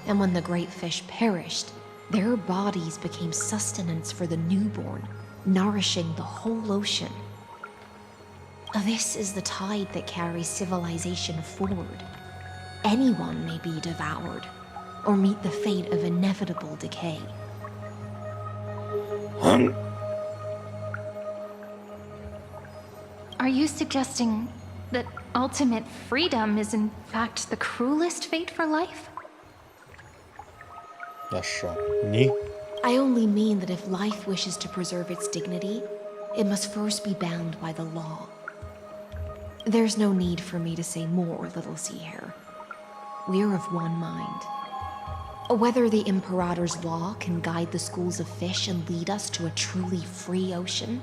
and when the great fish perished, their bodies became sustenance for the newborn, nourishing the whole ocean. This is the tide that carries civilization forward. Anyone may be devoured, or meet the fate of inevitable decay. Are you suggesting that ultimate freedom is in fact the cruelest fate for life? А що? Ні? I only mean that if life wishes to preserve its dignity, it must first be bound by the law. There's no need for me to say more, little sea hare. We're of one mind. Whether the Imperator's law can guide the schools of fish and lead us to a truly free ocean,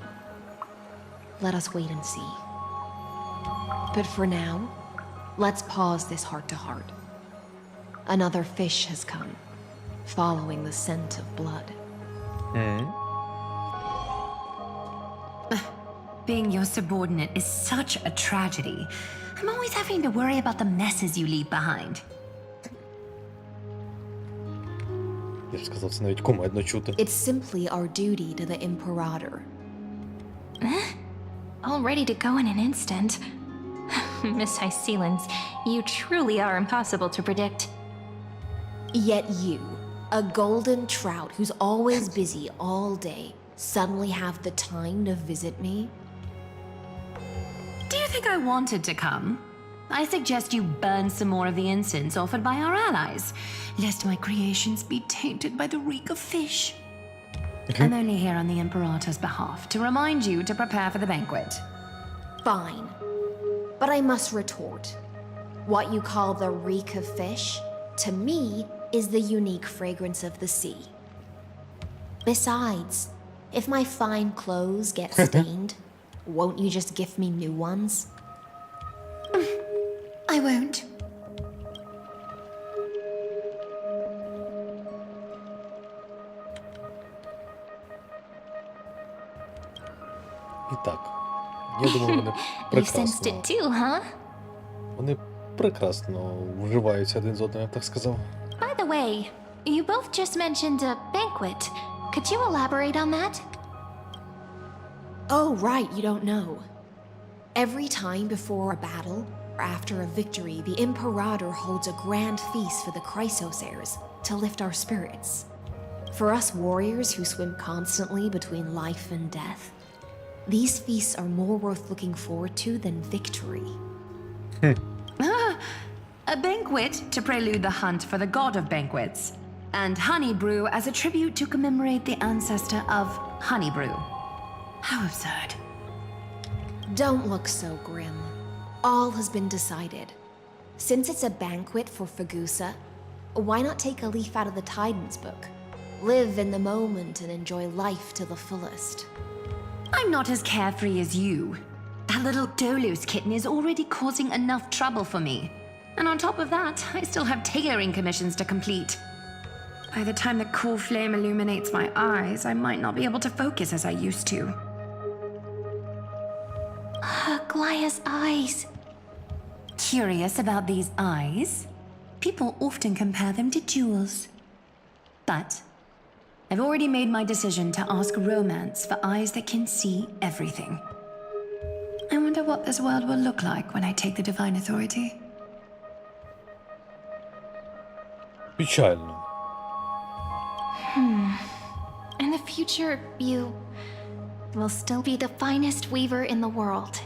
let us wait and see. But for now, let's pause this heart-to-heart. Another fish has come, following the scent of blood. Being your subordinate is such a tragedy. I'm always having to worry about the messes you leave behind. Я б сказав, це навіть кумедно чути. It's simply our duty to the Imperator. All ready to go in an instant. Miss Hycelens, you truly are impossible to predict. Yet you, a golden trout who's always busy all day, suddenly have the time to visit me? Do you think I wanted to come? I suggest you burn some more of the incense offered by our allies, lest my creations be tainted by the reek of fish. I'm only here on the Imperator's behalf to remind you to prepare for the banquet. Fine. But I must retort. What you call the reek of fish, to me, is the unique fragrance of the sea. Besides, if my fine clothes get stained, won't you just gift me new ones? I won't. І так, я думаю, вони You sensed прекрасно, it too, huh? вони прекрасно вживаються один з одним, я б так сказав. By the way, you both just mentioned a banquet. Could you elaborate on that? Oh, right, you don't know. Every time before a battle, or after a victory, the Imperator holds a grand feast for the Chrysos heirs to lift our spirits. For us warriors who swim constantly between life and death, these feasts are more worth looking forward to than victory. A banquet to prelude the hunt for the god of banquets, and honey brew as a tribute to commemorate the ancestor of honey brew. How absurd. Don't look so grim. All has been decided. Since it's a banquet for Fagusa, why not take a leaf out of the Titan's book? Live in the moment and enjoy life to the fullest. I'm not as carefree as you. That little Dolus kitten is already causing enough trouble for me. And on top of that, I still have tailoring commissions to complete. By the time the cool flame illuminates my eyes, I might not be able to focus as I used to. Glaya's eyes. Curious about these eyes? People often compare them to jewels. But I've already made my decision to ask romance for eyes that can see everything. I wonder what this world will look like when I take the divine authority. Печально. In the future, you will still be the finest weaver in the world.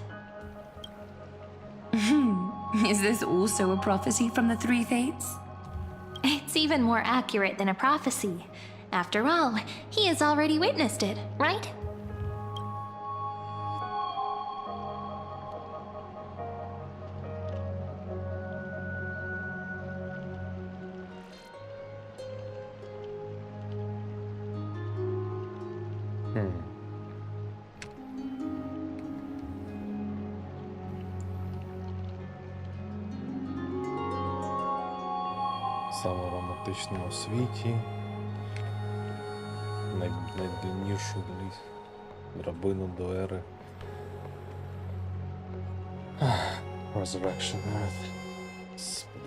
Is this also a prophecy from the three fates? It's even more accurate than a prophecy. After all, he has already witnessed it, right? В самому романтичному світі. найдліннішу драбину до ери. Resurrection Earth. Господи.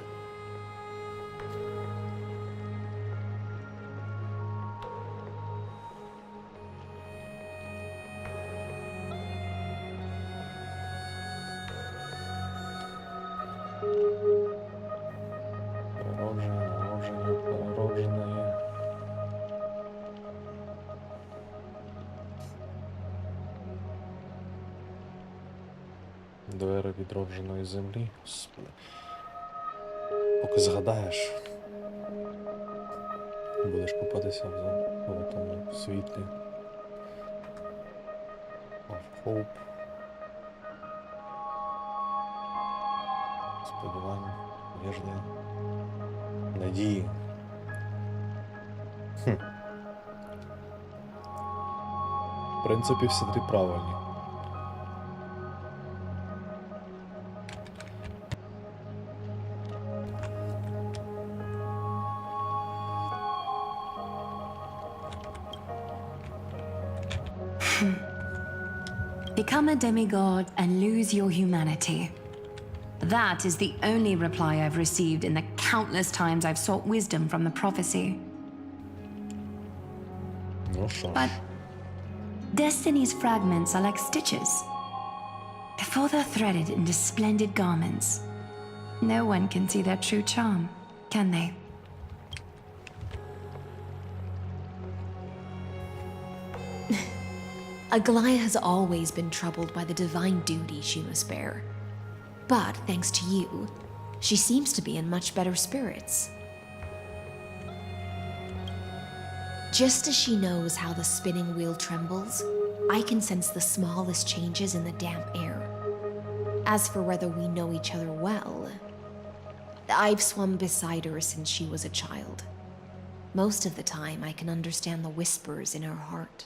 Переродження. До ери відродженої землі. Господи. Поки згадаєш, будеш купатися в тому світлі. Of hope. Сподівання, надіжди, надії. В принципі, всі три правильні. Become a demigod and lose your humanity. That is the only reply I've received in the countless times I've sought wisdom from the prophecy. Ну що ж. But Destiny's fragments are like stitches. Before they're threaded into splendid garments, no one can see their true charm, can they? Aglaya has always been troubled by the divine duty she must bear. But thanks to you, she seems to be in much better spirits. Just as she knows how the spinning wheel trembles, I can sense the smallest changes in the damp air. As for whether we know each other well, I've swum beside her since she was a child. Most of the time, I can understand the whispers in her heart.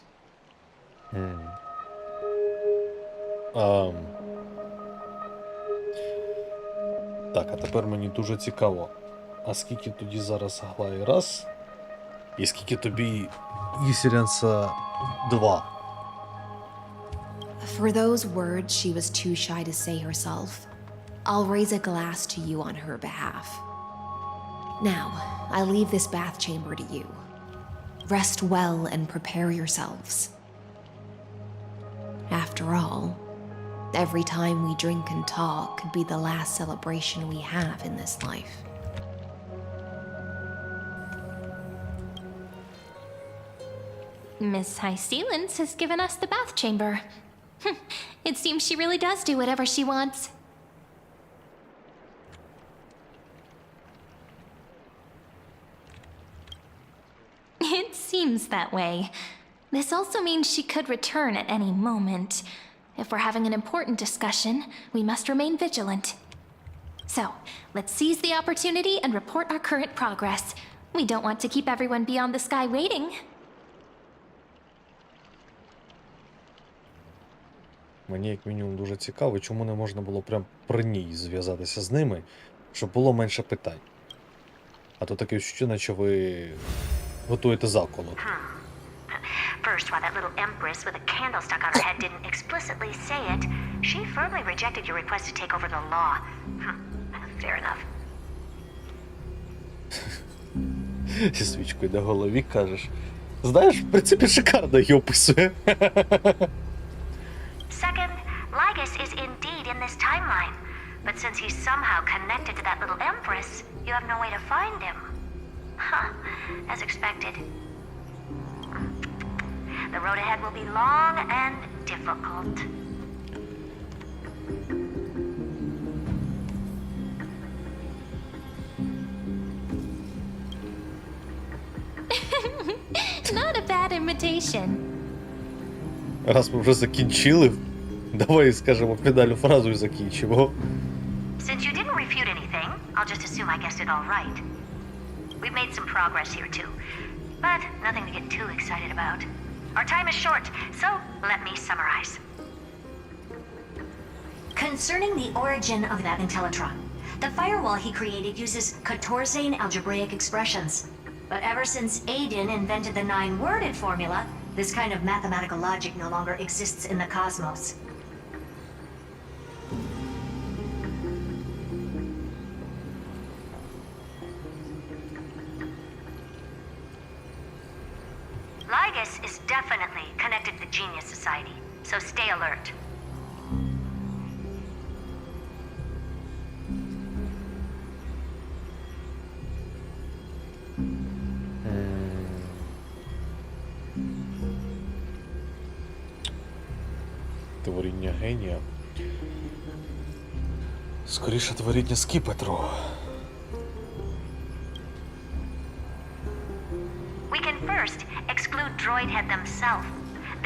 Так, а тепер мені дуже цікаво, а скільки тоді зараз Аглаї раз, і скільки тобі Ісерянса 2? For those words she was too shy to say herself, I'll raise a glass to you on her behalf. Now, I leave this bath chamber to you. Rest well and prepare yourselves. After all, every time we drink and talk could be the last celebration we have in this life. Miss High Sealance has given us the bath chamber. It seems she really does do whatever she wants. It seems that way. This also means she could return at any moment. If we're having an important discussion, we must remain vigilant. So, let's seize the opportunity and report our current progress. We don't want to keep everyone beyond the sky waiting. Мені як мінімум дуже цікаво, чому не можна було прям при ній зв'язатися з ними, щоб було менше питань. А то таке відчуття, наче ви готуєте заколот. First, while that little empress with a candle stuck on her head didn't explicitly say it, she firmly rejected your request to take over the law. Fair enough. Зі свічкою на голові кажеш. Знаєш, в принципі, шикарно її описує. Second, Lygus is indeed in this timeline. But since he's somehow connected to that little empress, you have no way to find him. Huh, as expected. The road ahead will be long and difficult. Not a bad invitation. Раз ми вже закінчили, давай скажемо фінальну фразу і закінчимо. Since you didn't refute anything, I'll just assume I guessed it all right. We've made some progress here too, but nothing to get too excited about. Our time is short, so let me summarize. Concerning the origin of that Intellitron, the firewall he created uses Catorzean algebraic expressions. But ever since Aiden invented the 9-worded formula, this kind of mathematical logic no longer exists in the cosmos. Lygus is definitely connected to the Genius Society, so stay alert. Творіння генія. Скоріше творіння скіпетру. We can first exclude Droidhead themselves.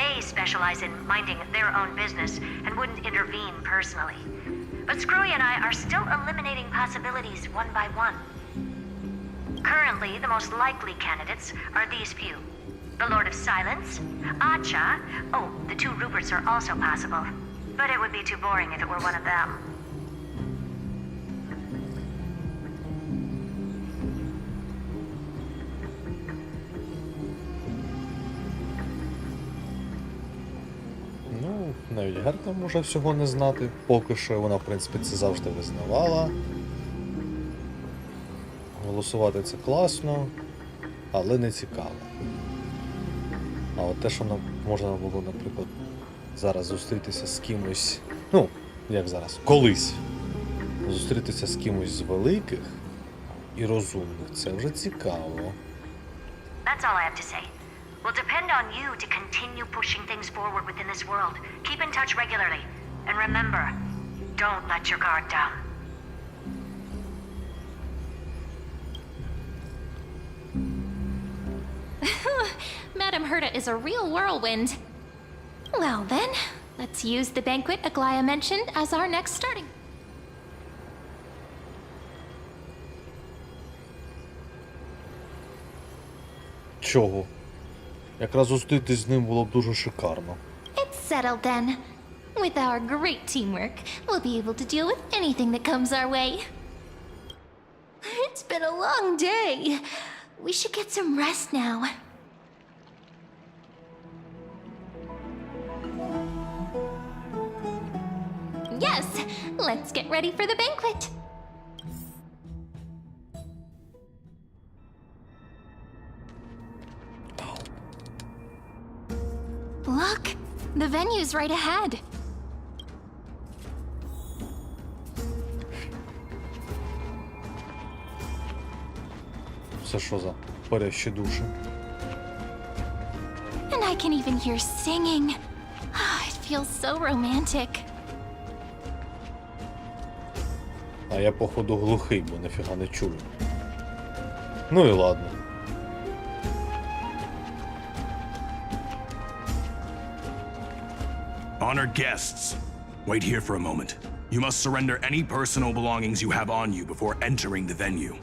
They specialize in minding their own business and wouldn't intervene personally. But Screwy and I are still eliminating possibilities one by one. Currently, the most likely candidates are these few. The Lord of Silence, Acha, oh, the 2 Ruperts are also possible. But it would be too boring if it were one of them. Ну, навіть Герта може всього не знати. Поки що вона, в принципі, це завжди визнавала. Голосувати це класно, але не цікаво. А от те, що нам можна було, наприклад, зараз зустрітися з кимось, ну, як зараз, колись зустрітися з кимось з великих і розумних, це вже цікаво. That's all I have to say. We'll depend on you to continue pushing things forward within this world. Keep in touch regularly. And remember, don't let your guard down. Madame Herta is a real whirlwind. Well then, let's use the banquet Aglaya mentioned as our next starting. Чого? Якраз зустрітись з ним було б дуже шикарно. It's settled then. With our great teamwork, we'll be able to deal with anything that comes our way. It's been a long day. We should get some rest now. Yes, let's get ready for the banquet. Look, the venue's right ahead. Це що за парящі душі? And I can even hear singing. It feels so romantic. А я, походу, глухий, бо ніфіга не чую. Ну і ладно. Honored guests, wait here for a moment. You must surrender any personal belongings you have on you before entering the venue.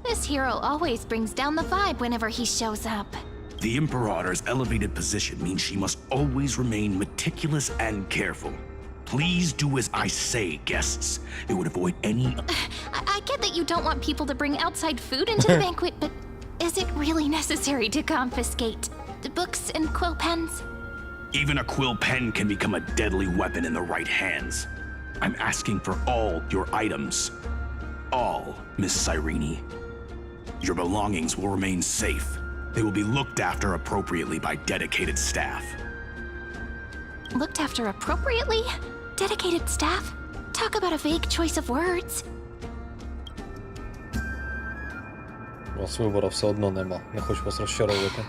This hero always brings down the vibe whenever he shows up. The Imperator's elevated position means she must always remain meticulous and careful. Please do as I say, guests. It would avoid any... I get that you don't want people to bring outside food into the banquet, but is it really necessary to confiscate the books and quill pens? Even a quill pen can become a deadly weapon in the right hands. I'm asking for all your items. All, Miss Cyrene. Your belongings will remain safe. They will be looked after appropriately by dedicated staff. Looked after appropriately? Dedicated staff? Talk about a vague choice of words. У вас вибору все одно нема. Не хочу вас розчаровувати.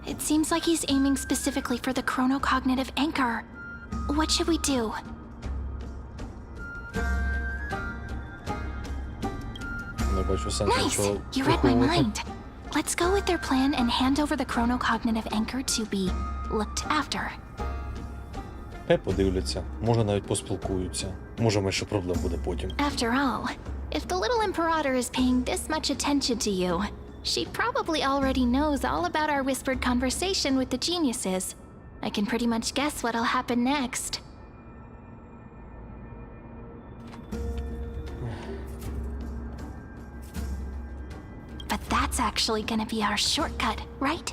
It seems like he's aiming specifically for the chronocognitive anchor. What should we do? Не бачу сенсу, Nice! що You read my mind. Let's go with their plan and hand over the chronocognitive anchor to be looked after. Хай подивляться. Може навіть поспілкуються. Може менше проблем буде потім. After all, if the little Imperator is paying this much attention to you, she probably already knows all about our whispered conversation with the geniuses. I can pretty much guess what'll happen next. But that's actually gonna be our shortcut, right?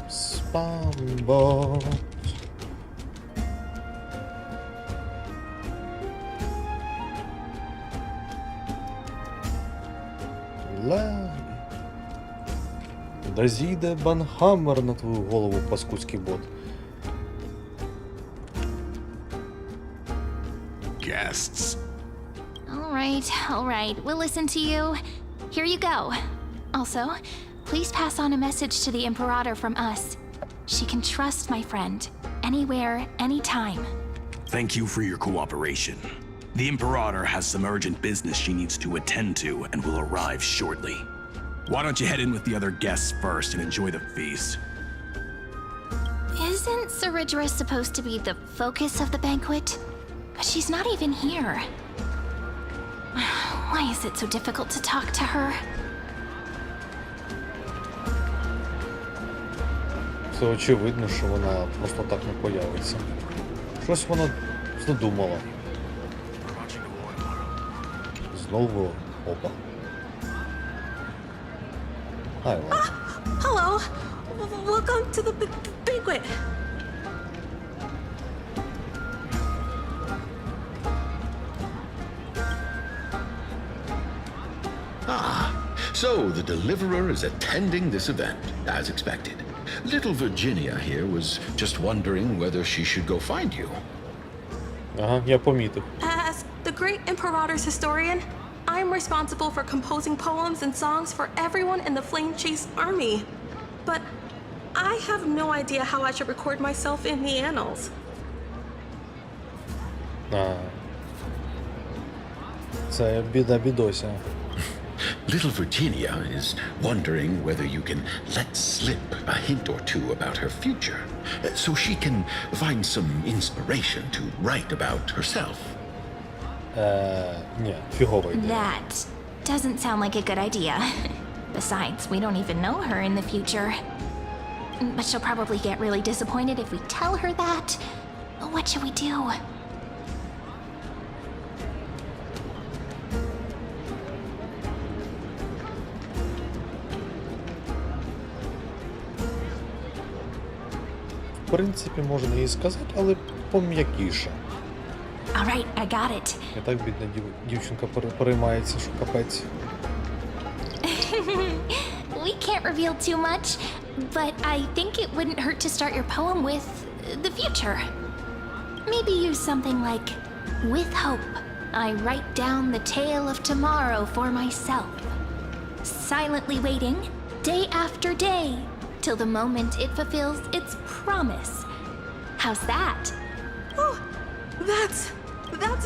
Спам-бот. Да зійде банхаммер на твою голову, паскудський бот. Guests. All right, we'll listen to you. Here you go. Also, please pass on a message to the Imperator from us. She can trust my friend, anywhere, anytime. Thank you for your cooperation. The Imperator has some urgent business she needs to attend to and will arrive shortly. Why don't you head in with the other guests first and enjoy the feast? Isn't Saridra supposed to be the focus of the banquet? But she's not even here. Why is it so difficult to talk to her? Це очевидно, що вона просто так не появиться. Щось вона задумала. Знову опа. Hello. Welcome to the banquet. So the Deliverer is attending this event, as expected. Little Virginia here was just wondering whether she should go find you. Ага, я помітив. As the great Imperator's historian, I'm responsible for composing poems and songs for everyone in the Flame Chase army. But I have no idea how I should record myself in the annals. Це біда бідося. Little Virginia is wondering whether you can let slip a hint or two about her future, so she can find some inspiration to write about herself. Ні, фігова ідея. That doesn't sound like a good idea. Besides, we don't even know her in the future. But she'll probably get really disappointed if we tell her that. What should we do? В принципі, можна їй сказати, але пом'якіше. All right, I got it. І так бідна дівчинка переймається, що капець. We can't reveal too much, but I think it wouldn't hurt to start your poem with the future. Maybe use something like, with hope, I write down the tale of tomorrow for myself. Silently waiting, day after day, till the moment it fulfills its promise. How's that? Oh, that's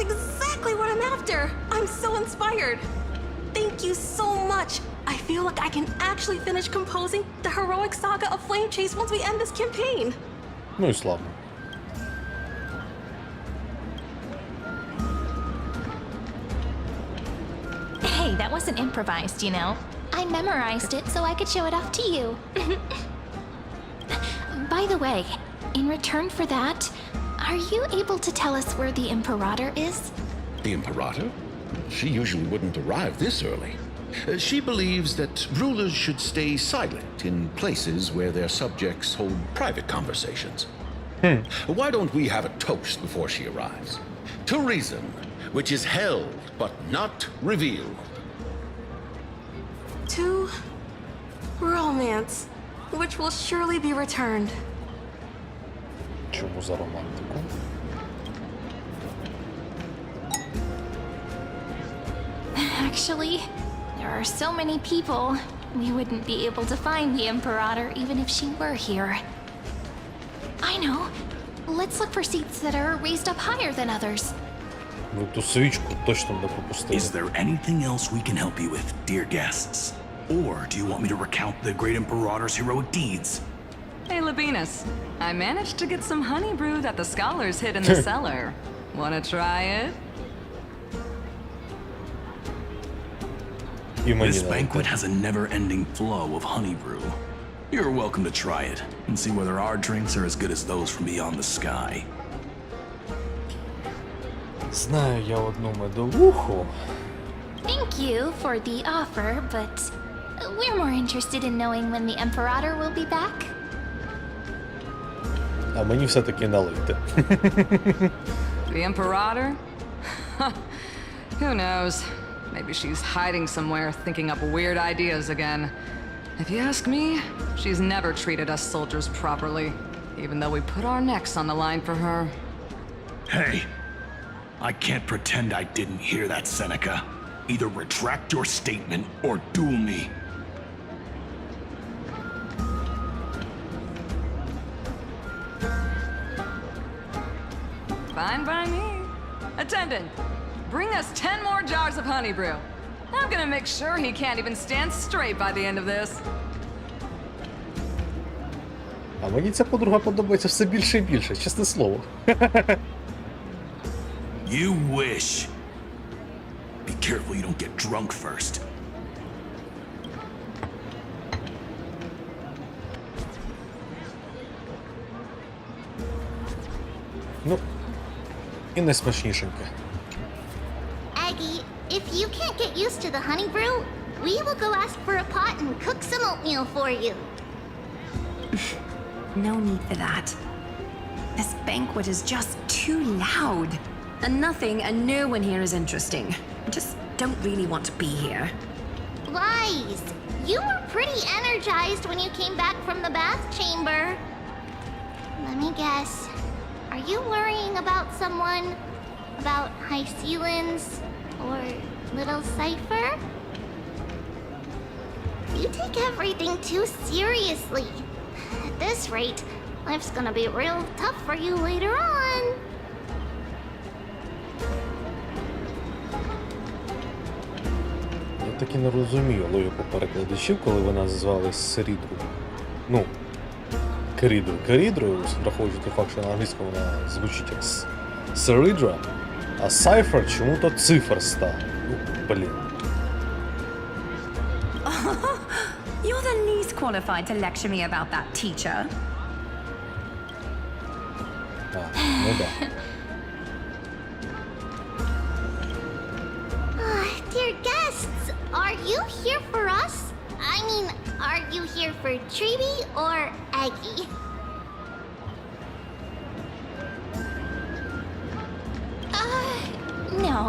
exactly what I'm after. I'm so inspired. Thank you so much. I feel like I can actually finish composing the heroic saga of Flame Chase once we end this campaign. Ну і славно. Hey, that wasn't improvised, you know. I memorized it so I could show it off to you. By the way, in return for that, are you able to tell us where the Imperator is? The Imperator? She usually wouldn't arrive this early. She believes that rulers should stay silent in places where their subjects hold private conversations. Why don't we have a toast before she arrives? To reason, which is held but not revealed. To romance, which will surely be returned. Чому за романтику? Actually, there are so many people, we wouldn't be able to find the Imperator even if she were here. I know. Let's look for seats that are raised up higher than others. Ви ту свічку точно не пропустили. Is there anything else we can help you with, dear guests? Or do you want me to recount the great Imperator's heroic deeds? Hey, Labinas. I managed to get some honey brew that the scholars hid in the cellar. Wanna try it? This banquet has a never-ending flow of honey brew. You're welcome to try it and see whether our drinks are as good as those from beyond the sky. Знаю я одну медовуху. Thank you for the offer, but we're more interested in knowing when the Imperator will be back. А мені все-таки налийте. The Imperator? Who knows? Maybe she's hiding somewhere, thinking up weird ideas again. If you ask me, she's never treated us soldiers properly, even though we put our necks on the line for her. Hey, I can't pretend I didn't hear that, Seneca. Either retract your statement or duel me. Fine by me. Attendant, bring us 10 more jars of honey brew. I'm gonna make sure he can't even stand straight by the end of this. А мені ця подруга подобається все більше і більше, чесне слово. You wish. Be careful you don't get drunk first. Ну, і найсмачнішеньке. Aggie, if you can't get used to the honey brew, we will go ask for a pot and cook some oatmeal for you. No need for that. This banquet is just too loud. And nothing and no one here is interesting. I just don't really want to be here. Lies! You were pretty energized when you came back from the bath chamber. Let me guess. Are you worrying about someone? About High Sealins? Or Little Cypher? You take everything too seriously. At this rate, life's gonna be real tough for you later on. Я таки не розумію логіку перекладачів, коли вона назвали Серідру. Ну, Керідрою, враховуючи той факт, що на англійському вона звучить як Серідра, а Cypher чому-то циферста. Ну, блін. You're the least qualified to lecture me about that, teacher. Ну да. Dear guests, are you here for us? I mean, are you here for Treeby or Aggie? No.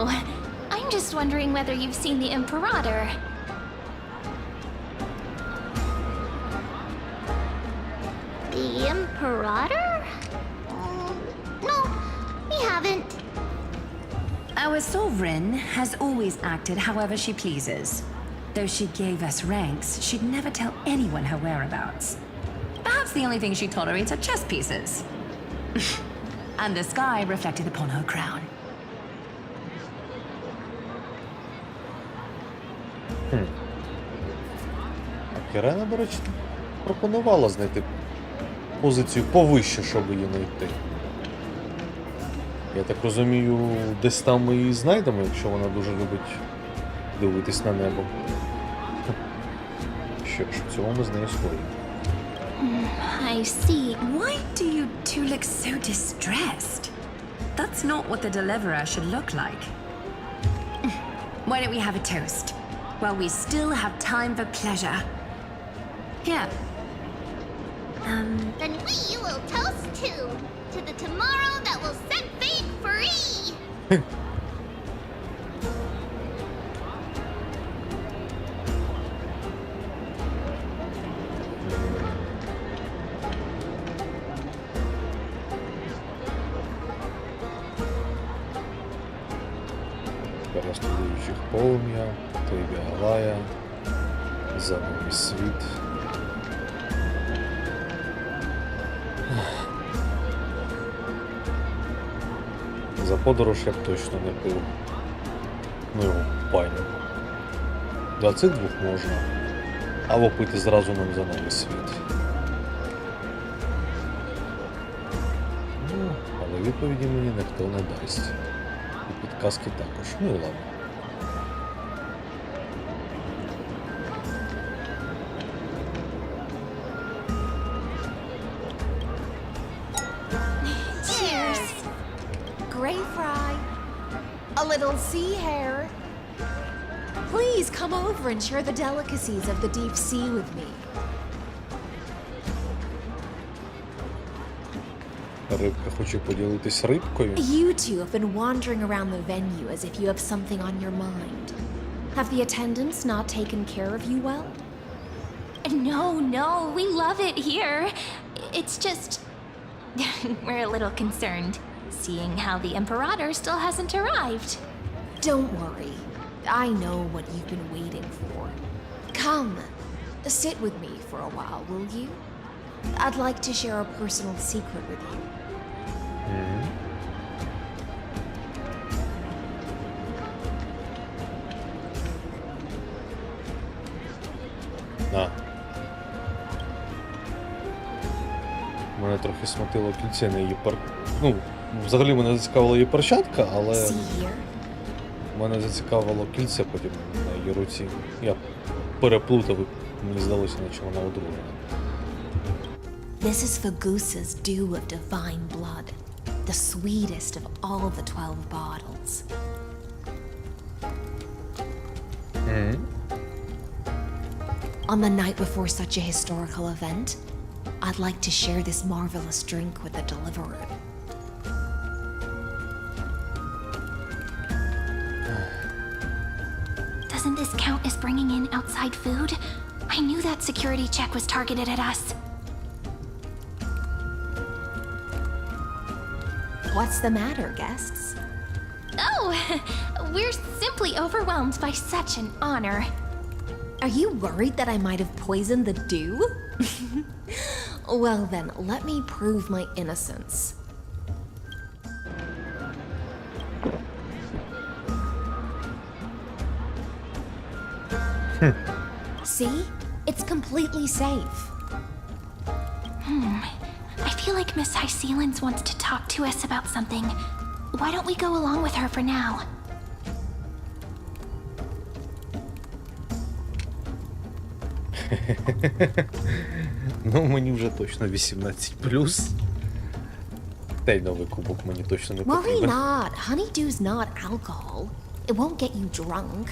I'm just wondering whether you've seen the Imperator. The Imperator? No, we haven't. Our sovereign has always acted however she pleases. Though she gave us ranks, she'd never tell anyone her whereabouts. Perhaps the only thing she tolerates are chess pieces. And the sky reflected upon her crown. А Кірена, до речі, пропонувала знайти позицію повище, щоб її знайти. Я так розумію, десь там ми її знайдемо, якщо вона дуже любить дивитись на небо. Що ж, в цьому ми з нею схожі. I see. Why do you two look so distressed? That's not what the deliverer should look like. Why don't we have a toast? While we still have time for pleasure. Here. Then we will toast to the tomorrow that will set fate free. Розслідуючих полум'я, Тобі Аглая, за новий світ. За подорож я б точно не пив. Ну його пані. До цих двох можна. Або пити зразу нам за новий світ. Ну, але відповіді мені ніхто не дасть. І підказки також. Ну і ладно. fry. A little sea hare. Please come over and share the delicacies of the deep sea with me. Рибка хоче поділитись рибкою. You two have been wandering around the venue as if you have something on your mind. Have the attendants not taken care of you well? No, we love it here. It's just... we're a little concerned, seeing how the Imperator still hasn't arrived. Don't worry. I know what you've been waiting for. Come, sit with me for a while, will you? I'd like to share a personal secret with you. На. Мене трохи смутило кільце на її Ну, взагалі мене зацікавила її перчатка, але мене зацікавило кільце потім на її руці. Я переплутав, мені здалося, наче вона одружена. This is Fagusa's dew of divine blood, the sweetest of all the 12 bottles. On the night before such a historical event, I'd like to share this marvelous drink with the deliverer. Doesn't this count as bringing in outside food? I knew that security check was targeted at us. What's the matter, guests? Oh, we're simply overwhelmed by such an honor. Are you worried that I might have poisoned the dew? Well then, let me prove my innocence. See? It's completely safe. I feel like Miss High Sealins wants to talk to us about something. Why don't we go along with her for now? Ну, мені вже точно 18+. Та й новий кубок мені точно не Worry потрібен. not. Honeydew's not alcohol. It won't get you drunk.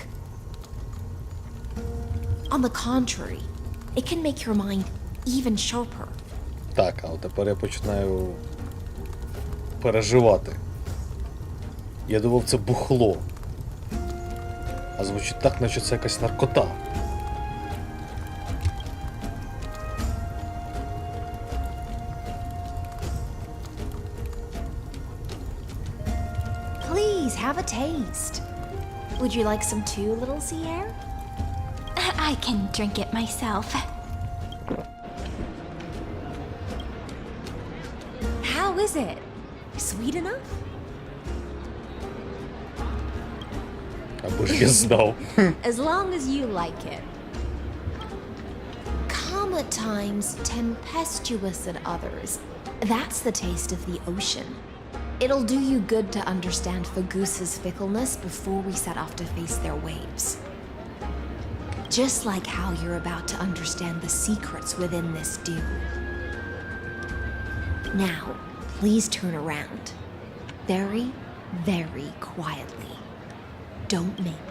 On the contrary, it can make your mind even sharper. Так, а от тепер я починаю переживати. Я думав, це бухло. А звучить так, наче це якась наркота. Please have a taste. Would you like some too, little sea air? I can drink it myself. How is it? Sweet enough? Або ж я знав. As long as you like it. Calm at times, tempestuous at others. That's the taste of the ocean. It'll do you good to understand Fagusa's fickleness before we set off to face their waves. Just like how you're about to understand the secrets within this dew. Now, please turn around. Very, very quietly. Don't make.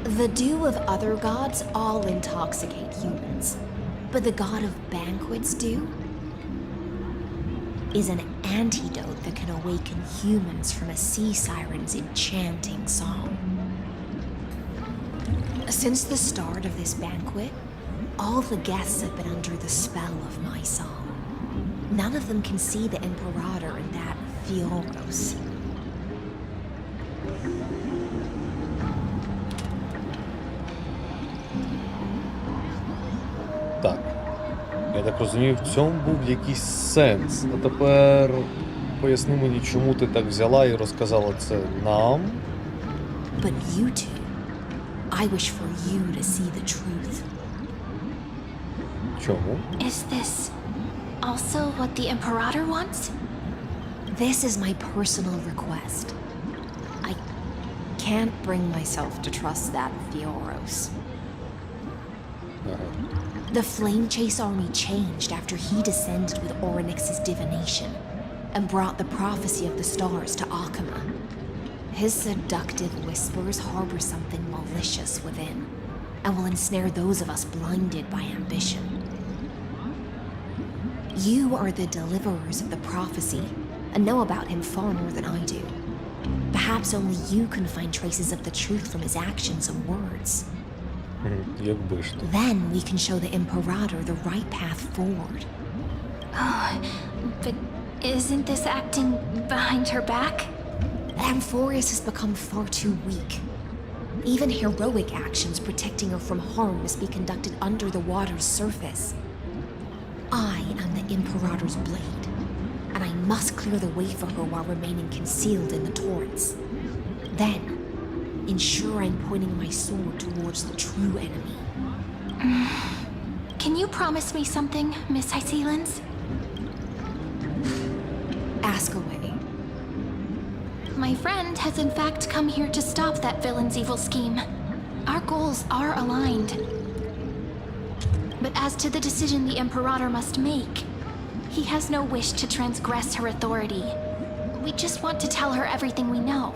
The dew of other gods all intoxicate humans, but the god of banquets dew is an antidote that can awaken humans from a sea siren's enchanting song. Since the start of this banquet, all the guests have been under the spell of my song. None of them can see the Imperator in that Fioros. Так. Я так розумію, в цьому був якийсь сенс. А тепер поясни мені, чому ти так взяла і розказала це нам. But you two, I wish for you to see the truth. Чому? Is this also what the Imperator wants? This is my personal request. I can't bring myself to trust that Theoros. The Flame Chase army changed after he descended with Orynyx's divination and brought the prophecy of the stars to Akama. His seductive whispers harbor something malicious within, and will ensnare those of us blinded by ambition. You are the deliverers of the prophecy, and know about him far more than I do. Perhaps only you can find traces of the truth from his actions and words. Then we can show the Imperator the right path forward. Oh, but isn't this acting behind her back? Amorfeus has become far too weak. Even heroic actions protecting her from harm must be conducted under the water's surface. I am the Imperator's blade, and I must clear the way for her while remaining concealed in the torrents. Then, ensure I'm pointing my sword towards the true enemy. Can you promise me something, Miss Hycelens? Ask away. My friend has in fact come here to stop that villain's evil scheme. Our goals are aligned. But as to the decision the Imperator must make, he has no wish to transgress her authority. We just want to tell her everything we know.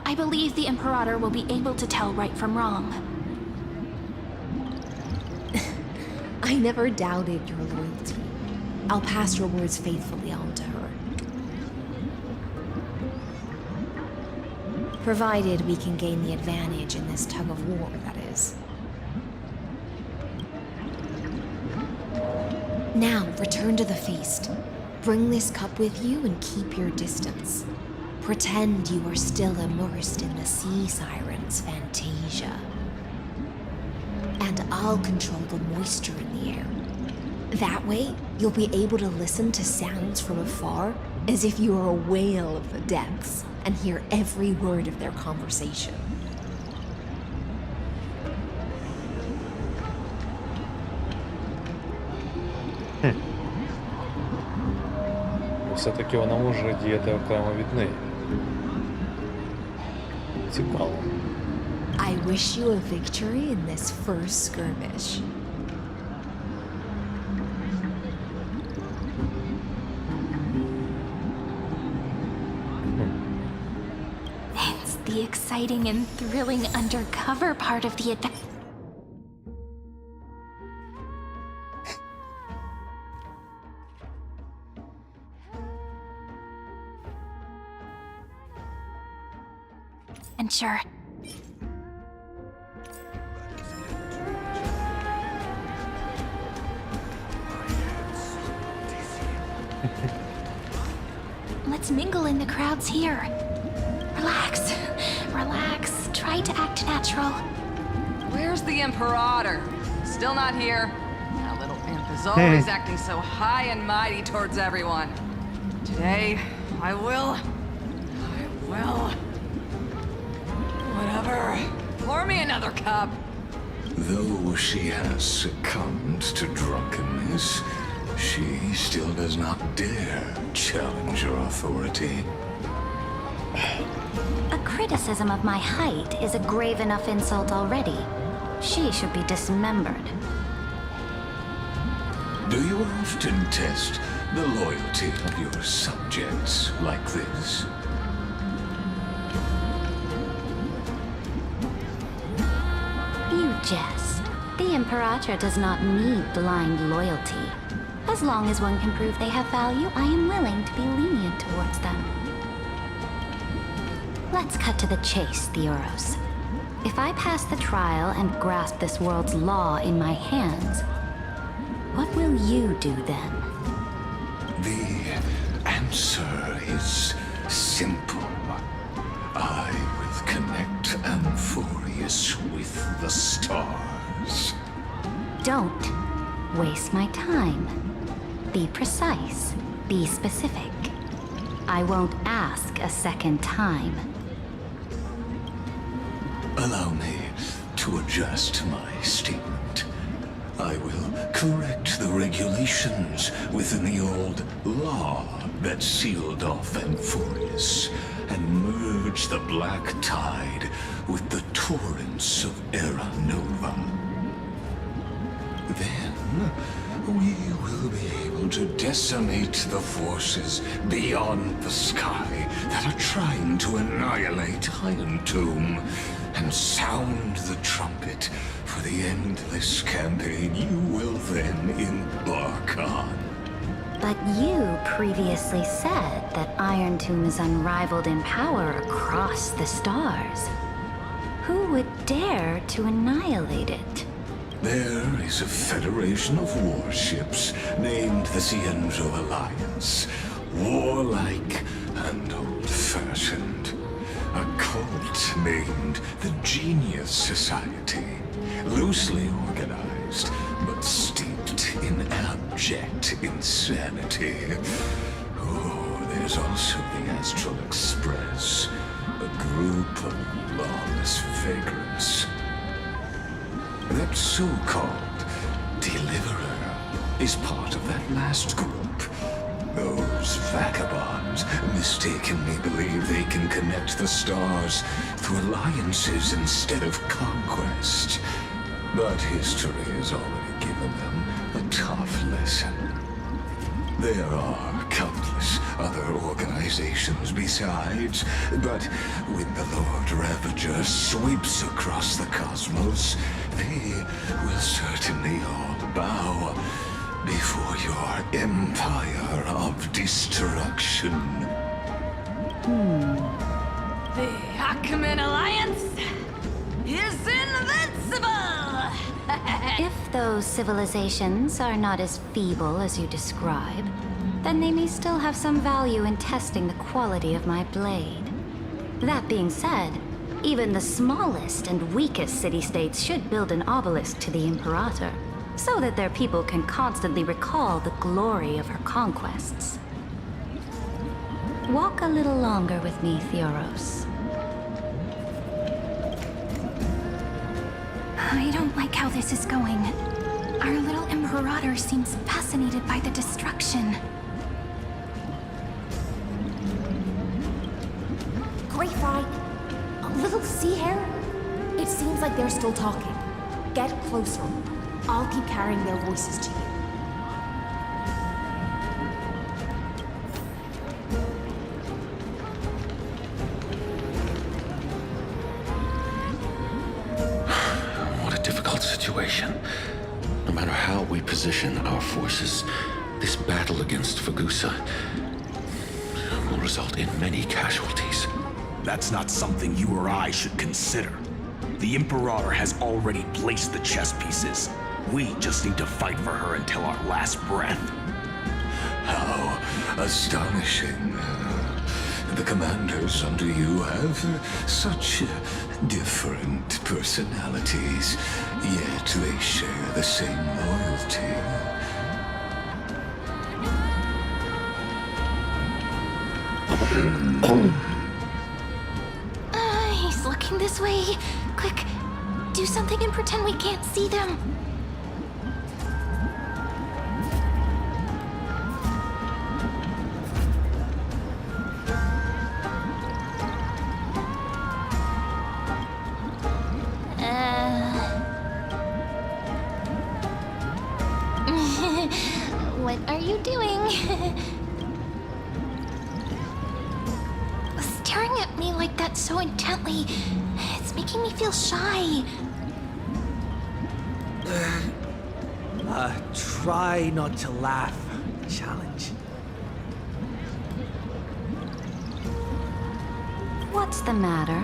I believe the Imperator will be able to tell right from wrong. I never doubted your loyalty. I'll pass your words faithfully on to her. Provided we can gain the advantage in this tug of war, that is. Now, return to the feast. Bring this cup with you and keep your distance. Pretend you are still immersed in the sea siren's fantasia. And I'll control the moisture in the air. That way, you'll be able to listen to sounds from afar as if you are a whale of the depths and hear every word of their conversation. Все-таки вона може діяти окремо від неї. Цікаво. I wish you a victory in this first skirmish. It's the exciting and thrilling undercover part of the adventure. Sure. Let's mingle in the crowds here. Relax. Relax. Try to act natural. Where's the Imperator? Still not here. That little imp is always acting so high and mighty towards everyone. Today, I will. Whatever. Pour me another cup. Though she has succumbed to drunkenness, she still does not dare challenge your authority. A criticism of my height is a grave enough insult already. She should be dismembered. Do you often test the loyalty of your subjects like this? You jest. The Imperator does not need blind loyalty. As long as one can prove they have value, I am willing to be lenient towards them. Let's cut to the chase, Theoros. If I pass the trial and grasp this world's law in my hands, what will you do then? The answer is simple. I will connect Amorfeus with the stars. Don't waste my time. Be precise. Be specific. I won't ask a second time. Allow me to adjust my statement. I will correct the regulations within the old law that sealed off Amorfeussu and merge the black tide with the torrents of Era Nova. Then we will be able to decimate the forces beyond the sky that are trying to annihilate Iron Tomb and sound the trumpet for the endless campaign you will then embark on. But you previously said that Iron Tomb is unrivaled in power across the stars. Who would dare to annihilate it? There is a federation of warships named the Cienzo Alliance, warlike and old-fashioned. A cult named the Genius Society, loosely organized, but steeped in abject insanity. Oh, there's also the Astral Express, a group of lawless vagrants. That so-called Deliverer is part of that last group. Those vagabonds mistakenly believe they can connect the stars through alliances instead of conquest. But history has already given them a tough lesson. There are countless other organizations besides, but when the Lord Ravager sweeps across the cosmos, they will certainly all bow before your empire of destruction. The Achaemenid Alliance is invincible! If those civilizations are not as feeble as you describe, then they may still have some value in testing the quality of my blade. That being said, even the smallest and weakest city-states should build an obelisk to the Imperator, so that their people can constantly recall the glory of her conquests. Walk a little longer with me, Theoros. I don't like how this is going. Our little Imperator seems fascinated by the destruction. Great Fry, a little sea hare? It seems like they're still talking. Get closer. I'll keep carrying their voices to you. What a difficult situation. No matter how we position our forces, this battle against Fagusa will result in many casualties. That's not something you or I should consider. The Imperator has already placed the chess pieces. We just need to fight for her until our last breath. How astonishing. The commanders under you have such different personalities, yet they share the same loyalty. He's looking this way. Quick, do something and pretend we can't see them. What are you doing? Staring at me like that so intently, it's making me feel shy. Try not to laugh. Challenge. What's the matter?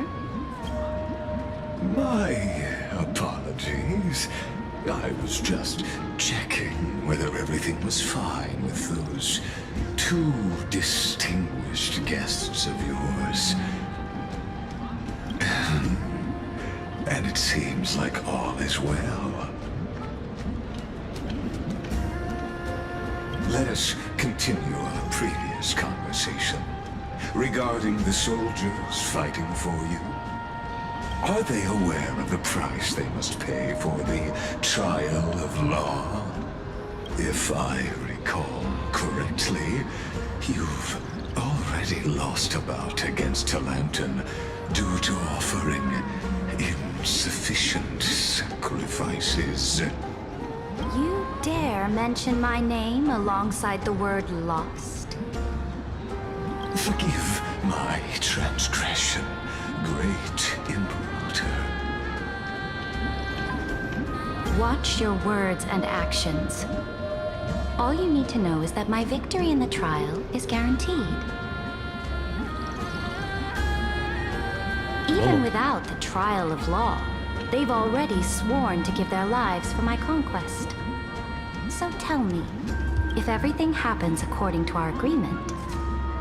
My apologies. I was just checking whether everything was fine with those two distinguished guests of yours. And it seems like all is well. Let us continue our previous conversation regarding the soldiers fighting for you. Are they aware of the price they must pay for the trial of law? If I recall correctly, you've already lost a bout against Talanton due to offering insufficient sacrifices. You dare mention my name alongside the word lost? Forgive my transgression, great Imperator. Watch your words and actions. All you need to know is that my victory in the trial is guaranteed. Even without the trial of law, they've already sworn to give their lives for my conquest. So tell me, if everything happens according to our agreement,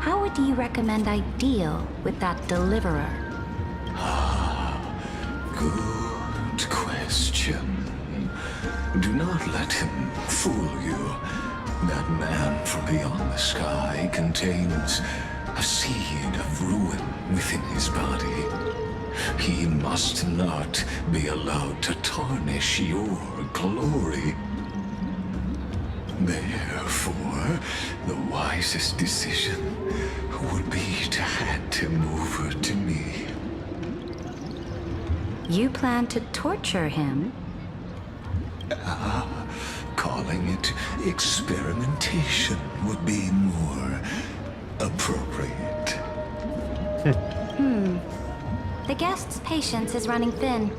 how would you recommend I deal with that deliverer? Good question. Do not let him fool you. That man from beyond the sky contains a seed of ruin within his body. He must not be allowed to tarnish your glory. Therefore, the wisest decision would be to hand him over to me. You plan to torture him? Calling it experimentation would be more appropriate. The guest's patience is running thin.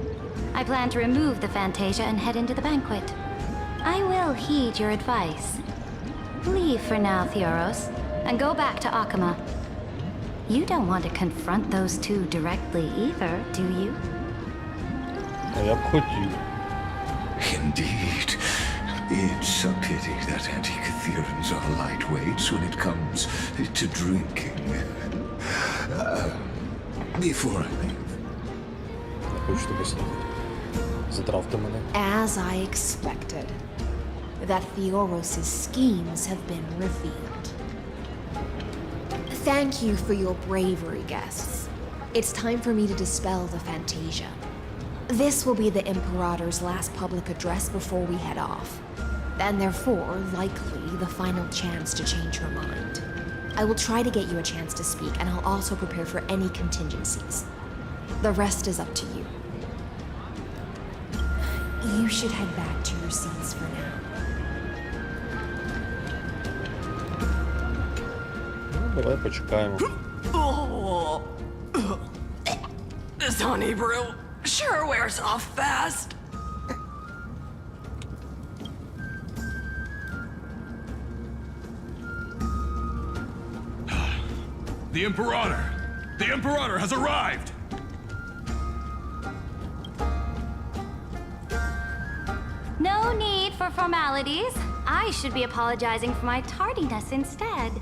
I plan to remove the Fantasia and head into the banquet. I will heed your advice. Leave for now, Theoros, and go back to Akama. You don't want to confront those two directly either, do you? Я б хотів. Indeed. It's a pity that Antikytherans are lightweights when it comes to drinking. Before I leave. Я хочу тебе слухати. Затравте мене. As I expected, that Theoros' schemes have been revealed. Thank you for your bravery, guests. It's time for me to dispel the Fantasia. This will be the Imperator's last public address before we head off, and therefore, likely, the final chance to change her mind. I will try to get you a chance to speak, and I'll also prepare for any contingencies. The rest is up to you. You should head back to your seats for now. Ну, давай почекаємо. This honey brew sure wears off fast. The Imperator! The Imperator has arrived! No need for formalities. I should be apologizing for my tardiness instead.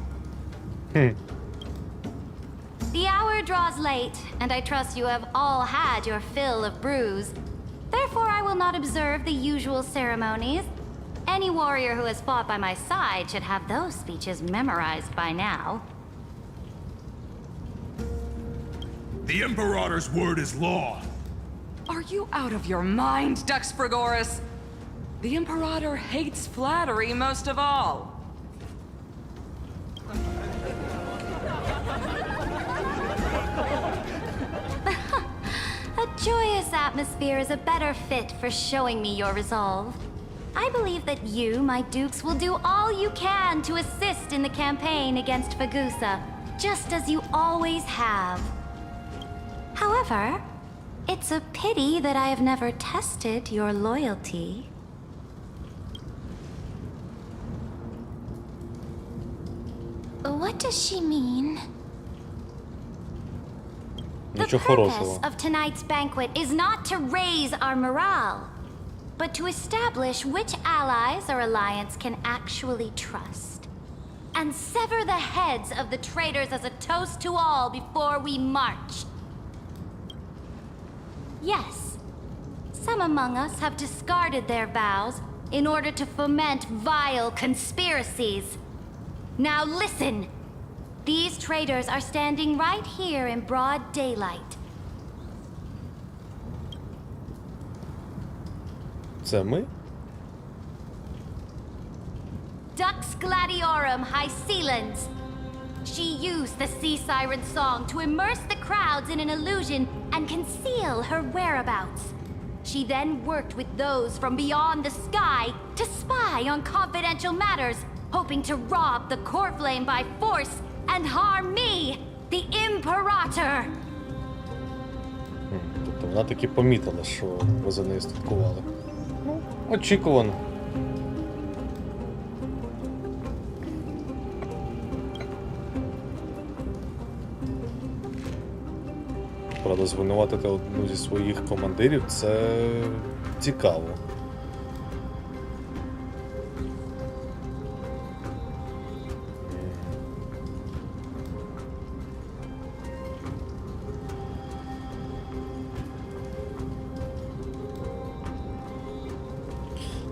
The hour draws late, and I trust you have all had your fill of brews. Therefore, I will not observe the usual ceremonies. Any warrior who has fought by my side should have those speeches memorized by now. The Imperator's word is law. Are you out of your mind, Dux Frigoris? The Imperator hates flattery most of all. A joyous atmosphere is a better fit for showing me your resolve. I believe that you, my dukes, will do all you can to assist in the campaign against Fagusa, just as you always have. However, it's a pity that I have never tested your loyalty. What does she mean? The Нічого purpose хорошого. of tonight's banquet is not to raise our morale, but to establish which allies our alliance can actually trust, and sever the heads of the traitors as a toast to all before we march. Yes, some among us have discarded their vows in order to foment vile conspiracies. Now listen! These traitors are standing right here in broad daylight. Це ми? Dux Gladiorum Hycelans. She used the sea siren song to immerse the crowds in an illusion and conceal her whereabouts. She then worked with those from beyond the sky to spy on confidential matters, hoping to rob the core flame by force and harm me, the Imperator. Тобто вона таки помітила, що ви за нею слідкували. Ну, очікувано. Правда, звинуватити одну зі своїх командирів – це цікаво.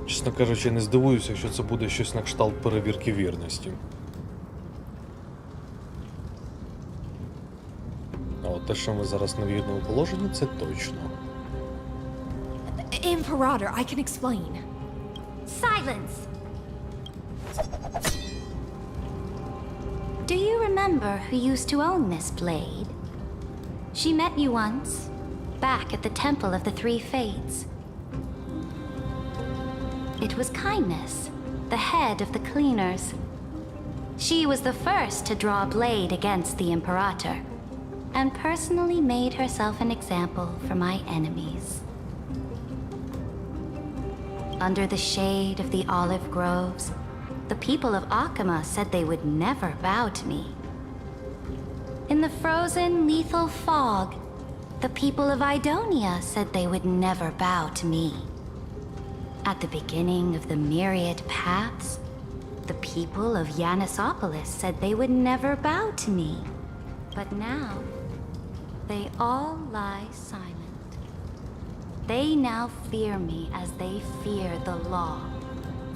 Чесно кажучи, не здивуюся, якщо це буде щось на кшталт перевірки вірності. А от те, що ми зараз на вірному положенні, це точно. Imperator, I can explain. Silence! Do you remember who used to own this blade? She met you once, back at the Temple of the Three Fates. It was Kindness, the head of the cleaners. She was the first to draw a blade against the Imperator, and personally made herself an example for my enemies. Under the shade of the olive groves, the people of Akama said they would never bow to me. In the frozen, lethal fog, the people of Idonia said they would never bow to me. At the beginning of the myriad paths, the people of Yanisopolis said they would never bow to me. But now, they all lie silent. They now fear me as they fear the law.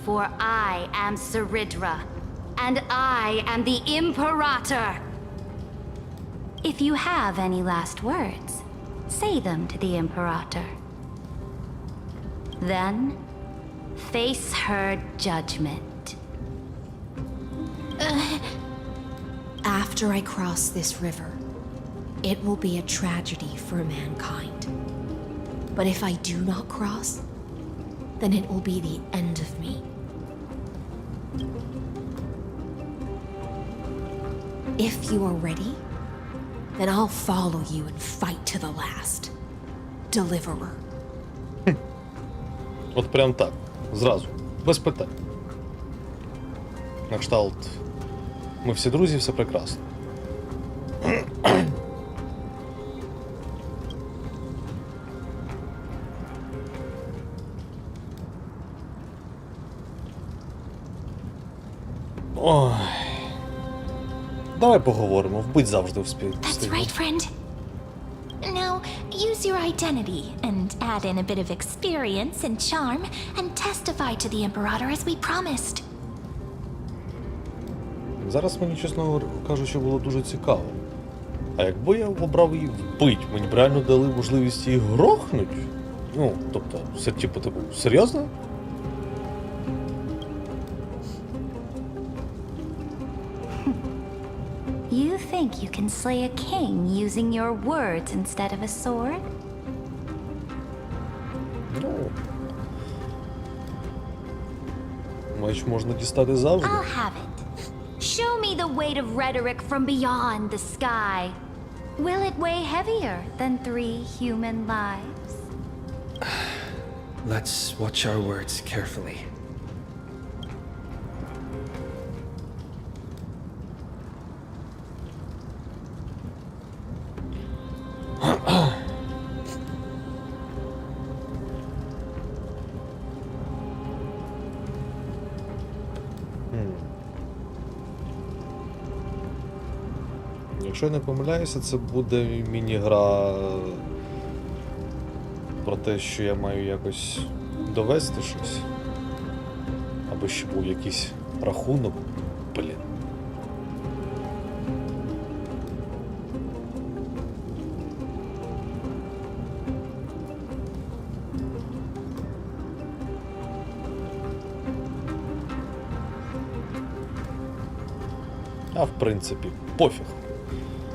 For I am Ceridra, and I am the Imperator. If you have any last words, say them to the Imperator. Then, face her judgment. After I cross this river, it will be a tragedy for mankind. But if I do not cross, then it will be the end of me. If you are ready, then I'll follow you and fight to the last. Deliverer. От прям так, зразу, без питань. На кшталт, ми всі друзі, все прекрасно. Ой. Давай поговоримо, вбить завжди встигну. That's right, friend. Now, use your identity and add in a bit of experience and charm and testify to the Imperator as we promised. Зараз мені, чесно кажучи, було дуже цікаво. А якби я обрав її вбить, мені б реально дали можливість її грохнуть? Ну, тобто, типу, серйозно? You think you can slay a king using your words instead of a sword? Ну, меч можна дістати завжди. I'll have it. Show me the weight of rhetoric from beyond the sky. Will it weigh heavier than 3 human lives? Let's watch our words carefully. Якщо я не помиляюся, це буде міні-гра про те, що я маю якось довести щось. Або ще був якийсь рахунок. Блін. А в принципі, пофіг.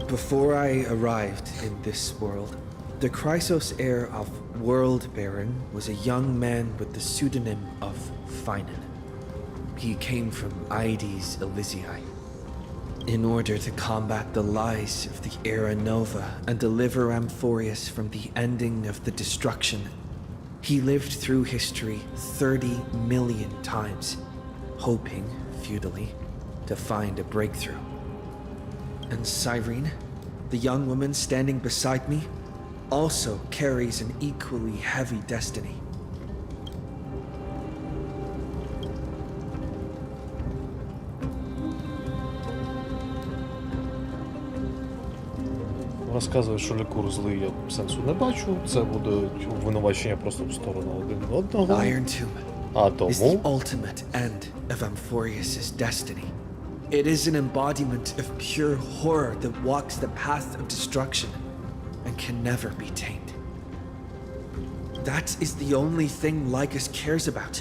Before I arrived in this world, the Chrysos heir of World Baron was a young man with the pseudonym of Finan. He came from Aides Elysiae. In order to combat the lies of the Era Nova and deliver Amorfeus from the ending of the destruction, he lived through history 30 million times, hoping, futilely, to find a breakthrough. And Cyrene, the young woman standing beside me, also carries an equally heavy destiny. Розказує, що Лікур злий, я сенсу не бачу. Це будуть обвинувачення просто в сторону один одного. Iron Tomb А is the тому... ultimate end of Amorfeus's destiny. It is an embodiment of pure horror that walks the path of destruction and can never be tamed. That is the only thing Lycus cares about.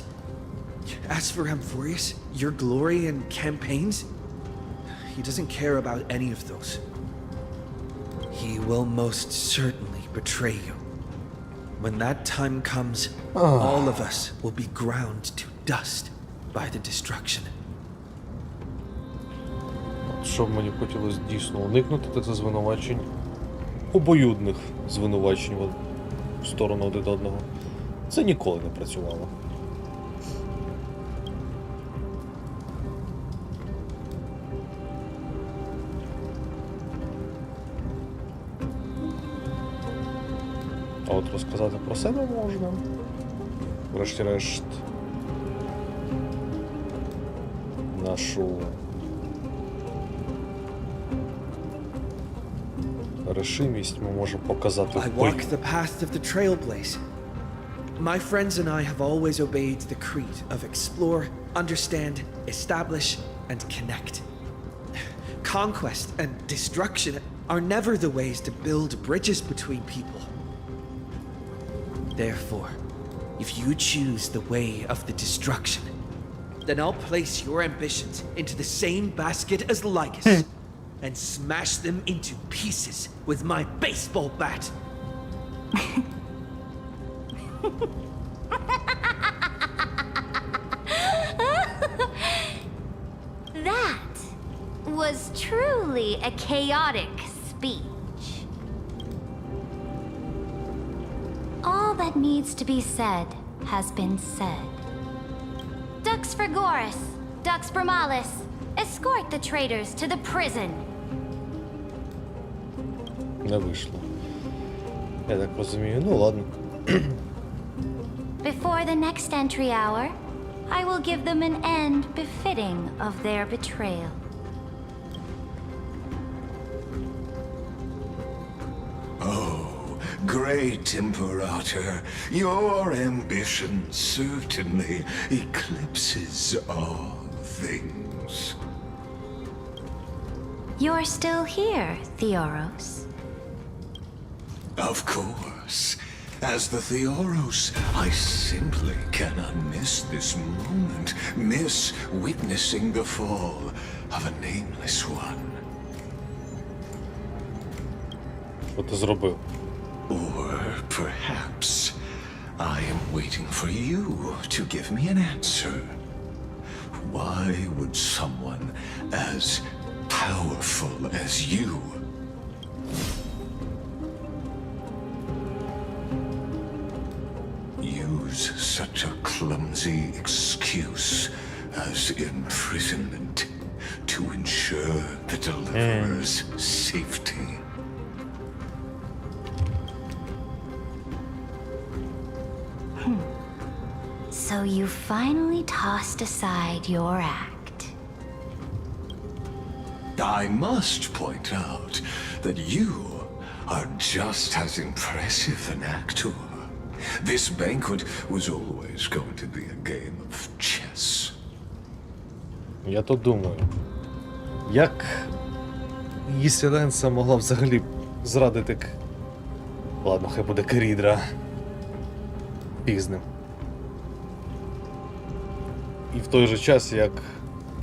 As for Amorfeus, your glory and campaigns, he doesn't care about any of those. He will most certainly betray you. When that time comes, all of us will be ground to dust by the destruction. Що б мені хотілося дійсно уникнути, то це звинувачень, обоюдних звинувачень в сторону один одного. Це ніколи не працювало. А от розказати про себе можна. Врешті-решт, нашу решимість ми можемо показати I в бою. walk the path of the trailblaze. My friends and I have always obeyed the creed of explore, understand, establish, and connect. Conquest and destruction are never the ways to build bridges between people. Therefore, if you choose the way of the destruction, then I'll place your ambitions into the same basket as Lycus and smash them into pieces with my baseball bat. That was truly a chaotic speech. All that needs to be said has been said. Dux Frigoris, Dux Bromalis, escort the traitors to the prison. Не вийшло. Я так розумію, ну ладно. Before the next entry hour, I will give them an end befitting of their betrayal. Oh, great Imperator, your ambition certainly eclipses all things. You're still here, Theoros. Of course. As the Theoros, I simply cannot miss this moment, miss witnessing the fall of a nameless one. Що ти зробив? Or perhaps I am waiting for you to give me an answer. Why would someone as powerful as you use such a clumsy excuse as imprisonment to ensure the deliverer's safety? So you finally tossed aside your act. I must point out that you are just as impressive an actor. This banquet was always going to be a game of chess. Я то думаю, як її Сіленса могла взагалі зрадити Ладно, хай буде Керідра. Пізним. І в той же час, як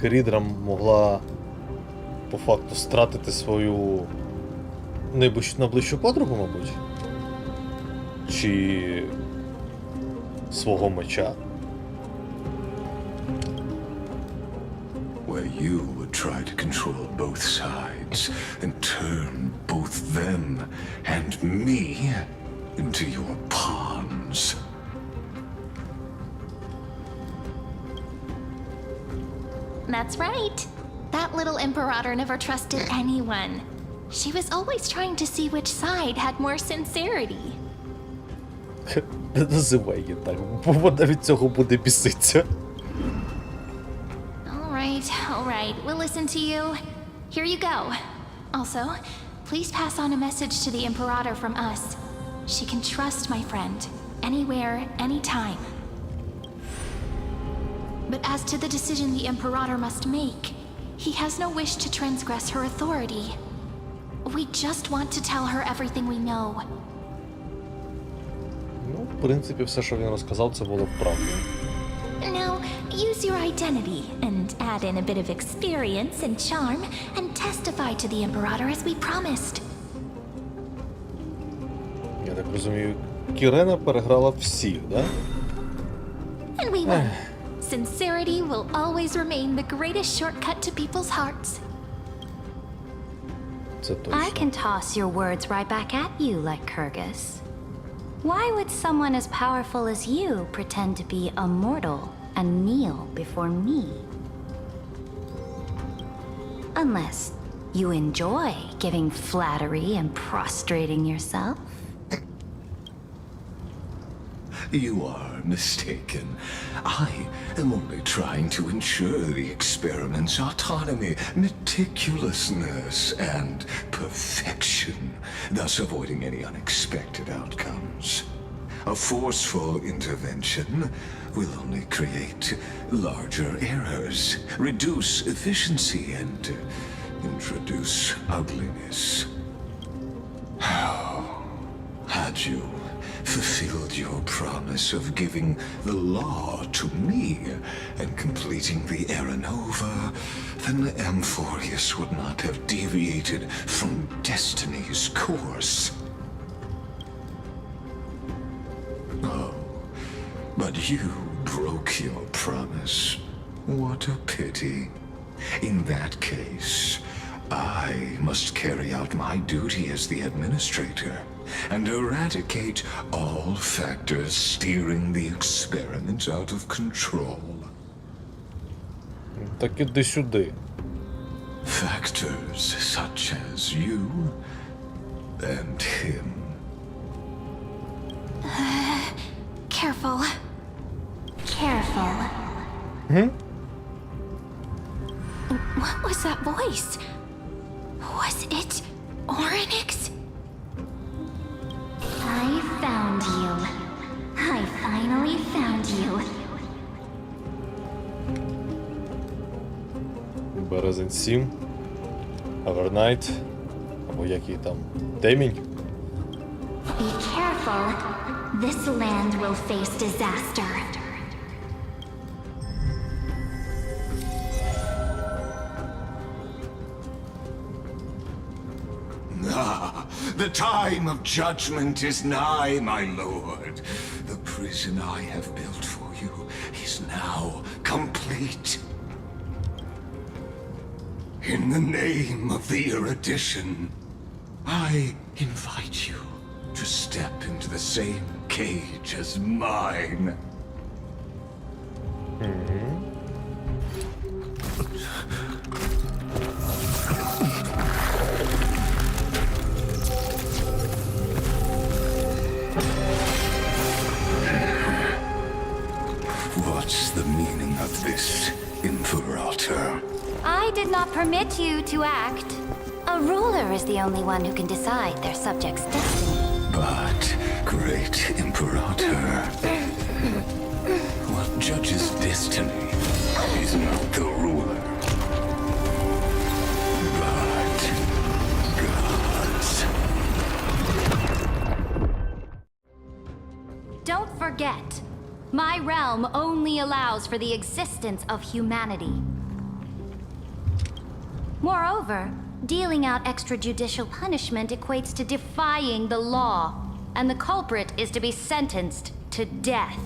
Керідра могла по факту стратити свою найближчу подругу, мабуть? Чи свого меча? Where you would try to control both sides and turn both them and me into your pawns. That's right. That little Imperator never trusted anyone. She was always trying to see which side had more sincerity. Не називай її так, бо вона від цього буде біситися. All right, we'll listen to you. Here you go. Also, please pass on a message to the Imperator from us. She can trust my friend, anywhere, anytime. But as to the decision the Imperator must make, he has no wish to transgress her authority. We just want to tell her everything we know. Ну, в принципі, все, що він розказав, це було б правдою. Now, use your identity and add in a bit of experience and charm and testify to the Imperator as we promised. Я так розумію, Кірена переграла всіх, да? And we win. Sincerity will always remain the greatest shortcut to people's hearts. Це точно. I can toss your words right back at you like Kyrgyz. Why would someone as powerful as you pretend to be a mortal and kneel before me? Unless you enjoy giving flattery and prostrating yourself. You are mistaken. I am only trying to ensure the experiment's autonomy, meticulousness, and perfection, thus avoiding any unexpected outcomes. A forceful intervention will only create larger errors, reduce efficiency, and introduce ugliness. How had you fulfilled your promise of giving the law to me and completing the Aranova, then the Amorfeus would not have deviated from destiny's course. Oh, but you broke your promise. What a pity. In that case, I must carry out my duty as the administrator and eradicate all factors steering the experiment out of control. Так іди сюди. Factors such as you and him. Careful. Careful. What was that voice? Was it Orynyx? I found you. I finally found you. Березень 7. Авернайт. Або який там. Темінь. Be careful. This land will face disaster. Ah, the time of judgment is nigh, my lord. The prison I have built for you is now complete. In the name of the erudition, I invite you to step into the same cage as mine. What's the meaning of this, Imperator? I did not permit you to act. A ruler is the only one who can decide their subject's destiny. But, great Imperator, what judges destiny is not the ruler, but gods. Don't forget, my realm only allows for the existence of humanity. Moreover, dealing out extrajudicial punishment equates to defying the law, and the culprit is to be sentenced to death.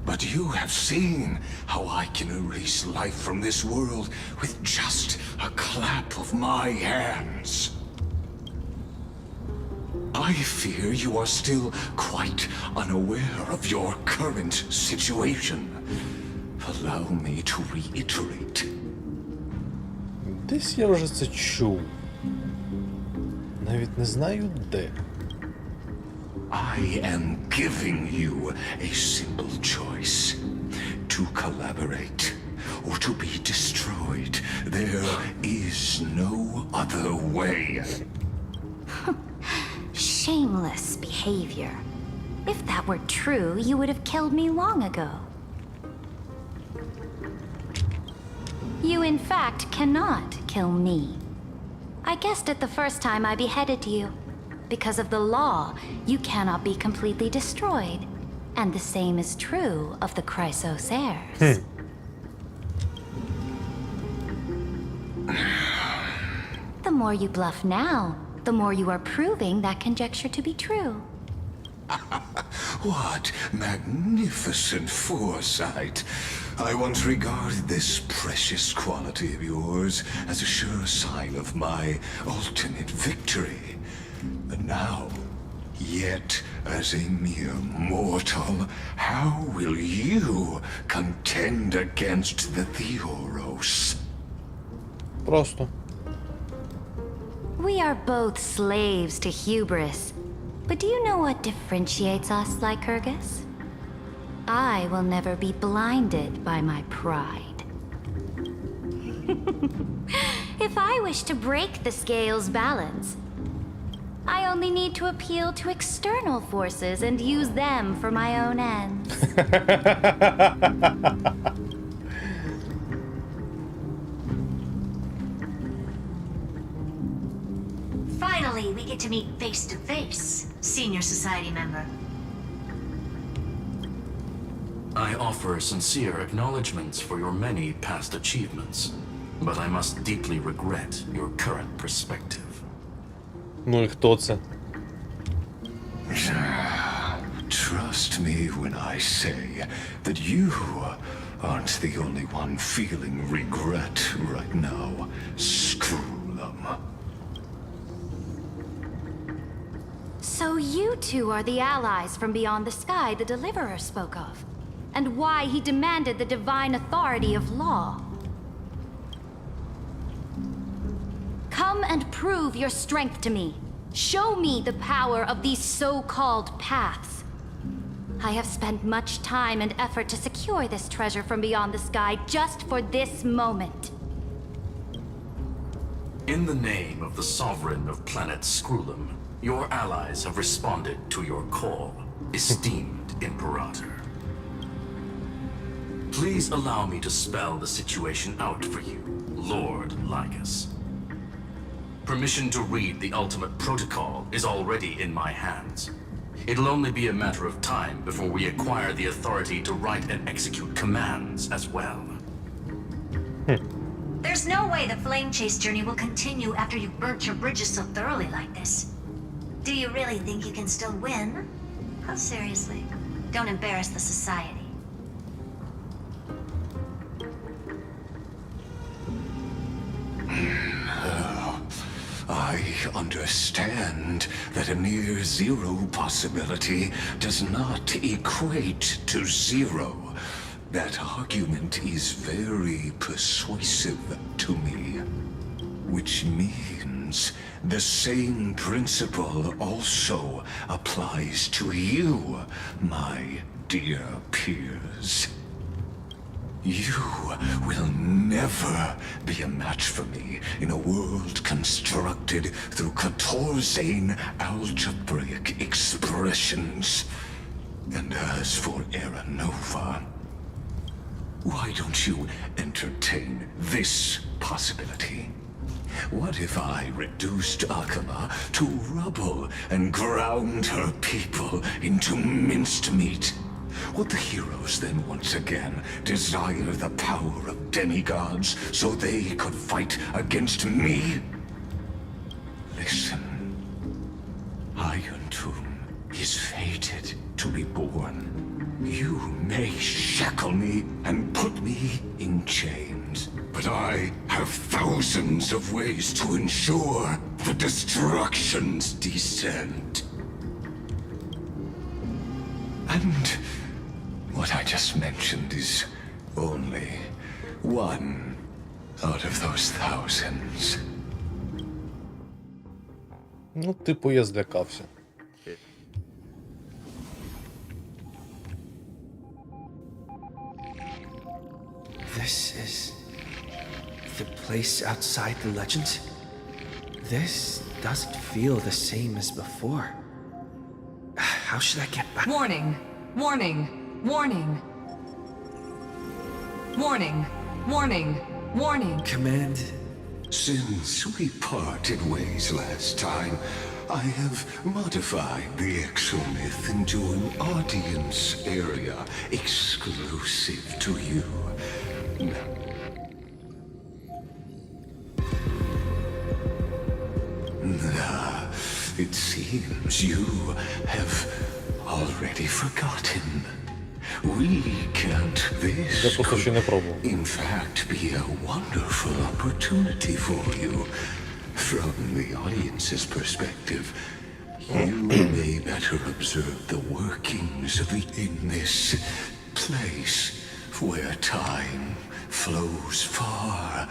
But you have seen how I can erase life from this world with just a clap of my hands. I fear you are still quite unaware of your current situation. Allow me to reiterate. Десь я вже це чув. Навіть не знаю де. I am giving you a simple choice. To collaborate or to be destroyed. There is no other way. Shameless behavior. If that were true, you would have killed me long ago. You in fact cannot kill me. I guessed it the first time I beheaded you. Because of the law, you cannot be completely destroyed. And the same is true of the Chrysos heirs. The more you bluff now, the more you are proving that conjecture to be true. What magnificent foresight. I once regarded this precious quality of yours as a sure sign of my ultimate victory. But now, yet as a mere mortal, how will you contend against the Theoros? Просто. We are both slaves to hubris. But do you know what differentiates us, Lycurgus? I will never be blinded by my pride. If I wish to break the scale's balance, I only need to appeal to external forces and use them for my own ends. Finally, we get to meet face to face, senior society member. I offer sincere acknowledgments for your many past achievements, but I must deeply regret your current perspective. Ну і хто це? Trust me when I say that you aren't the only one feeling regret right now. Screw them. So you two are the allies from beyond the sky the Deliverer spoke of, and why he demanded the divine authority of law. Come and prove your strength to me. Show me the power of these so-called paths. I have spent much time and effort to secure this treasure from beyond the sky just for this moment. In the name of the sovereign of planet Scrulum, your allies have responded to your call, esteemed Imperator. Please allow me to spell the situation out for you, Lord Lycus. Permission to read the ultimate protocol is already in my hands. It'll only be a matter of time before we acquire the authority to write and execute commands as well. There's no way the flame chase journey will continue after you've burnt your bridges so thoroughly like this. Do you really think you can still win? Oh, seriously. Don't embarrass the society. I understand that a near zero possibility does not equate to zero. That argument is very persuasive to me. Which means the same principle also applies to you, my dear peers. You will never be a match for me in a world constructed through 14 algebraic expressions. And as for Era Nova, why don't you entertain this possibility? What if I reduced Akama to rubble and ground her people into minced meat? Would the heroes then once again desire the power of demigods so they could fight against me? Listen. Iron Tomb is fated to be born. You may shackle me and put me in chains, but I have thousands of ways to ensure the destruction's descent. And what I just mentioned is only one out of those thousands. Ну, типу, я злякався. This is the place outside the legends? This doesn't feel the same as before. How should I get back? Warning! Warning! Warning! Warning! Warning! Warning! Command. Since we parted ways last time, I have modified the exomyth into an audience area exclusive to you. It seems you have already forgotten. We can't this could, in fact, be a wonderful opportunity for you. From the audience's perspective, you may better observe the workings of in this place where time flows far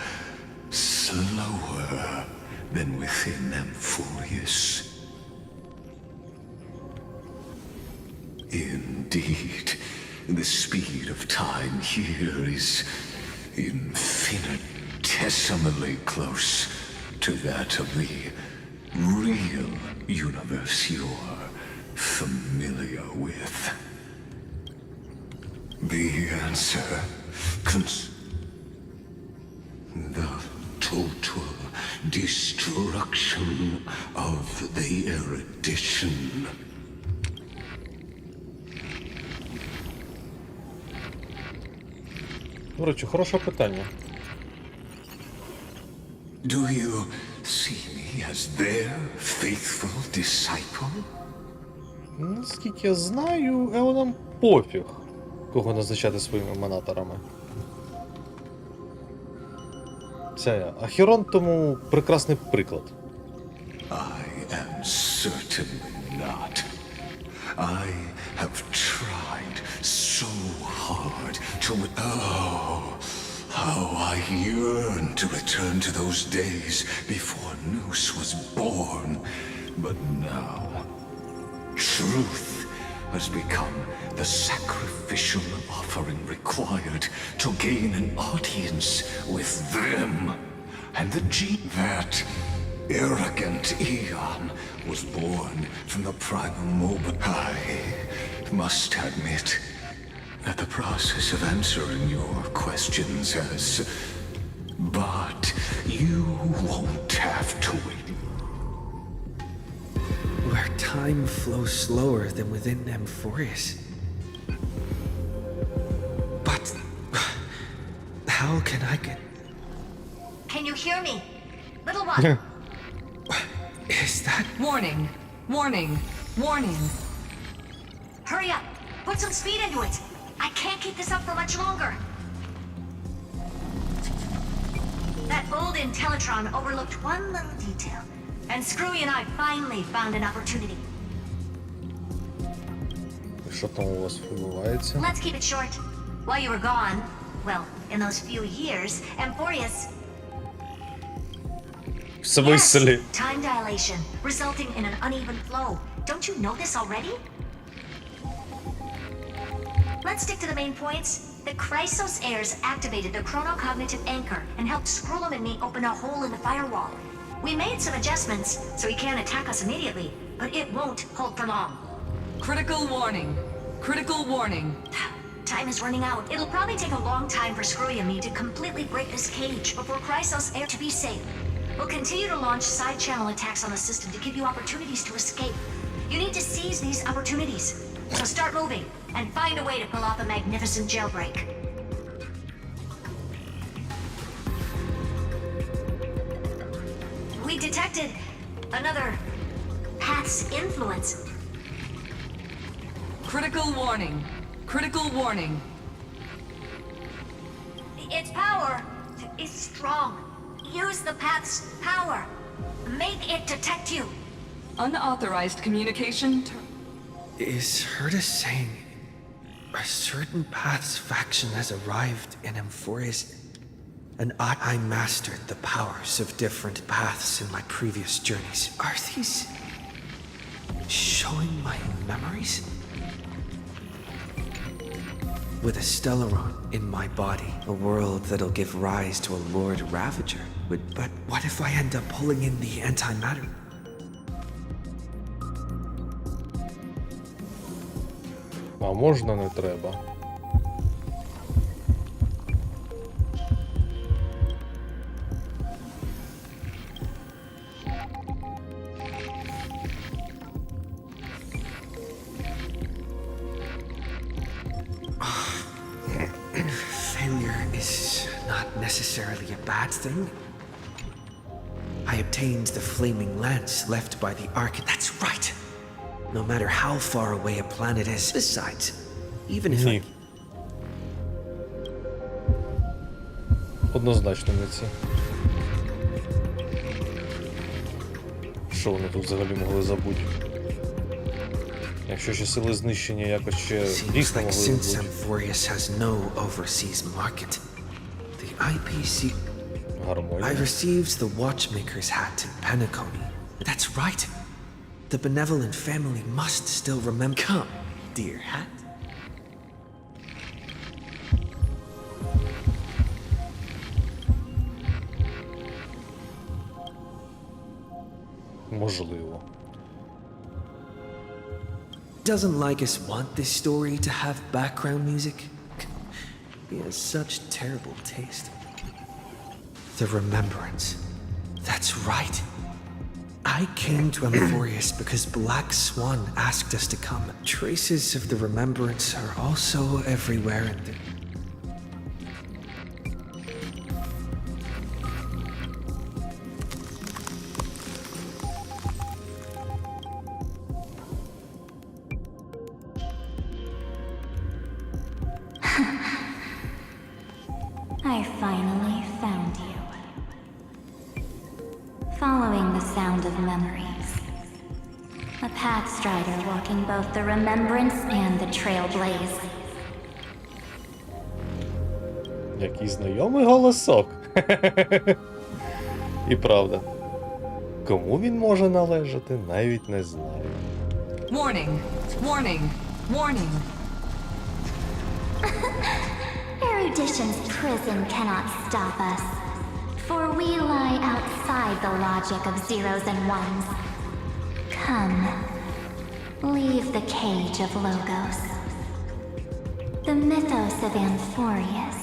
slower than within Amorfeus. Indeed, the speed of time here is infinitesimally close to that of the real universe you're familiar with. The answer the total destruction of the erudition. До речі, хороше питання. Do you see me as their faithful disciple? Наскільки я знаю, Еонам пофіг, кого назначати своїми еманаторами. Це я. А Херон тому прекрасний приклад. I am certainly not. I have tried so hard to... Oh, how I yearn to return to those days before Noose was born. But now, truth has become the sacrificial offering required to gain an audience with them. And the that arrogant Eon was born from the primal moment. I must admit that the process of answering your questions has... But you won't have to wait. Where time flows slower than within Amorfeus. But how can I get... Can you hear me? Little one. Is that... Warning! Warning! Warning! Hurry up! Put some speed into it! I can't keep this up for much longer! That old Intellitron overlooked one little detail, and Screwy and I finally found an opportunity. Що там у вас відбувається? Let's keep it short. While you were gone, well, in those few years, Amorfeus... Yes, time dilation, resulting in an uneven flow. Don't you know this already? Let's stick to the main points. The Chrysos heirs activated the chronocognitive anchor and helped Scrollum and me open a hole in the firewall. We made some adjustments, so he can't attack us immediately, but it won't hold for long. Critical warning. Critical warning. Time is running out. It'll probably take a long time for Screwy and me to completely break this cage before Chrysos heir to be safe. We'll continue to launch side-channel attacks on the system to give you opportunities to escape. You need to seize these opportunities. So start moving, and find a way to pull off a magnificent jailbreak. We detected another path's influence. Critical warning. Critical warning. Its power is strong. Use the path's power. Make it detect you. Unauthorized communication. Is Herta saying a certain path's faction has arrived in Amphorius, and I mastered the powers of different paths in my previous journeys? Are these showing my memories? With a Stellaron in my body, a world that'll give rise to a Lord Ravager. But what if I end up pulling in the antimatter? А можна не треба? Failure is not necessarily a bad thing. I obtained the flaming lance left by the Ark. That's right! No matter how far away a planet is. Besides, even if I... Однозначно не це. Що вони тут взагалі могли забути? Якщо ще сили знищення якось ще дійсно могли Since забути. Amphorius has no overseas market, the IPC... I received the Watchmaker's hat in Penacony. That's right. The benevolent family must still remember... Come, dear hat. Можливо. Doesn't Lycus want this story to have background music? He has such terrible taste. The Remembrance. That's right. I came to Amorfeus because Black Swan asked us to come. Traces of the Remembrance are also everywhere in the... I finally found you. Following the sound of memories. A pathstrider walking both the Remembrance and the Trailblaze. Який знайомий голосок. І правда. Кому він може належати, навіть не знаю. Warning. Warning. Warning. Erudition's prison cannot stop us, for we lie outside the logic of zeros and ones. Come, leave the cage of Logos. The mythos of Amorfeus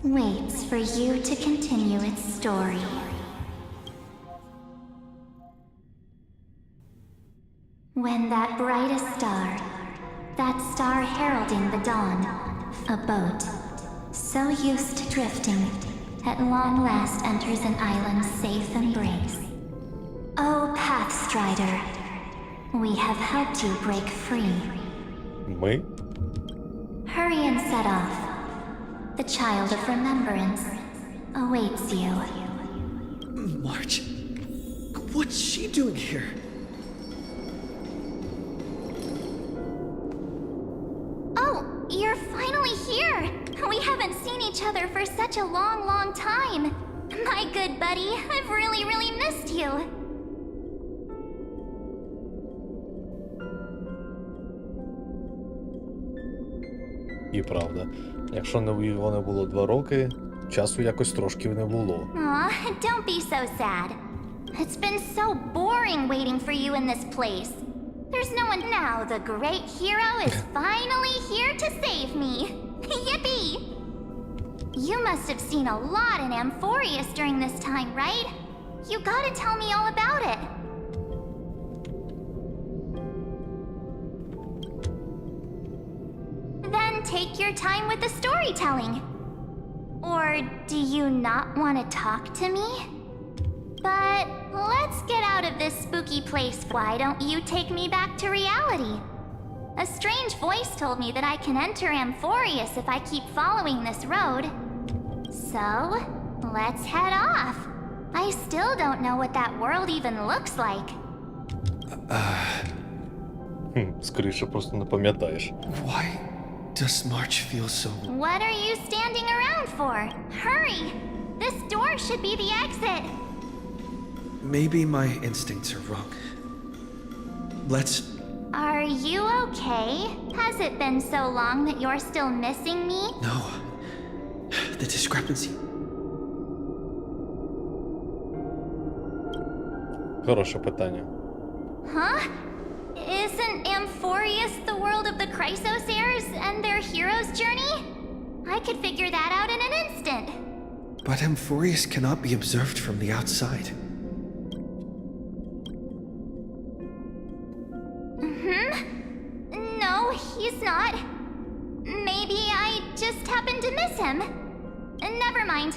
waits for you to continue its story. When that brightest star, that star heralding the dawn, a boat, so used to drifting, at long last enters an island's safe embrace. Oh, Pathstrider, we have helped you break free. Ми? Hurry and set off. The child of remembrance awaits you. March? What's she doing here? Oh, you're finally here! We haven't seen each other for such a long, long time. My good buddy, I've really, really missed you. І правда. Якщо не його не було 2 роки, часу якось трошки не було. Aw, don't be so sad. It's been so boring waiting for you in this place. There's no one now. The great hero is finally here to save me. Yippee! You must have seen a lot in Amorfeus during this time, right? You gotta tell me all about it. take your time with the storytelling? Or do you not want to talk to me? But let's get out of this spooky place. Why don't you take me back to reality? A strange voice told me that I can enter Amorfeus if I keep following this road. So, let's head off. I still don't know what that world even looks like. Скоріше, просто не пам'ятаєш. Why does March feel so... What are you standing around for? Hurry! This door should be the exit. Maybe my instincts are wrong. Let's... Are you okay? Has it been so long that you're still missing me? No. The discrepancy. Хороше питання. Huh? Isn't Amorfeus the world of the Chrysosaurs and their hero's journey? I could figure that out in an instant. But Amorfeus cannot be observed from the outside. No, he's not. Maybe I just happened to miss him. Never mind.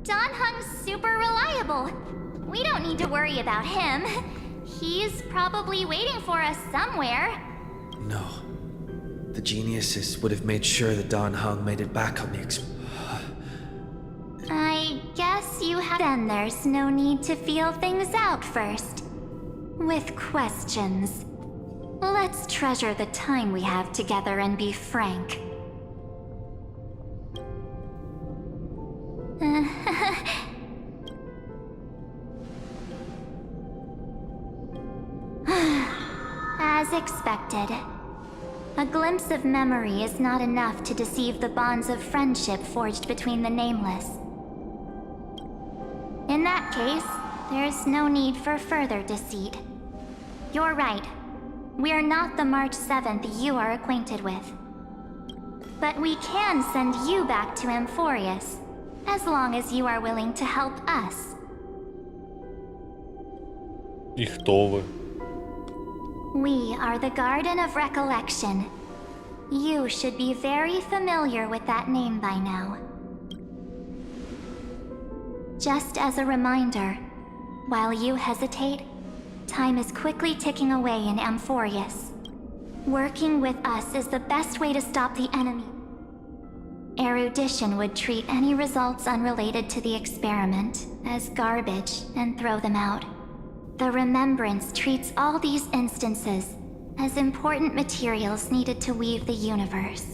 Don Hung's super reliable. We don't need to worry about him. He's probably waiting for us somewhere. No. The geniuses would have made sure that Don Hung made it back on the I guess you have. Then there's no need to feel things out first. With questions. Let's treasure the time we have together and be frank. As expected. A glimpse of memory is not enough to deceive the bonds of friendship forged between the nameless. In that case, there's no need for further deceit. You're right. We're not the March 7th you are acquainted with. But we can send you back to Amorfeus, as long as you are willing to help us. І хто ви? We are the Garden of Recollection. You should be very familiar with that name by now. Just as a reminder, while you hesitate, time is quickly ticking away in Amorfeus. Working with us is the best way to stop the enemy. Erudition would treat any results unrelated to the experiment as garbage and throw them out. The Remembrance treats all these instances as important materials needed to weave the universe.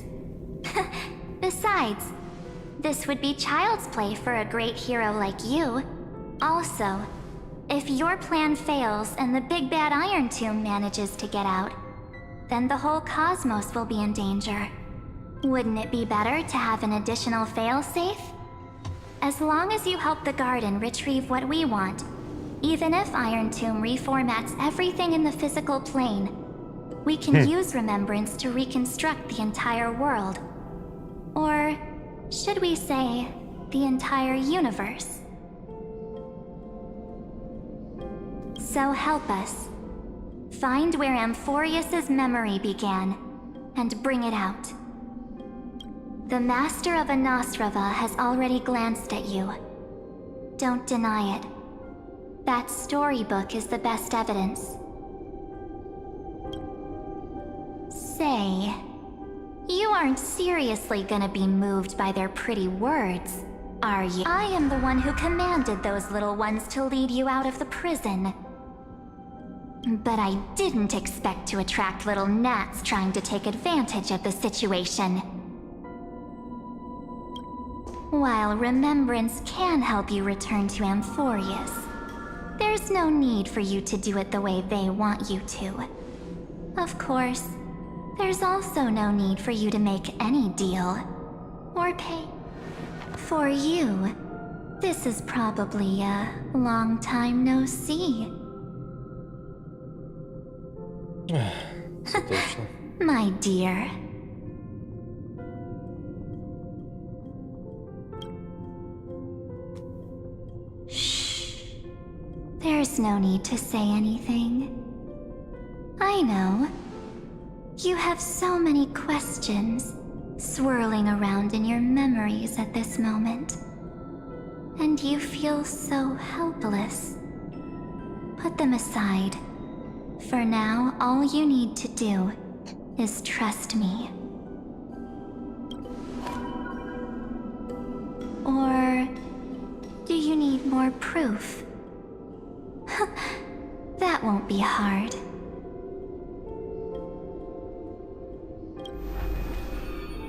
Besides, this would be child's play for a great hero like you. Also, if your plan fails and the big bad Iron Tomb manages to get out, then the whole cosmos will be in danger. Wouldn't it be better to have an additional failsafe? As long as you help the Garden retrieve what we want, even if Iron Tomb reformats everything in the physical plane, we can use Remembrance to reconstruct the entire world. Or, should we say, the entire universe. So help us. Find where Amorfeus's memory began, and bring it out. The Master of Anastrava has already glanced at you. Don't deny it. That storybook is the best evidence. Say, you aren't seriously gonna be moved by their pretty words, are you? I am the one who commanded those little ones to lead you out of the prison. But I didn't expect to attract little gnats trying to take advantage of the situation. While Remembrance can help you return to Amorfeus, there's no need for you to do it the way they want you to. Of course, there's also no need for you to make any deal or pay. For you, this is probably a long time no see. Це точно. My dear. There's no need to say anything. I know. You have so many questions, swirling around in your memories at this moment. And you feel so helpless. Put them aside. For now, all you need to do is trust me. Or do you need more proof? That won't be hard.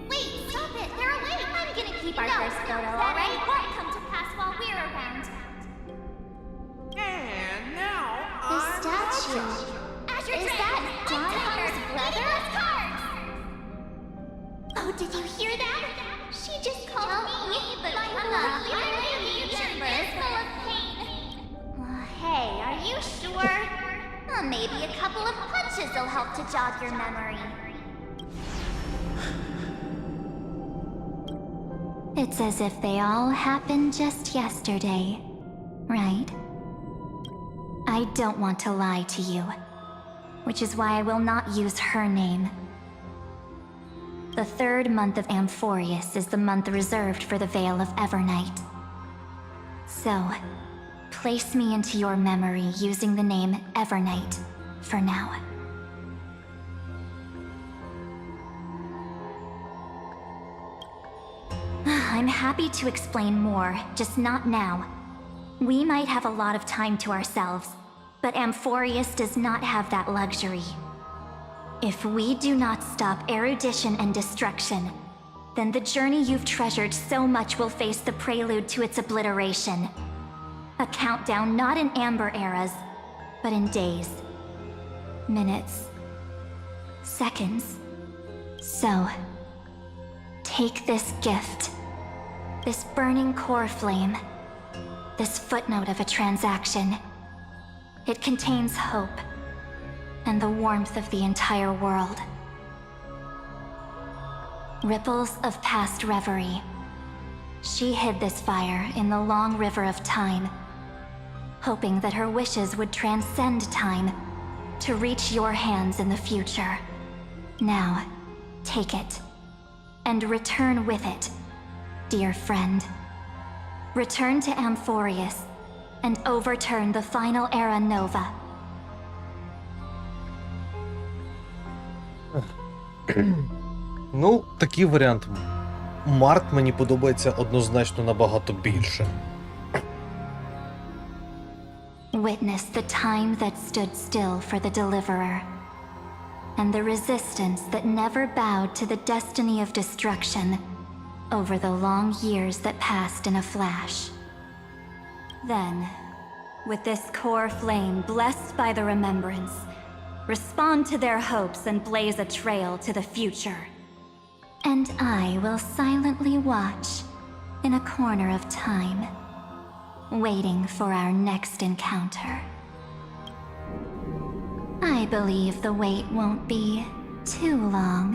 Wait, stop it! They're awake! I'm gonna keep our first photo, alright? It won't come to pass while we're around. And now The statue. Is that Donna's brother? Oh, did you hear that? She just called me, but my future is full of pain. Hey, are you sure? Maybe a couple of punches will help to jog your memory. It's as if they all happened just yesterday, right? I don't want to lie to you, which is why I will not use her name. The third month of Amorfeus is the month reserved for the Veil of Evernight. So, place me into your memory using the name Evernight for now. I'm happy to explain more, just not now. We might have a lot of time to ourselves, but Amorfeus does not have that luxury. If we do not stop erudition and destruction, then the journey you've treasured so much will face the prelude to its obliteration. A countdown not in amber eras, but in days, minutes, seconds. So, take this gift, this burning core flame, this footnote of a transaction. It contains hope and the warmth of the entire world. Ripples of past reverie. She hid this fire in the long river of time, hoping that her wishes would transcend time to reach your hands in the future. Now, take it, and return with it, dear friend. Return to Amorfeus, and overturn the final era Nova. Ну, такий варіант. Март мені подобається однозначно набагато більше. Witness the time that stood still for the Deliverer, and the resistance that never bowed to the destiny of destruction over the long years that passed in a flash. Then, with this core flame blessed by the remembrance, respond to their hopes and blaze a trail to the future. And I will silently watch in a corner of time, waiting for our next encounter. I believe the wait won't be too long.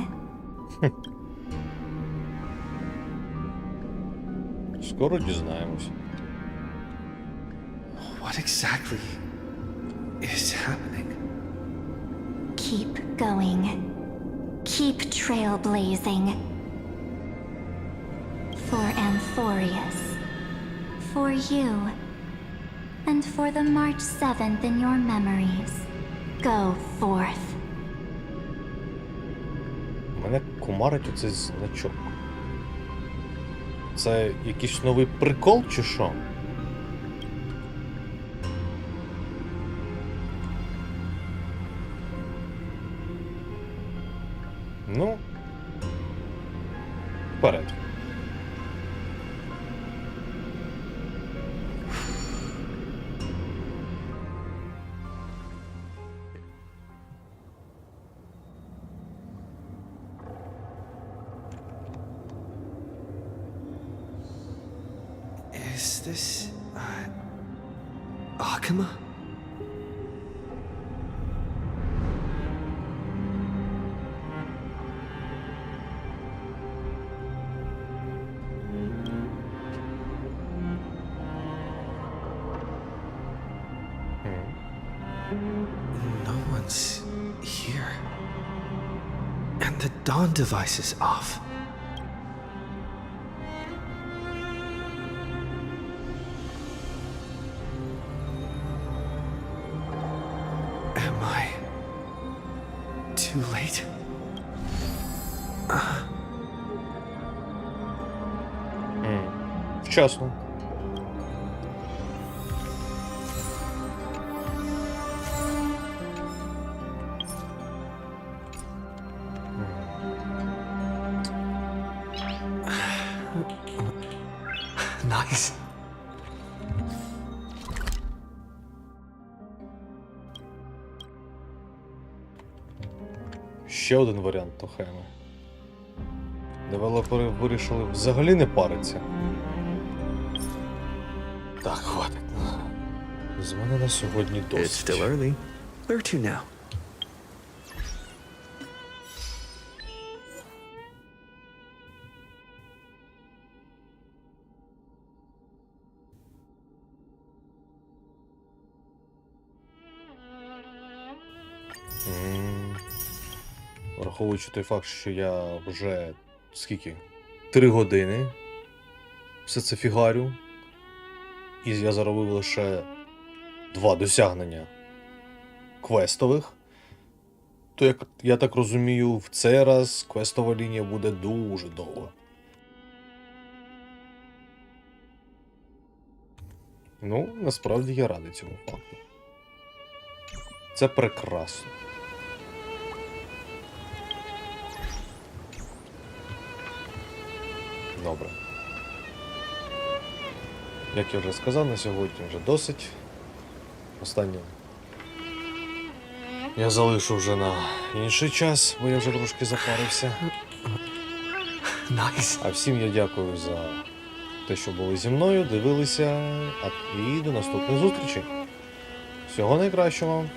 Скоро дізнаємось. What exactly is happening? Keep going. Keep trailblazing. For Amorfeus. For you. And for the March 7th in your memories. Go forth. Мене кумарить оцей значок. Це якийсь новий прикол чи що? Ну, вперед. Is this, Akuma? No one's here. And the dawn device is off. too late. Вчасно. Nice. Ще один варіант Тохеми. Девелопери вирішили взагалі не паритися. Так, хватить. З мене на сьогодні досить. It's still early. Where to now? Враховуючи той факт, що я вже скільки? 3 години все це фігарю. І я заробив лише 2 досягнення квестових. То, я так розумію, в цей раз квестова лінія буде дуже довга. Ну, насправді я радий цьому факту. Це прекрасно. Добре. Як я вже сказав, на сьогодні вже досить. Останнє я залишу вже на інший час, бо я вже трошки запарився. Nice. А всім я дякую за те, що були зі мною, дивилися, і до наступних зустрічей. Всього найкращого вам!